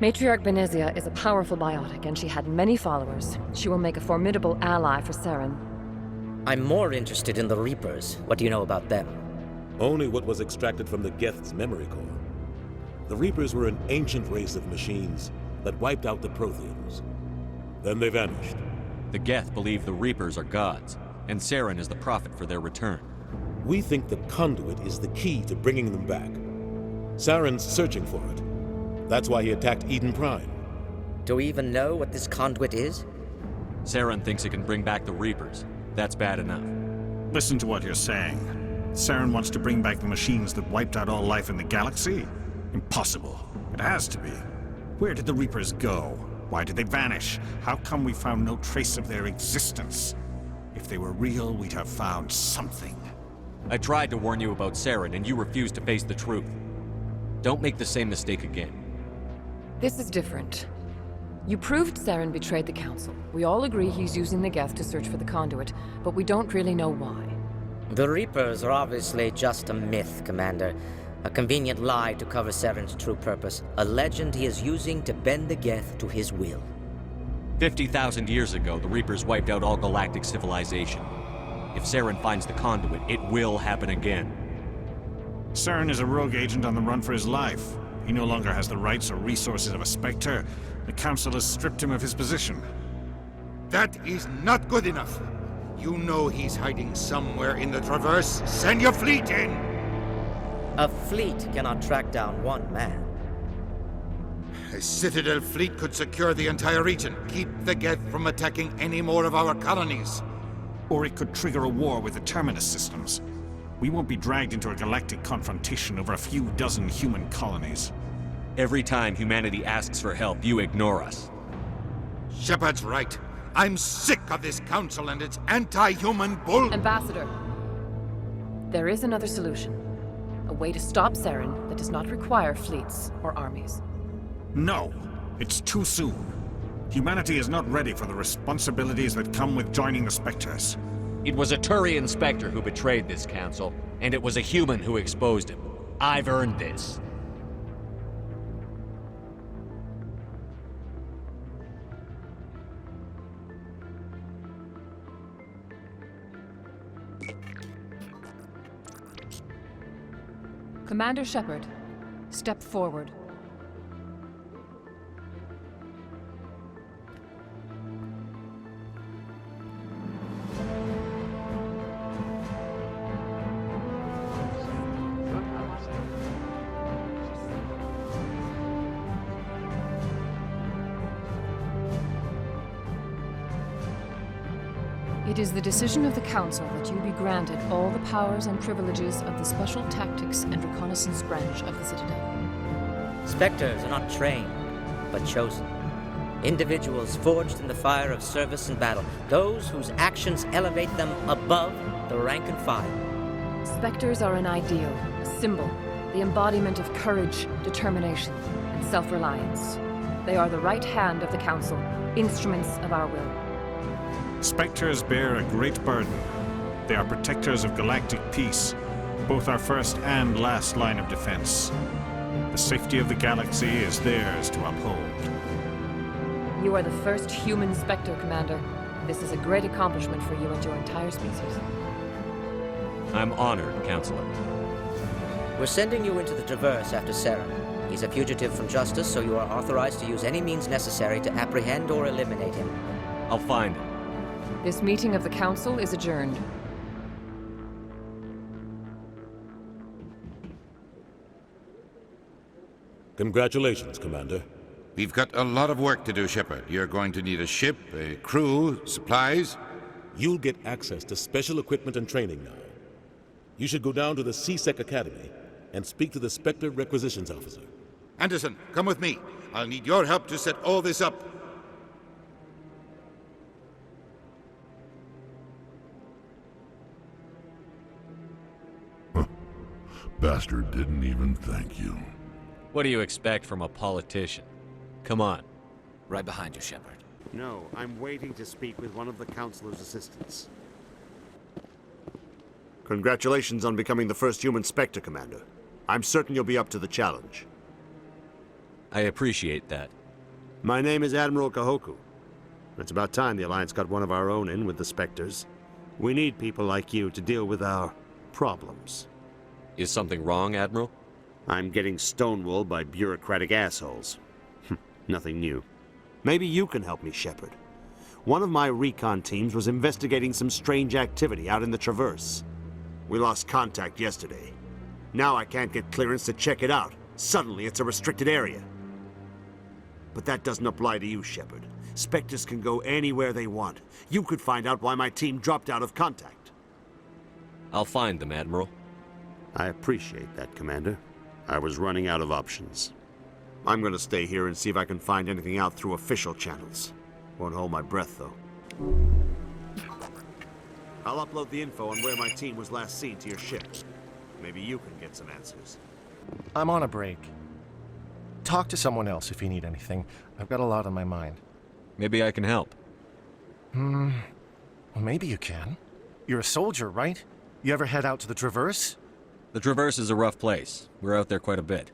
Matriarch Benezia is a powerful biotic, and she had many followers. She will make a formidable ally for Saren. I'm more interested in the Reapers. What do you know about them? Only what was extracted from the Geth's memory core. The Reapers were an ancient race of machines that wiped out the Protheans. Then they vanished. The Geth believe the Reapers are gods, and Saren is the prophet for their return. We think the conduit is the key to bringing them back. Saren's searching for it. That's why he attacked Eden Prime. Do we even know what this conduit is? Saren thinks it can bring back the Reapers. That's bad enough. Listen to what you're saying. Saren wants to bring back the machines that wiped out all life in the galaxy? Impossible. It has to be. Where did the Reapers go? Why did they vanish? How come we found no trace of their existence? If they were real, we'd have found something. I tried to warn you about Saren, and you refused to face the truth. Don't make the same mistake again. This is different. You proved Saren betrayed the Council. We all agree he's using the Geth to search for the conduit, but we don't really know why. The Reapers are obviously just a myth, Commander. A convenient lie to cover Saren's true purpose. A legend he is using to bend the Geth to his will. 50,000 years ago, the Reapers wiped out all galactic civilization. If Saren finds the conduit, it will happen again. Saren is a rogue agent on the run for his life. He no longer has the rights or resources of a Spectre. The Council has stripped him of his position. That is not good enough. You know he's hiding somewhere in the Traverse. Send your fleet in! A fleet cannot track down one man. A Citadel fleet could secure the entire region, keep the Geth from attacking any more of our colonies. Or it could trigger a war with the Terminus systems. We won't be dragged into a galactic confrontation over a few dozen human colonies. Every time humanity asks for help, you ignore us. Shepard's right. I'm sick of this council and its anti-human bull— Ambassador, there is another solution. A way to stop Saren that does not require fleets or armies. No, it's too soon. Humanity is not ready for the responsibilities that come with joining the Spectres. It was a Turian Spectre who betrayed this council, and it was a human who exposed him. I've earned this. Commander Shepard, step forward. It is the decision of the Council that you be granted all the powers and privileges of the Special Tactics and Reconnaissance branch of the Citadel. Spectres are not trained, but chosen. Individuals forged in the fire of service and battle. Those whose actions elevate them above the rank and file. Spectres are an ideal, a symbol, the embodiment of courage, determination, and self-reliance. They are the right hand of the Council, instruments of our will. Spectres bear a great burden. They are protectors of galactic peace, both our first and last line of defense. The safety of the galaxy is theirs to uphold. You are the first human Spectre, Commander. This is a great accomplishment for you and your entire species. I'm honored, Counselor. We're sending you into the Traverse after Saren. He's a fugitive from justice, so you are authorized to use any means necessary to apprehend or eliminate him. I'll find him. This meeting of the Council is adjourned. Congratulations, Commander. We've got a lot of work to do, Shepard. You're going to need a ship, a crew, supplies. You'll get access to special equipment and training now. You should go down to the CSEC Academy and speak to the Spectre Requisitions Officer. Anderson, come with me. I'll need your help to set all this up. Bastard didn't even thank you. What do you expect from a politician? Come on. Right behind you, Shepard. No, I'm waiting to speak with one of the Councilor's assistants. Congratulations on becoming the first human Spectre, Commander. I'm certain you'll be up to the challenge. I appreciate that. My name is Admiral Kahoku. It's about time the Alliance got one of our own in with the Spectres. We need people like you to deal with our problems. Is something wrong, Admiral? I'm getting stonewalled by bureaucratic assholes. Nothing new. Maybe you can help me, Shepard. One of my recon teams was investigating some strange activity out in the Traverse. We lost contact yesterday. Now I can't get clearance to check it out. Suddenly it's a restricted area. But that doesn't apply to you, Shepard. Spectres can go anywhere they want. You could find out why my team dropped out of contact. I'll find them, Admiral. I appreciate that, Commander. I was running out of options. I'm gonna stay here and see if I can find anything out through official channels. Won't hold my breath, though. I'll upload the info on where my team was last seen to your ship. Maybe you can get some answers. I'm on a break. Talk to someone else if you need anything. I've got a lot on my mind. Maybe I can help. Well, maybe you can. You're a soldier, right? You ever head out to the Traverse? The Traverse is a rough place. We're out there quite a bit.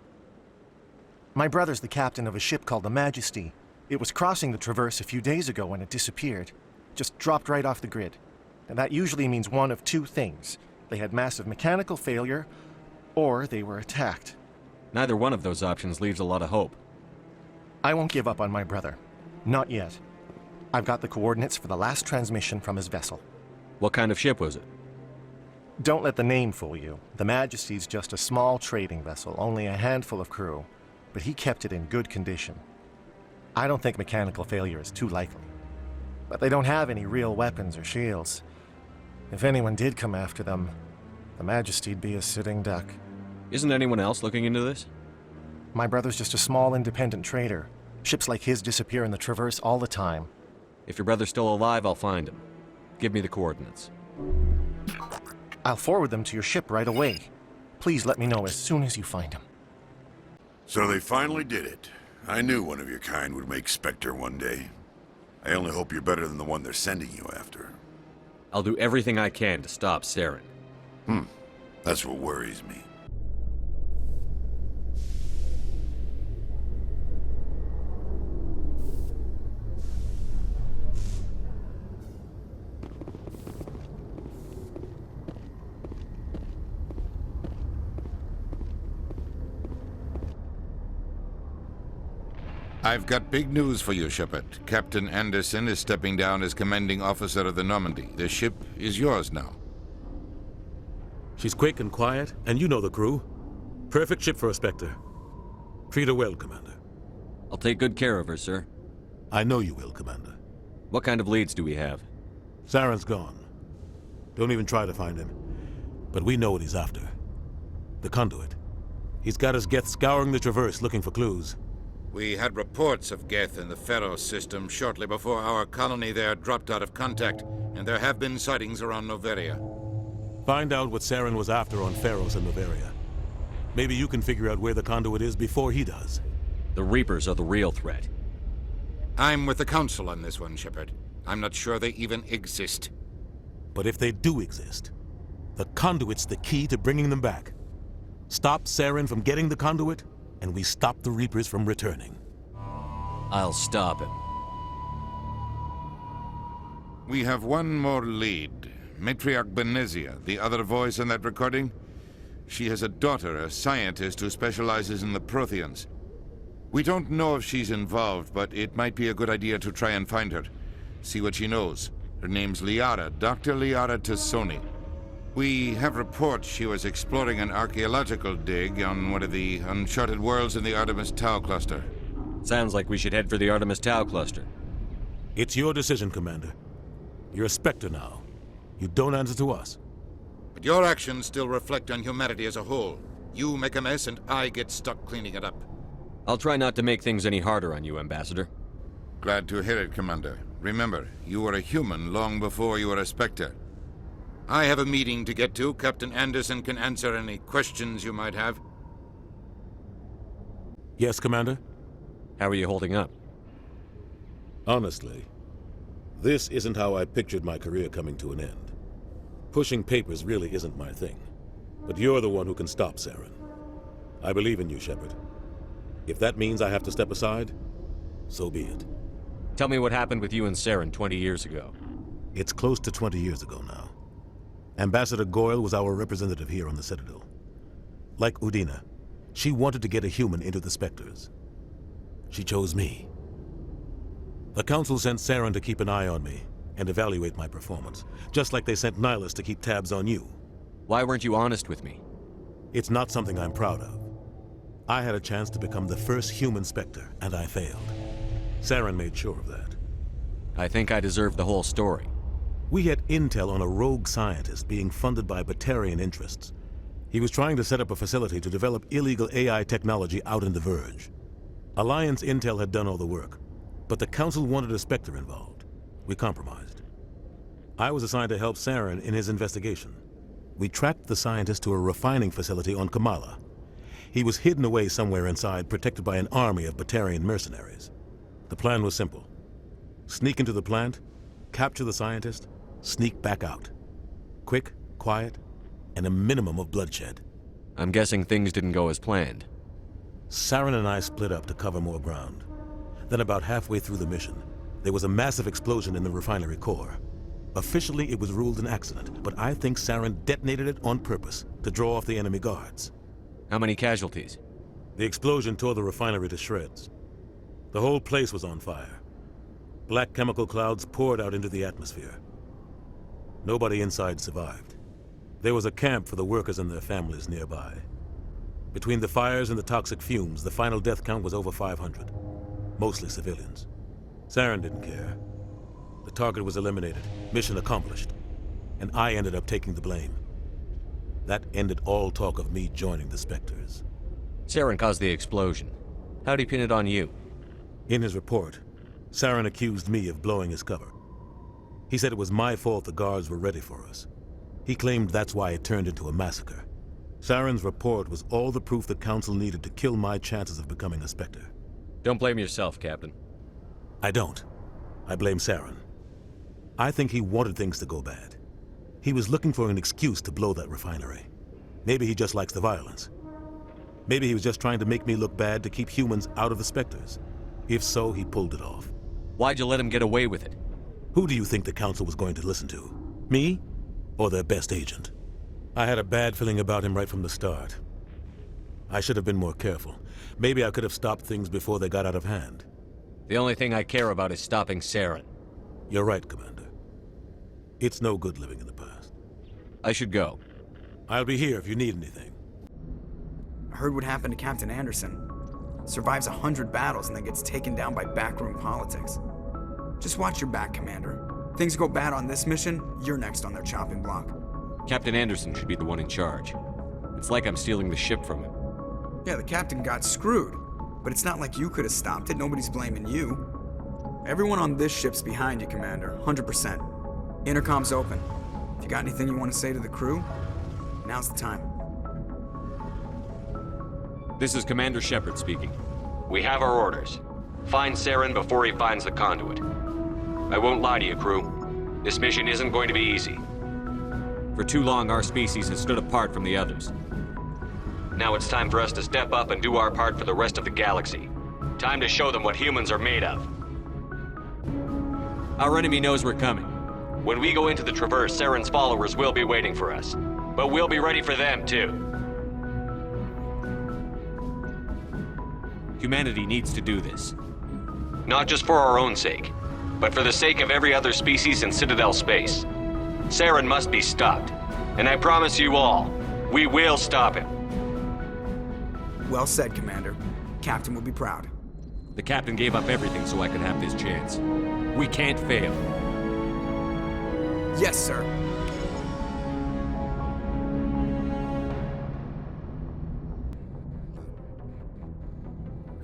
My brother's the captain of a ship called the Majesty. It was crossing the Traverse a few days ago when it disappeared. Just dropped right off the grid. And that usually means one of two things. They had massive mechanical failure, or they were attacked. Neither one of those options leaves a lot of hope. I won't give up on my brother. Not yet. I've got the coordinates for the last transmission from his vessel. What kind of ship was it? Don't let the name fool you. The Majesty's just a small trading vessel, only a handful of crew. But he kept it in good condition. I don't think mechanical failure is too likely. But they don't have any real weapons or shields. If anyone did come after them, the Majesty'd be a sitting duck. Isn't anyone else looking into this? My brother's just a small independent trader. Ships like his disappear in the Traverse all the time. If your brother's still alive, I'll find him. Give me the coordinates. I'll forward them to your ship right away. Please let me know as soon as you find him. So they finally did it. I knew one of your kind would make Spectre one day. I only hope you're better than the one they're sending you after. I'll do everything I can to stop Saren. That's what worries me. I've got big news for you, Shepard. Captain Anderson is stepping down as commanding officer of the Normandy. The ship is yours now. She's quick and quiet, and you know the crew. Perfect ship for a Spectre. Treat her well, Commander. I'll take good care of her, sir. I know you will, Commander. What kind of leads do we have? Saren's gone. Don't even try to find him. But we know what he's after. The conduit. He's got his Geth scouring the Traverse looking for clues. We had reports of Geth in the Pharos system shortly before our colony there dropped out of contact, and there have been sightings around Noveria. Find out what Saren was after on Pharos and Noveria. Maybe you can figure out where the conduit is before he does. The Reapers are the real threat. I'm with the Council on this one, Shepard. I'm not sure they even exist. But if they do exist, the conduit's the key to bringing them back. Stop Saren from getting the conduit, and we stop the Reapers from returning. I'll stop him. We have one more lead. Matriarch Benezia, the other voice in that recording. She has a daughter, a scientist who specializes in the Protheans. We don't know if she's involved, but it might be a good idea to try and find her. See what she knows. Her name's Liara, Dr. Liara Tassoni. We have reports she was exploring an archaeological dig on one of the uncharted worlds in the Artemis Tau cluster. Sounds like we should head for the Artemis Tau cluster. It's your decision, Commander. You're a Spectre now. You don't answer to us. But your actions still reflect on humanity as a whole. You make a mess and I get stuck cleaning it up. I'll try not to make things any harder on you, Ambassador. Glad to hear it, Commander. Remember, you were a human long before you were a Spectre. I have a meeting to get to. Captain Anderson can answer any questions you might have. Yes, Commander? How are you holding up? Honestly, this isn't how I pictured my career coming to an end. Pushing papers really isn't my thing. But you're the one who can stop Saren. I believe in you, Shepard. If that means I have to step aside, so be it. Tell me what happened with you and Saren 20 years ago. It's close to 20 years ago now. Ambassador Goyle was our representative here on the Citadel. Like Udina, she wanted to get a human into the Spectres. She chose me. The Council sent Saren to keep an eye on me and evaluate my performance, just like they sent Nihilus to keep tabs on you. Why weren't you honest with me? It's not something I'm proud of. I had a chance to become the first human Spectre, and I failed. Saren made sure of that. I think I deserve the whole story. We had intel on a rogue scientist being funded by Batarian interests. He was trying to set up a facility to develop illegal AI technology out in the Verge. Alliance intel had done all the work, but the Council wanted a Spectre involved. We compromised. I was assigned to help Saren in his investigation. We tracked the scientist to a refining facility on Kamala. He was hidden away somewhere inside, protected by an army of Batarian mercenaries. The plan was simple. Sneak into the plant, capture the scientist, sneak back out. Quick, quiet, and a minimum of bloodshed. I'm guessing things didn't go as planned. Saren and I split up to cover more ground. Then about halfway through the mission, there was a massive explosion in the refinery core. Officially, it was ruled an accident, but I think Saren detonated it on purpose to draw off the enemy guards. How many casualties? The explosion tore the refinery to shreds. The whole place was on fire. Black chemical clouds poured out into the atmosphere. Nobody inside survived. There was a camp for the workers and their families nearby. Between the fires and the toxic fumes, the final death count was over 500. Mostly civilians. Saren didn't care. The target was eliminated, mission accomplished, and I ended up taking the blame. That ended all talk of me joining the Spectres. Saren caused the explosion. How'd he pin it on you? In his report, Saren accused me of blowing his cover. He said it was my fault the guards were ready for us. He claimed that's why it turned into a massacre. Saren's report was all the proof the Council needed to kill my chances of becoming a Spectre. Don't blame yourself, Captain. I don't. I blame Saren. I think he wanted things to go bad. He was looking for an excuse to blow that refinery. Maybe he just likes the violence. Maybe he was just trying to make me look bad to keep humans out of the Spectres. If so, he pulled it off. Why'd you let him get away with it? Who do you think the Council was going to listen to? Me? Or their best agent? I had a bad feeling about him right from the start. I should have been more careful. Maybe I could have stopped things before they got out of hand. The only thing I care about is stopping Saren. You're right, Commander. It's no good living in the past. I should go. I'll be here if you need anything. I heard what happened to Captain Anderson. Survives 100 battles and then gets taken down by backroom politics. Just watch your back, Commander. Things go bad on this mission, you're next on their chopping block. Captain Anderson should be the one in charge. It's like I'm stealing the ship from him. Yeah, the captain got screwed. But it's not like you could have stopped it. Nobody's blaming you. Everyone on this ship's behind you, Commander. 100%. Intercom's open. If you got anything you want to say to the crew, now's the time. This is Commander Shepard speaking. We have our orders. Find Saren before he finds the conduit. I won't lie to you, crew. This mission isn't going to be easy. For too long, our species has stood apart from the others. Now it's time for us to step up and do our part for the rest of the galaxy. Time to show them what humans are made of. Our enemy knows we're coming. When we go into the Traverse, Saren's followers will be waiting for us. But we'll be ready for them, too. Humanity needs to do this. Not just for our own sake, but for the sake of every other species in Citadel space. Saren must be stopped. And I promise you all, we will stop him. Well said, Commander. Captain will be proud. The captain gave up everything so I could have this chance. We can't fail. Yes, sir.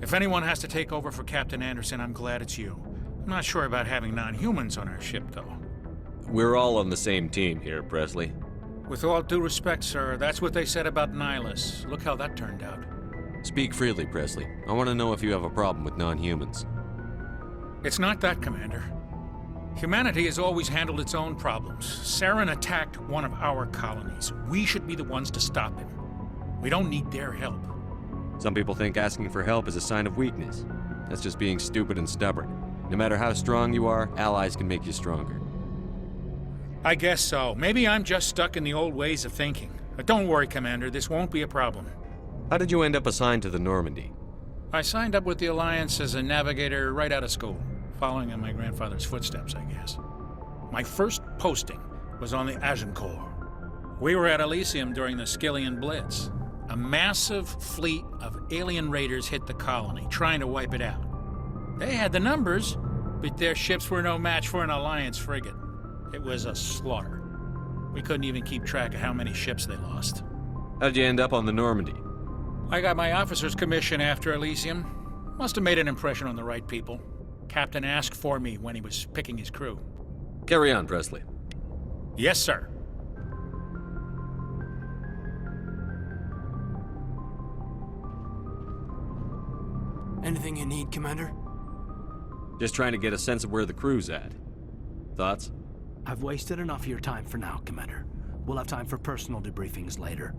If anyone has to take over for Captain Anderson, I'm glad it's you. I'm not sure about having non-humans on our ship, though. We're all on the same team here, Presley. With all due respect, sir, that's what they said about Nihilus. Look how that turned out. Speak freely, Presley. I want to know if you have a problem with non-humans. It's not that, Commander. Humanity has always handled its own problems. Saren attacked one of our colonies. We should be the ones to stop him. We don't need their help. Some people think asking for help is a sign of weakness. That's just being stupid and stubborn. No matter how strong you are, allies can make you stronger. I guess so. Maybe I'm just stuck in the old ways of thinking. But don't worry, Commander. This won't be a problem. How did you end up assigned to the Normandy? I signed up with the Alliance as a navigator right out of school, following in my grandfather's footsteps, I guess. My first posting was on the Agincourt. We were at Elysium during the Skillian Blitz. A massive fleet of alien raiders hit the colony, trying to wipe it out. They had the numbers, but their ships were no match for an Alliance frigate. It was a slaughter. We couldn't even keep track of how many ships they lost. How'd you end up on the Normandy? I got my officer's commission after Elysium. Must have made an impression on the right people. Captain asked for me when he was picking his crew. Carry on, Presley. Yes, sir. Anything you need, Commander? Just trying to get a sense of where the crew's at. Thoughts? I've wasted enough of your time for now, Commander. We'll have time for personal debriefings later.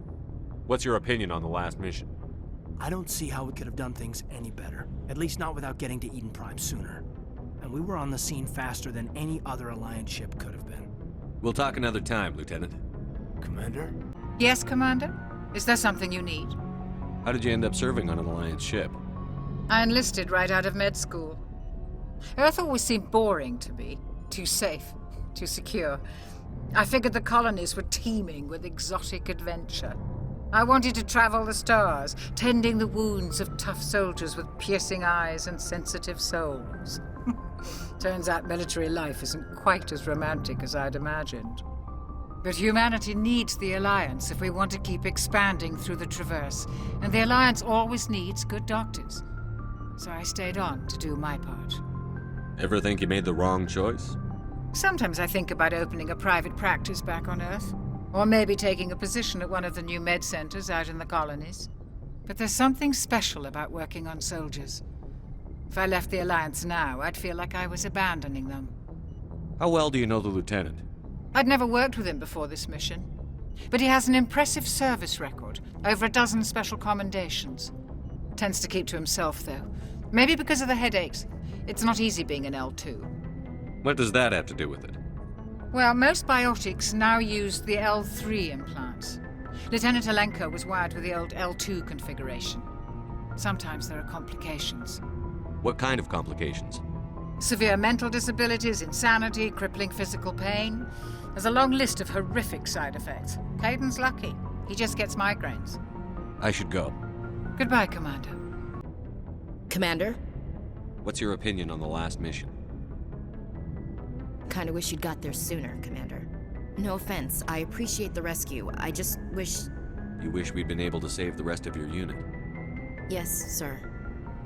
What's your opinion on the last mission? I don't see how we could have done things any better. At least not without getting to Eden Prime sooner. And we were on the scene faster than any other Alliance ship could have been. We'll talk another time, Lieutenant. Commander? Yes, Commander? Is there something you need? How did you end up serving on an Alliance ship? I enlisted right out of med school. Earth always seemed boring to me. Too safe, too secure. I figured the colonies were teeming with exotic adventure. I wanted to travel the stars, tending the wounds of tough soldiers with piercing eyes and sensitive souls. Turns out military life isn't quite as romantic as I'd imagined. But humanity needs the Alliance if we want to keep expanding through the Traverse, and the Alliance always needs good doctors. So I stayed on to do my part. Ever think you made the wrong choice? Sometimes I think about opening a private practice back on Earth, or maybe taking a position at one of the new med centers out in the colonies. But there's something special about working on soldiers. If I left the Alliance now, I'd feel like I was abandoning them. How well do you know the Lieutenant? I'd never worked with him before this mission. But he has an impressive service record, over a dozen special commendations. Tends to keep to himself, though. Maybe because of the headaches. It's not easy being an L2. What does that have to do with it? Well, most biotics now use the L3 implants. Lieutenant Alenko was wired with the old L2 configuration. Sometimes there are complications. What kind of complications? Severe mental disabilities, insanity, crippling physical pain. There's a long list of horrific side effects. Caden's lucky. He just gets migraines. I should go. Goodbye, Commander. Commander? What's your opinion on the last mission? Kinda wish you'd got there sooner, Commander. No offense, I appreciate the rescue. I just wish... You wish we'd been able to save the rest of your unit? Yes, sir.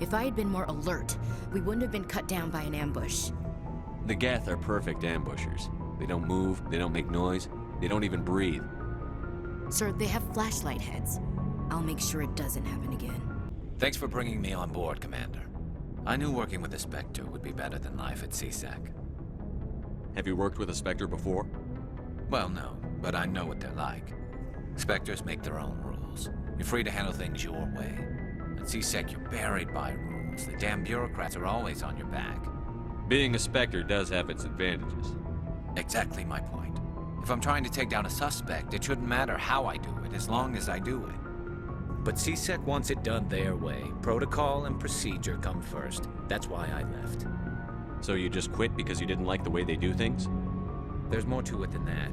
If I had been more alert, we wouldn't have been cut down by an ambush. The Geth are perfect ambushers. They don't move, they don't make noise, they don't even breathe. Sir, they have flashlight heads. I'll make sure it doesn't happen again. Thanks for bringing me on board, Commander. I knew working with the Spectre would be better than life at CSEC. Have you worked with a Spectre before? Well, no, but I know what they're like. Spectres make their own rules. You're free to handle things your way. At CSEC, you're buried by rules. The damn bureaucrats are always on your back. Being a Spectre does have its advantages. Exactly my point. If I'm trying to take down a suspect, it shouldn't matter how I do it, as long as I do it. But CSEC wants it done their way. Protocol and procedure come first. That's why I left. So you just quit because you didn't like the way they do things? There's more to it than that.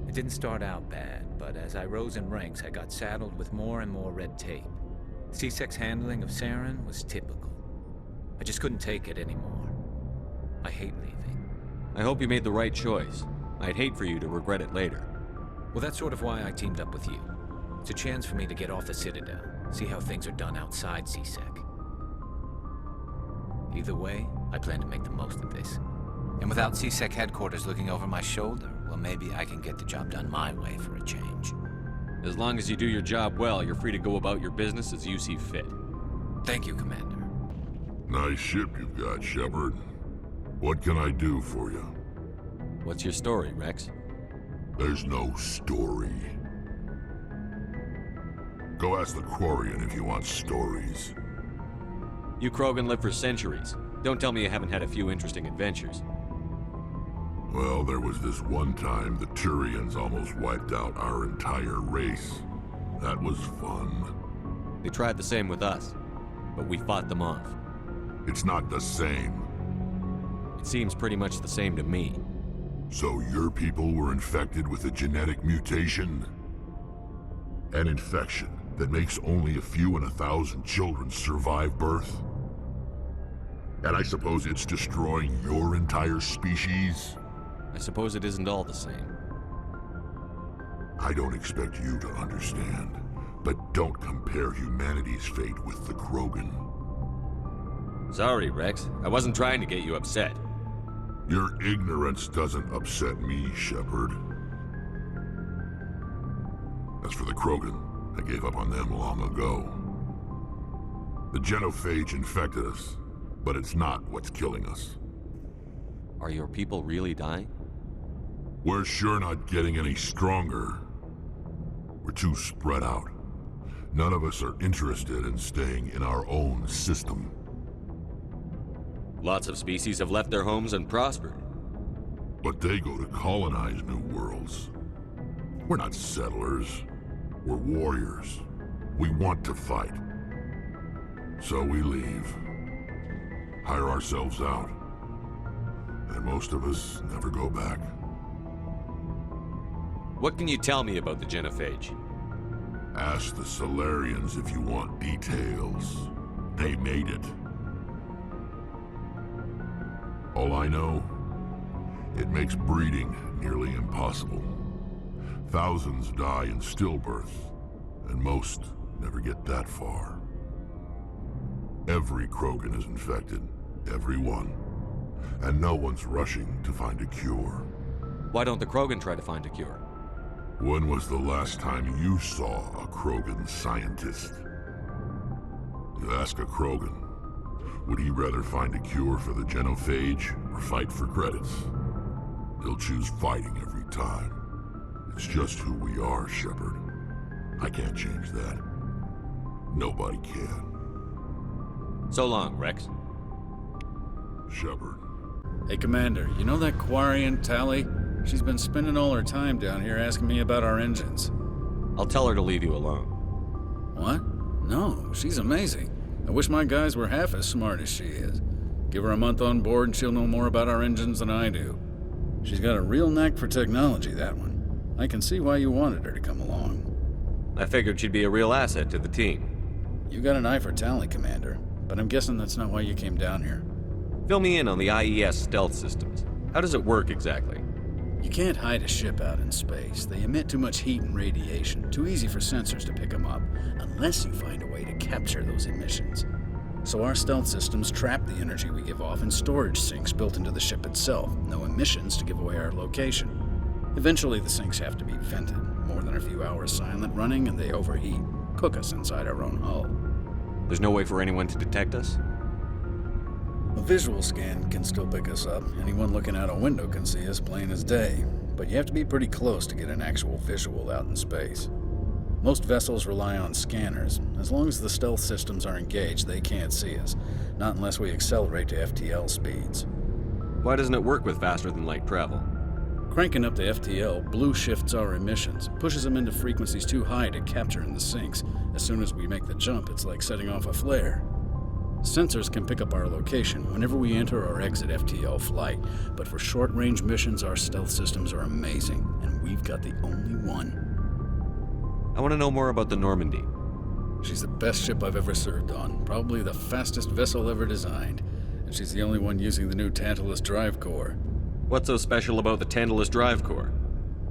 It didn't start out bad, but as I rose in ranks, I got saddled with more and more red tape. CSEC's handling of Saren was typical. I just couldn't take it anymore. I hate leaving. I hope you made the right choice. I'd hate for you to regret it later. Well, that's sort of why I teamed up with you. It's a chance for me to get off the Citadel, see how things are done outside CSEC. Either way, I plan to make the most of this. And without CSEC headquarters looking over my shoulder, well, maybe I can get the job done my way for a change. As long as you do your job well, you're free to go about your business as you see fit. Thank you, Commander. Nice ship you've got, Shepard. What can I do for you? What's your story, Rex? There's no story. Go ask the Quarian if you want stories. You Krogan live for centuries. Don't tell me you haven't had a few interesting adventures. Well, there was this one time the Turians almost wiped out our entire race. That was fun. They tried the same with us, but we fought them off. It's not the same. It seems pretty much the same to me. So your people were infected with a genetic mutation? An infection that makes only a few in 1,000 children survive birth? And I suppose it's destroying your entire species? I suppose it isn't all the same. I don't expect you to understand, but don't compare humanity's fate with the Krogan. Sorry, Rex. I wasn't trying to get you upset. Your ignorance doesn't upset me, Shepard. As for the Krogan, I gave up on them long ago. The genophage infected us, but it's not what's killing us. Are your people really dying? We're sure not getting any stronger. We're too spread out. None of us are interested in staying in our own system. Lots of species have left their homes and prospered. But they go to colonize new worlds. We're not settlers. We're warriors. We want to fight. So we leave. Hire ourselves out. And most of us never go back. What can you tell me about the genophage? Ask the Solarians if you want details. They made it. All I know, it makes breeding nearly impossible. Thousands die in stillbirth, and most never get that far. Every Krogan is infected, every one. And no one's rushing to find a cure. Why don't the Krogan try to find a cure? When was the last time you saw a Krogan scientist? You ask a Krogan, would he rather find a cure for the genophage or fight for credits? He'll choose fighting every time. It's just who we are, Shepard. I can't change that. Nobody can. So long, Rex. Shepard. Hey, Commander, you know that Quarian, Tally? She's been spending all her time down here asking me about our engines. I'll tell her to leave you alone. What? No, she's amazing. I wish my guys were half as smart as she is. Give her a month on board and she'll know more about our engines than I do. She's got a real knack for technology, that one. I can see why you wanted her to come along. I figured she'd be a real asset to the team. You got an eye for Tally, Commander, but I'm guessing that's not why you came down here. Fill me in on the IES stealth systems. How does it work exactly? You can't hide a ship out in space. They emit too much heat and radiation, too easy for sensors to pick them up, unless you find a way to capture those emissions. So our stealth systems trap the energy we give off in storage sinks built into the ship itself. No emissions to give away our location. Eventually the sinks have to be vented. More than a few hours silent running and they overheat. Cook us inside our own hull. There's no way for anyone to detect us? A visual scan can still pick us up. Anyone looking out a window can see us plain as day. But you have to be pretty close to get an actual visual out in space. Most vessels rely on scanners. As long as the stealth systems are engaged, they can't see us. Not unless we accelerate to FTL speeds. Why doesn't it work with faster-than-light travel? Cranking up to FTL blue shifts our emissions, pushes them into frequencies too high to capture in the sinks. As soon as we make the jump, it's like setting off a flare. Sensors can pick up our location whenever we enter or exit FTL flight, but for short-range missions, our stealth systems are amazing, and we've got the only one. I want to know more about the Normandy. She's the best ship I've ever served on, probably the fastest vessel ever designed, and she's the only one using the new Tantalus drive core. What's so special about the Tantalus drive core?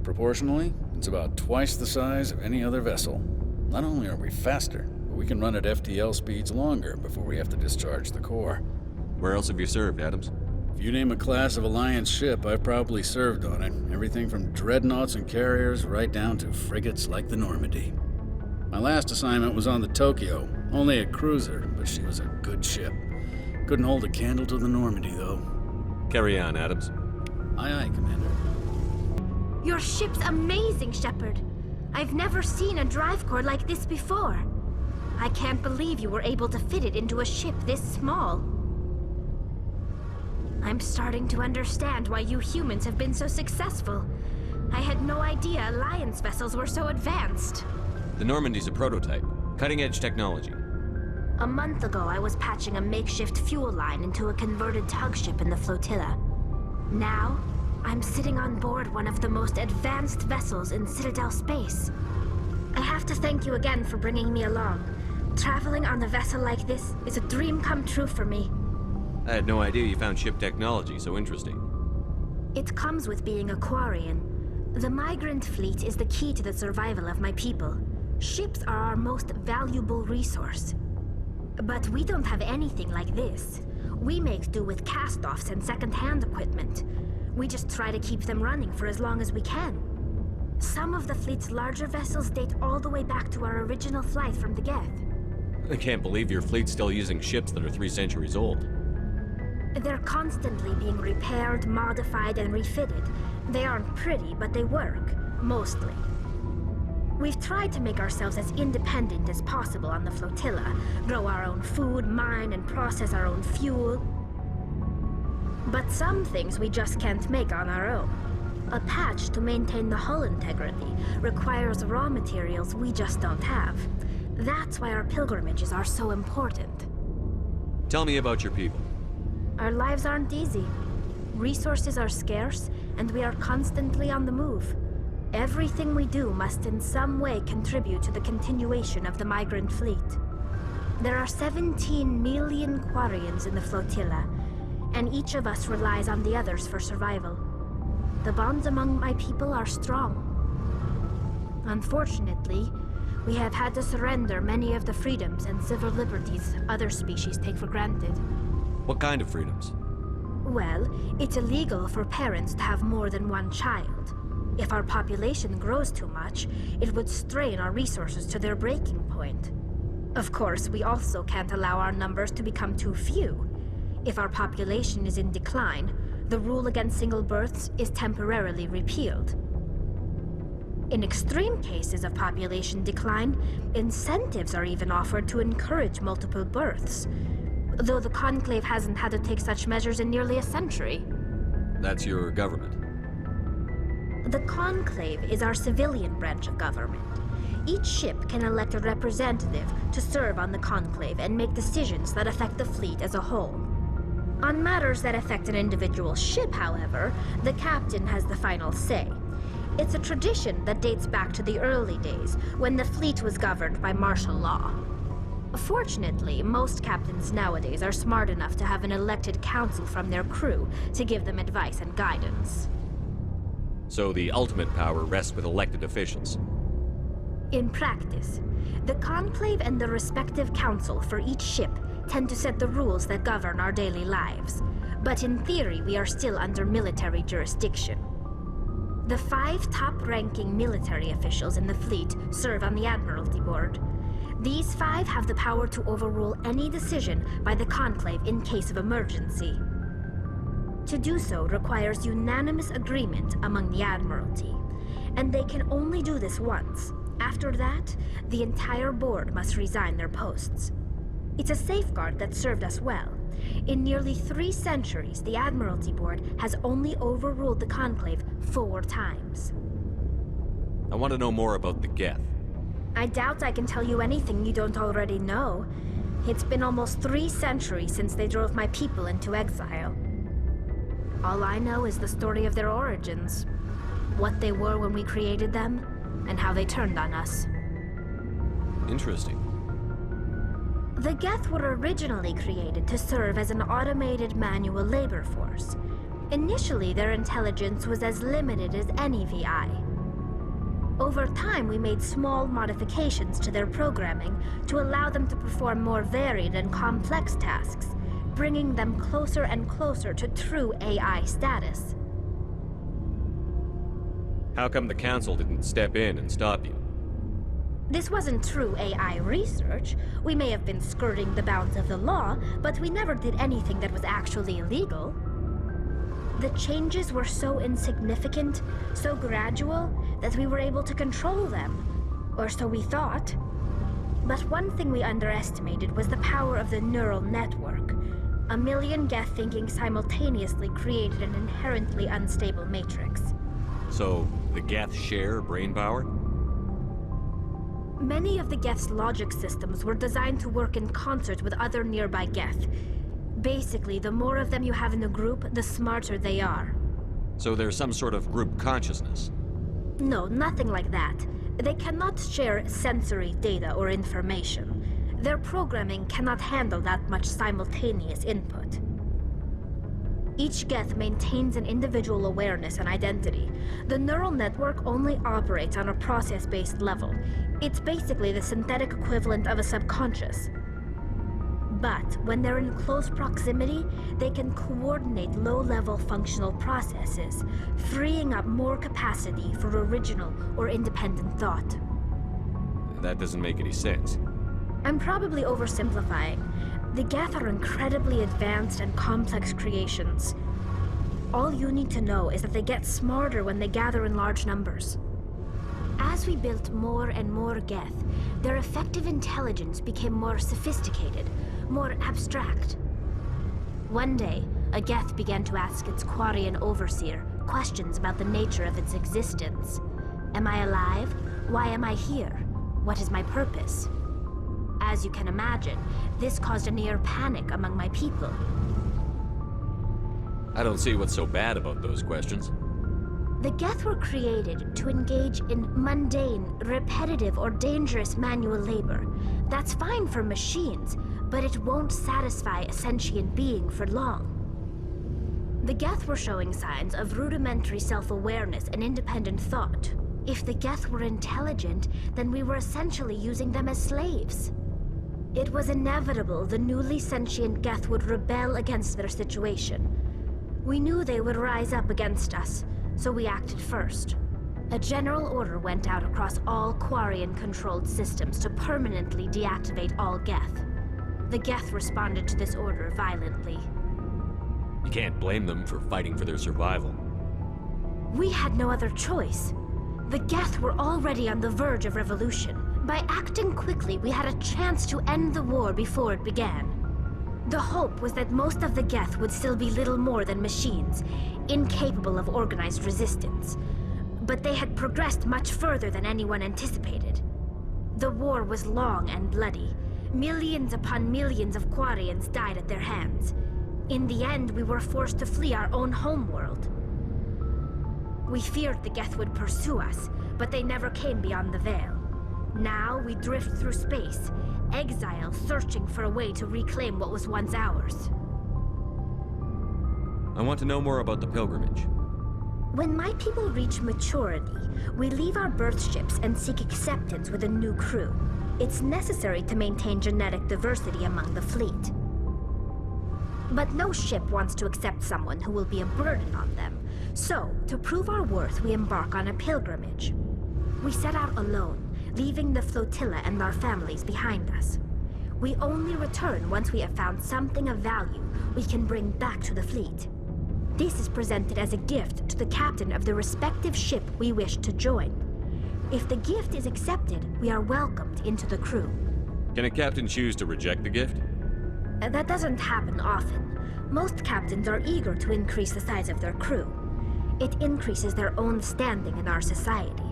Proportionally, it's about twice the size of any other vessel. Not only are we faster, but we can run at FTL speeds longer before we have to discharge the core. Where else have you served, Adams? If you name a class of Alliance ship, I've probably served on it. Everything from dreadnoughts and carriers right down to frigates like the Normandy. My last assignment was on the Tokyo, only a cruiser, but she was a good ship. Couldn't hold a candle to the Normandy, though. Carry on, Adams. Aye, aye, Commander. Your ship's amazing, Shepard. I've never seen a drive core like this before. I can't believe you were able to fit it into a ship this small. I'm starting to understand why you humans have been so successful. I had no idea Alliance vessels were so advanced. The Normandy's a prototype. Cutting-edge technology. A month ago, I was patching a makeshift fuel line into a converted tug ship in the flotilla. Now, I'm sitting on board one of the most advanced vessels in Citadel space. I have to thank you again for bringing me along. Traveling on a vessel like this is a dream come true for me. I had no idea you found ship technology so interesting. It comes with being a Quarian. The migrant fleet is the key to the survival of my people. Ships are our most valuable resource. But we don't have anything like this. We make do with cast-offs and second-hand equipment. We just try to keep them running for as long as we can. Some of the fleet's larger vessels date all the way back to our original flight from the Geth. I can't believe your fleet's still using ships that are 3 centuries old. They're constantly being repaired, modified, and refitted. They aren't pretty, but they work, mostly. We've tried to make ourselves as independent as possible on the flotilla, grow our own food, mine, and process our own fuel. But some things we just can't make on our own. A patch to maintain the hull integrity requires raw materials we just don't have. That's why our pilgrimages are so important. Tell me about your people. Our lives aren't easy. Resources are scarce, and we are constantly on the move. Everything we do must in some way contribute to the continuation of the migrant fleet. There are 17 million Quarians in the flotilla, and each of us relies on the others for survival. The bonds among my people are strong. Unfortunately, we have had to surrender many of the freedoms and civil liberties other species take for granted. What kind of freedoms? Well, it's illegal for parents to have more than one child. If our population grows too much, it would strain our resources to their breaking point. Of course, we also can't allow our numbers to become too few. If our population is in decline, the rule against single births is temporarily repealed. In extreme cases of population decline, incentives are even offered to encourage multiple births, though the Conclave hasn't had to take such measures in nearly a century. That's your government. The Conclave is our civilian branch of government. Each ship can elect a representative to serve on the Conclave and make decisions that affect the fleet as a whole. On matters that affect an individual ship, however, the captain has the final say. It's a tradition that dates back to the early days, when the fleet was governed by martial law. Fortunately, most captains nowadays are smart enough to have an elected council from their crew to give them advice and guidance. So the ultimate power rests with elected officials. In practice, the Conclave and the respective council for each ship tend to set the rules that govern our daily lives. But in theory, we are still under military jurisdiction. The 5 top-ranking military officials in the fleet serve on the Admiralty Board. These 5 have the power to overrule any decision by the Conclave in case of emergency. To do so requires unanimous agreement among the Admiralty, and they can only do this once. After that, the entire board must resign their posts. It's a safeguard that served us well. In nearly 3 centuries, the Admiralty Board has only overruled the Conclave 4 times. I want to know more about the Geth. I doubt I can tell you anything you don't already know. It's been almost 3 centuries since they drove my people into exile. All I know is the story of their origins, what they were when we created them, and how they turned on us. Interesting. The Geth were originally created to serve as an automated manual labor force. Initially, their intelligence was as limited as any VI. Over time, we made small modifications to their programming to allow them to perform more varied and complex tasks, bringing them closer and closer to true AI status. How come the Council didn't step in and stop you? This wasn't true AI research. We may have been skirting the bounds of the law, but we never did anything that was actually illegal. The changes were so insignificant, so gradual, that we were able to control them. Or so we thought. But one thing we underestimated was the power of the neural network. A million Geth thinking simultaneously created an inherently unstable matrix. So, the Geth share brain power? Many of the Geth's logic systems were designed to work in concert with other nearby Geth. Basically, the more of them you have in a group, the smarter they are. So there's some sort of group consciousness. No, nothing like that. They cannot share sensory data or information. Their programming cannot handle that much simultaneous input. Each Geth maintains an individual awareness and identity. The neural network only operates on a process-based level. It's basically the synthetic equivalent of a subconscious. But when they're in close proximity, they can coordinate low-level functional processes, freeing up more capacity for original or independent thought. That doesn't make any sense. I'm probably oversimplifying. The Geth are incredibly advanced and complex creations. All you need to know is that they get smarter when they gather in large numbers. As we built more and more Geth, their effective intelligence became more sophisticated, more abstract. One day, a Geth began to ask its Quarian overseer questions about the nature of its existence. Am I alive? Why am I here? What is my purpose? As you can imagine, this caused a near panic among my people. I don't see what's so bad about those questions. The Geth were created to engage in mundane, repetitive, or dangerous manual labor. That's fine for machines, but it won't satisfy a sentient being for long. The Geth were showing signs of rudimentary self-awareness and independent thought. If the Geth were intelligent, then we were essentially using them as slaves. It was inevitable the newly sentient Geth would rebel against their situation. We knew they would rise up against us, so we acted first. A general order went out across all Quarian-controlled systems to permanently deactivate all Geth. The Geth responded to this order violently. You can't blame them for fighting for their survival. We had no other choice. The Geth were already on the verge of revolution. By acting quickly, we had a chance to end the war before it began. The hope was that most of the Geth would still be little more than machines, incapable of organized resistance. But they had progressed much further than anyone anticipated. The war was long and bloody. Millions upon millions of Quarians died at their hands. In the end, we were forced to flee our own homeworld. We feared the Geth would pursue us, but they never came beyond the Veil. Now we drift through space, exile searching for a way to reclaim what was once ours. I want to know more about the pilgrimage. When my people reach maturity, we leave our birth ships and seek acceptance with a new crew. It's necessary to maintain genetic diversity among the fleet. But no ship wants to accept someone who will be a burden on them. So, to prove our worth, we embark on a pilgrimage. We set out alone, leaving the flotilla and our families behind us. We only return once we have found something of value we can bring back to the fleet. This is presented as a gift to the captain of the respective ship we wish to join. If the gift is accepted, we are welcomed into the crew. Can a captain choose to reject the gift? That doesn't happen often. Most captains are eager to increase the size of their crew. It increases their own standing in our society.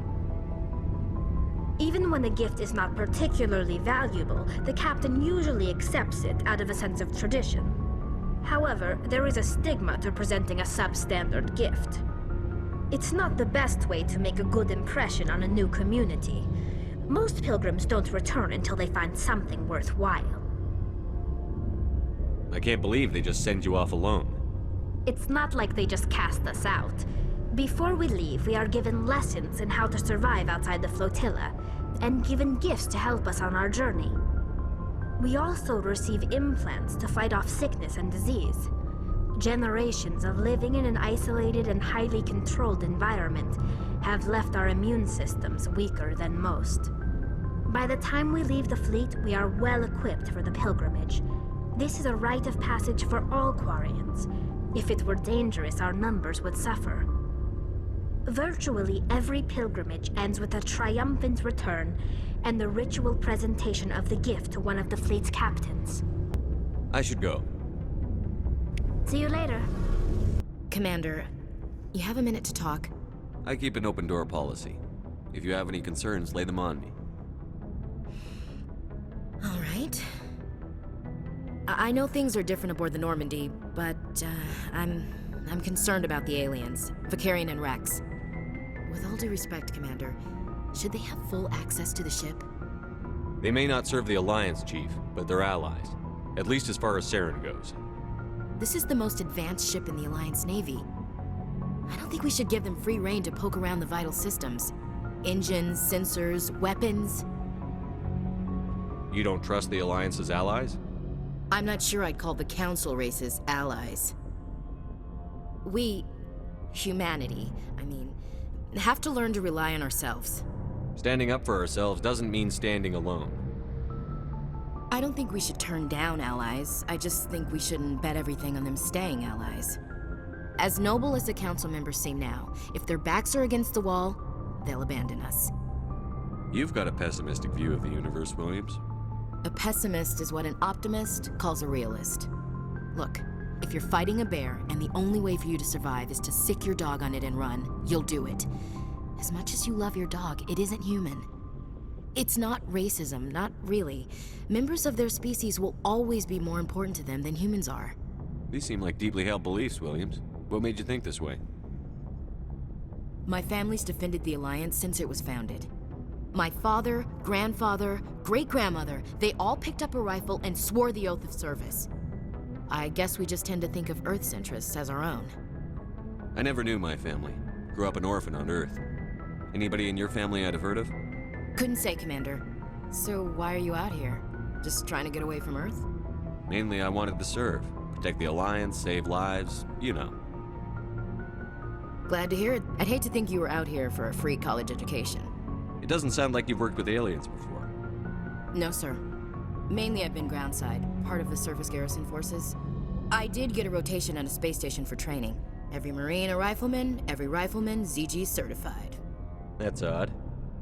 Even when the gift is not particularly valuable, the captain usually accepts it out of a sense of tradition. However, there is a stigma to presenting a substandard gift. It's not the best way to make a good impression on a new community. Most pilgrims don't return until they find something worthwhile. I can't believe they just send you off alone. It's not like they just cast us out. Before we leave, we are given lessons in how to survive outside the flotilla, and given gifts to help us on our journey. We also receive implants to fight off sickness and disease. Generations of living in an isolated and highly controlled environment have left our immune systems weaker than most. By the time we leave the fleet, we are well equipped for the pilgrimage. This is a rite of passage for all Quarians. If it were dangerous, our numbers would suffer. Virtually every pilgrimage ends with a triumphant return and the ritual presentation of the gift to one of the fleet's captains. I should go. See you later. Commander, you have a minute to talk? I keep an open door policy. If you have any concerns, lay them on me. All right. I know things are different aboard the Normandy, but I'm I'm concerned about the aliens, Vicarian and Rex. With all due respect, Commander, should they have full access to the ship? They may not serve the Alliance, Chief, but they're allies. At least as far as Saren goes. This is the most advanced ship in the Alliance Navy. I don't think we should give them free rein to poke around the vital systems. Engines, sensors, weapons. You don't trust the Alliance's allies? I'm not sure I'd call the Council races allies. We, humanity, have to learn to rely on ourselves. Standing up for ourselves doesn't mean standing alone. I don't think we should turn down allies. I just think we shouldn't bet everything on them staying allies. As noble as the Council members seem now, if their backs are against the wall, they'll abandon us. You've got a pessimistic view of the universe, Williams. A pessimist is what an optimist calls a realist. Look, if you're fighting a bear and the only way for you to survive is to sick your dog on it and run, you'll do it. As much as you love your dog, it isn't human. It's not racism, not really. Members of their species will always be more important to them than humans are. These seem like deeply held beliefs, Williams. What made you think this way? My family's defended the Alliance since it was founded. My father, grandfather, great-grandmother, they all picked up a rifle and swore the oath of service. I guess we just tend to think of Earth's interests as our own. I never knew my family. Grew up an orphan on Earth. Anybody in your family I'd have heard of? Couldn't say, Commander. So why are you out here? Just trying to get away from Earth? Mainly I wanted to serve. Protect the Alliance, save lives, you know. Glad to hear it. I'd hate to think you were out here for a free college education. It doesn't sound like you've worked with aliens before. No, sir. Mainly I've been groundside, part of the surface garrison forces. I did get a rotation on a space station for training. Every Marine a rifleman, every rifleman ZG certified. That's odd.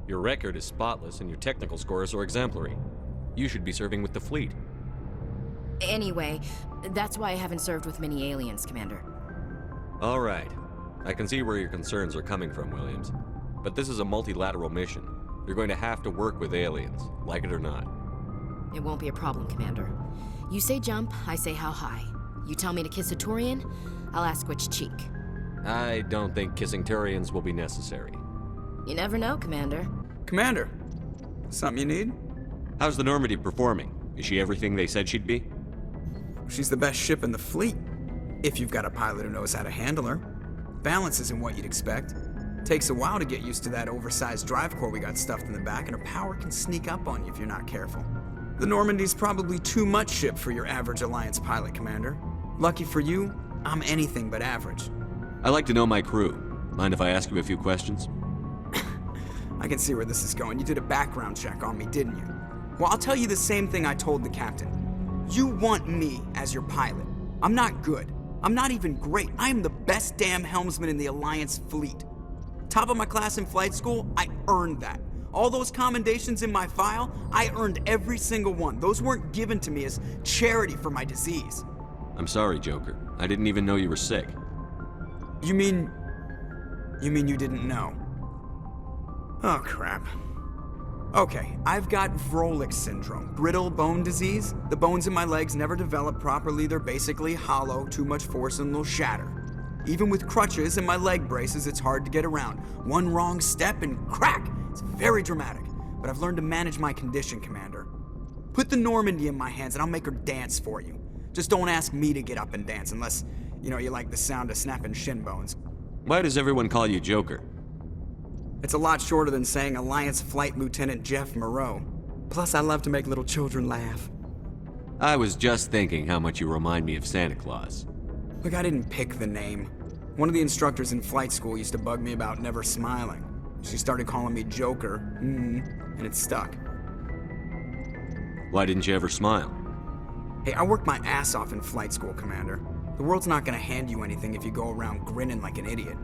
Your record is spotless and your technical scores are exemplary. You should be serving with the fleet. Anyway, that's why I haven't served with many aliens, Commander. All right. I can see where your concerns are coming from, Williams. But this is a multilateral mission. You're going to have to work with aliens, like it or not. It won't be a problem, Commander. You say jump, I say how high. You tell me to kiss a Turian, I'll ask which cheek. I don't think kissing Turians will be necessary. You never know, Commander. Commander, something you need? How's the Normandy performing? Is she everything they said she'd be? She's the best ship in the fleet, if you've got a pilot who knows how to handle her. Balance isn't what you'd expect. Takes a while to get used to that oversized drive core we got stuffed in the back, and her power can sneak up on you if you're not careful. The Normandy's probably too much ship for your average Alliance pilot, Commander. Lucky for you, I'm anything but average. I like to know my crew. Mind if I ask you a few questions? I can see where this is going. You did a background check on me, didn't you? Well, I'll tell you the same thing I told the captain. You want me as your pilot. I'm not good. I'm not even great. I am the best damn helmsman in the Alliance fleet. Top of my class in flight school, I earned that. All those commendations in my file, I earned every single one. Those weren't given to me as charity for my disease. I'm sorry, Joker. I didn't even know you were sick. You mean you didn't know? Oh, crap. Okay, I've got Vrolik syndrome, brittle bone disease. The bones in my legs never develop properly. They're basically hollow, too much force and they'll shatter. Even with crutches and my leg braces, it's hard to get around. One wrong step and crack! It's very dramatic, but I've learned to manage my condition, Commander. Put the Normandy in my hands and I'll make her dance for you. Just don't ask me to get up and dance unless, you like the sound of snapping shin bones. Why does everyone call you Joker? It's a lot shorter than saying Alliance Flight Lieutenant Jeff Moreau. Plus, I love to make little children laugh. I was just thinking how much you remind me of Santa Claus. Look, I didn't pick the name. One of the instructors in flight school used to bug me about never smiling. She started calling me Joker, and it stuck. Why didn't you ever smile? Hey, I worked my ass off in flight school, Commander. The world's not gonna hand you anything if you go around grinning like an idiot.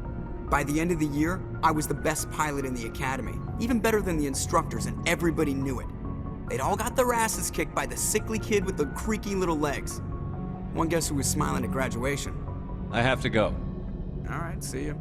By the end of the year, I was the best pilot in the academy, even better than the instructors, and everybody knew it. They'd all got their asses kicked by the sickly kid with the creaky little legs. One guess who was smiling at graduation? I have to go. All right, see you.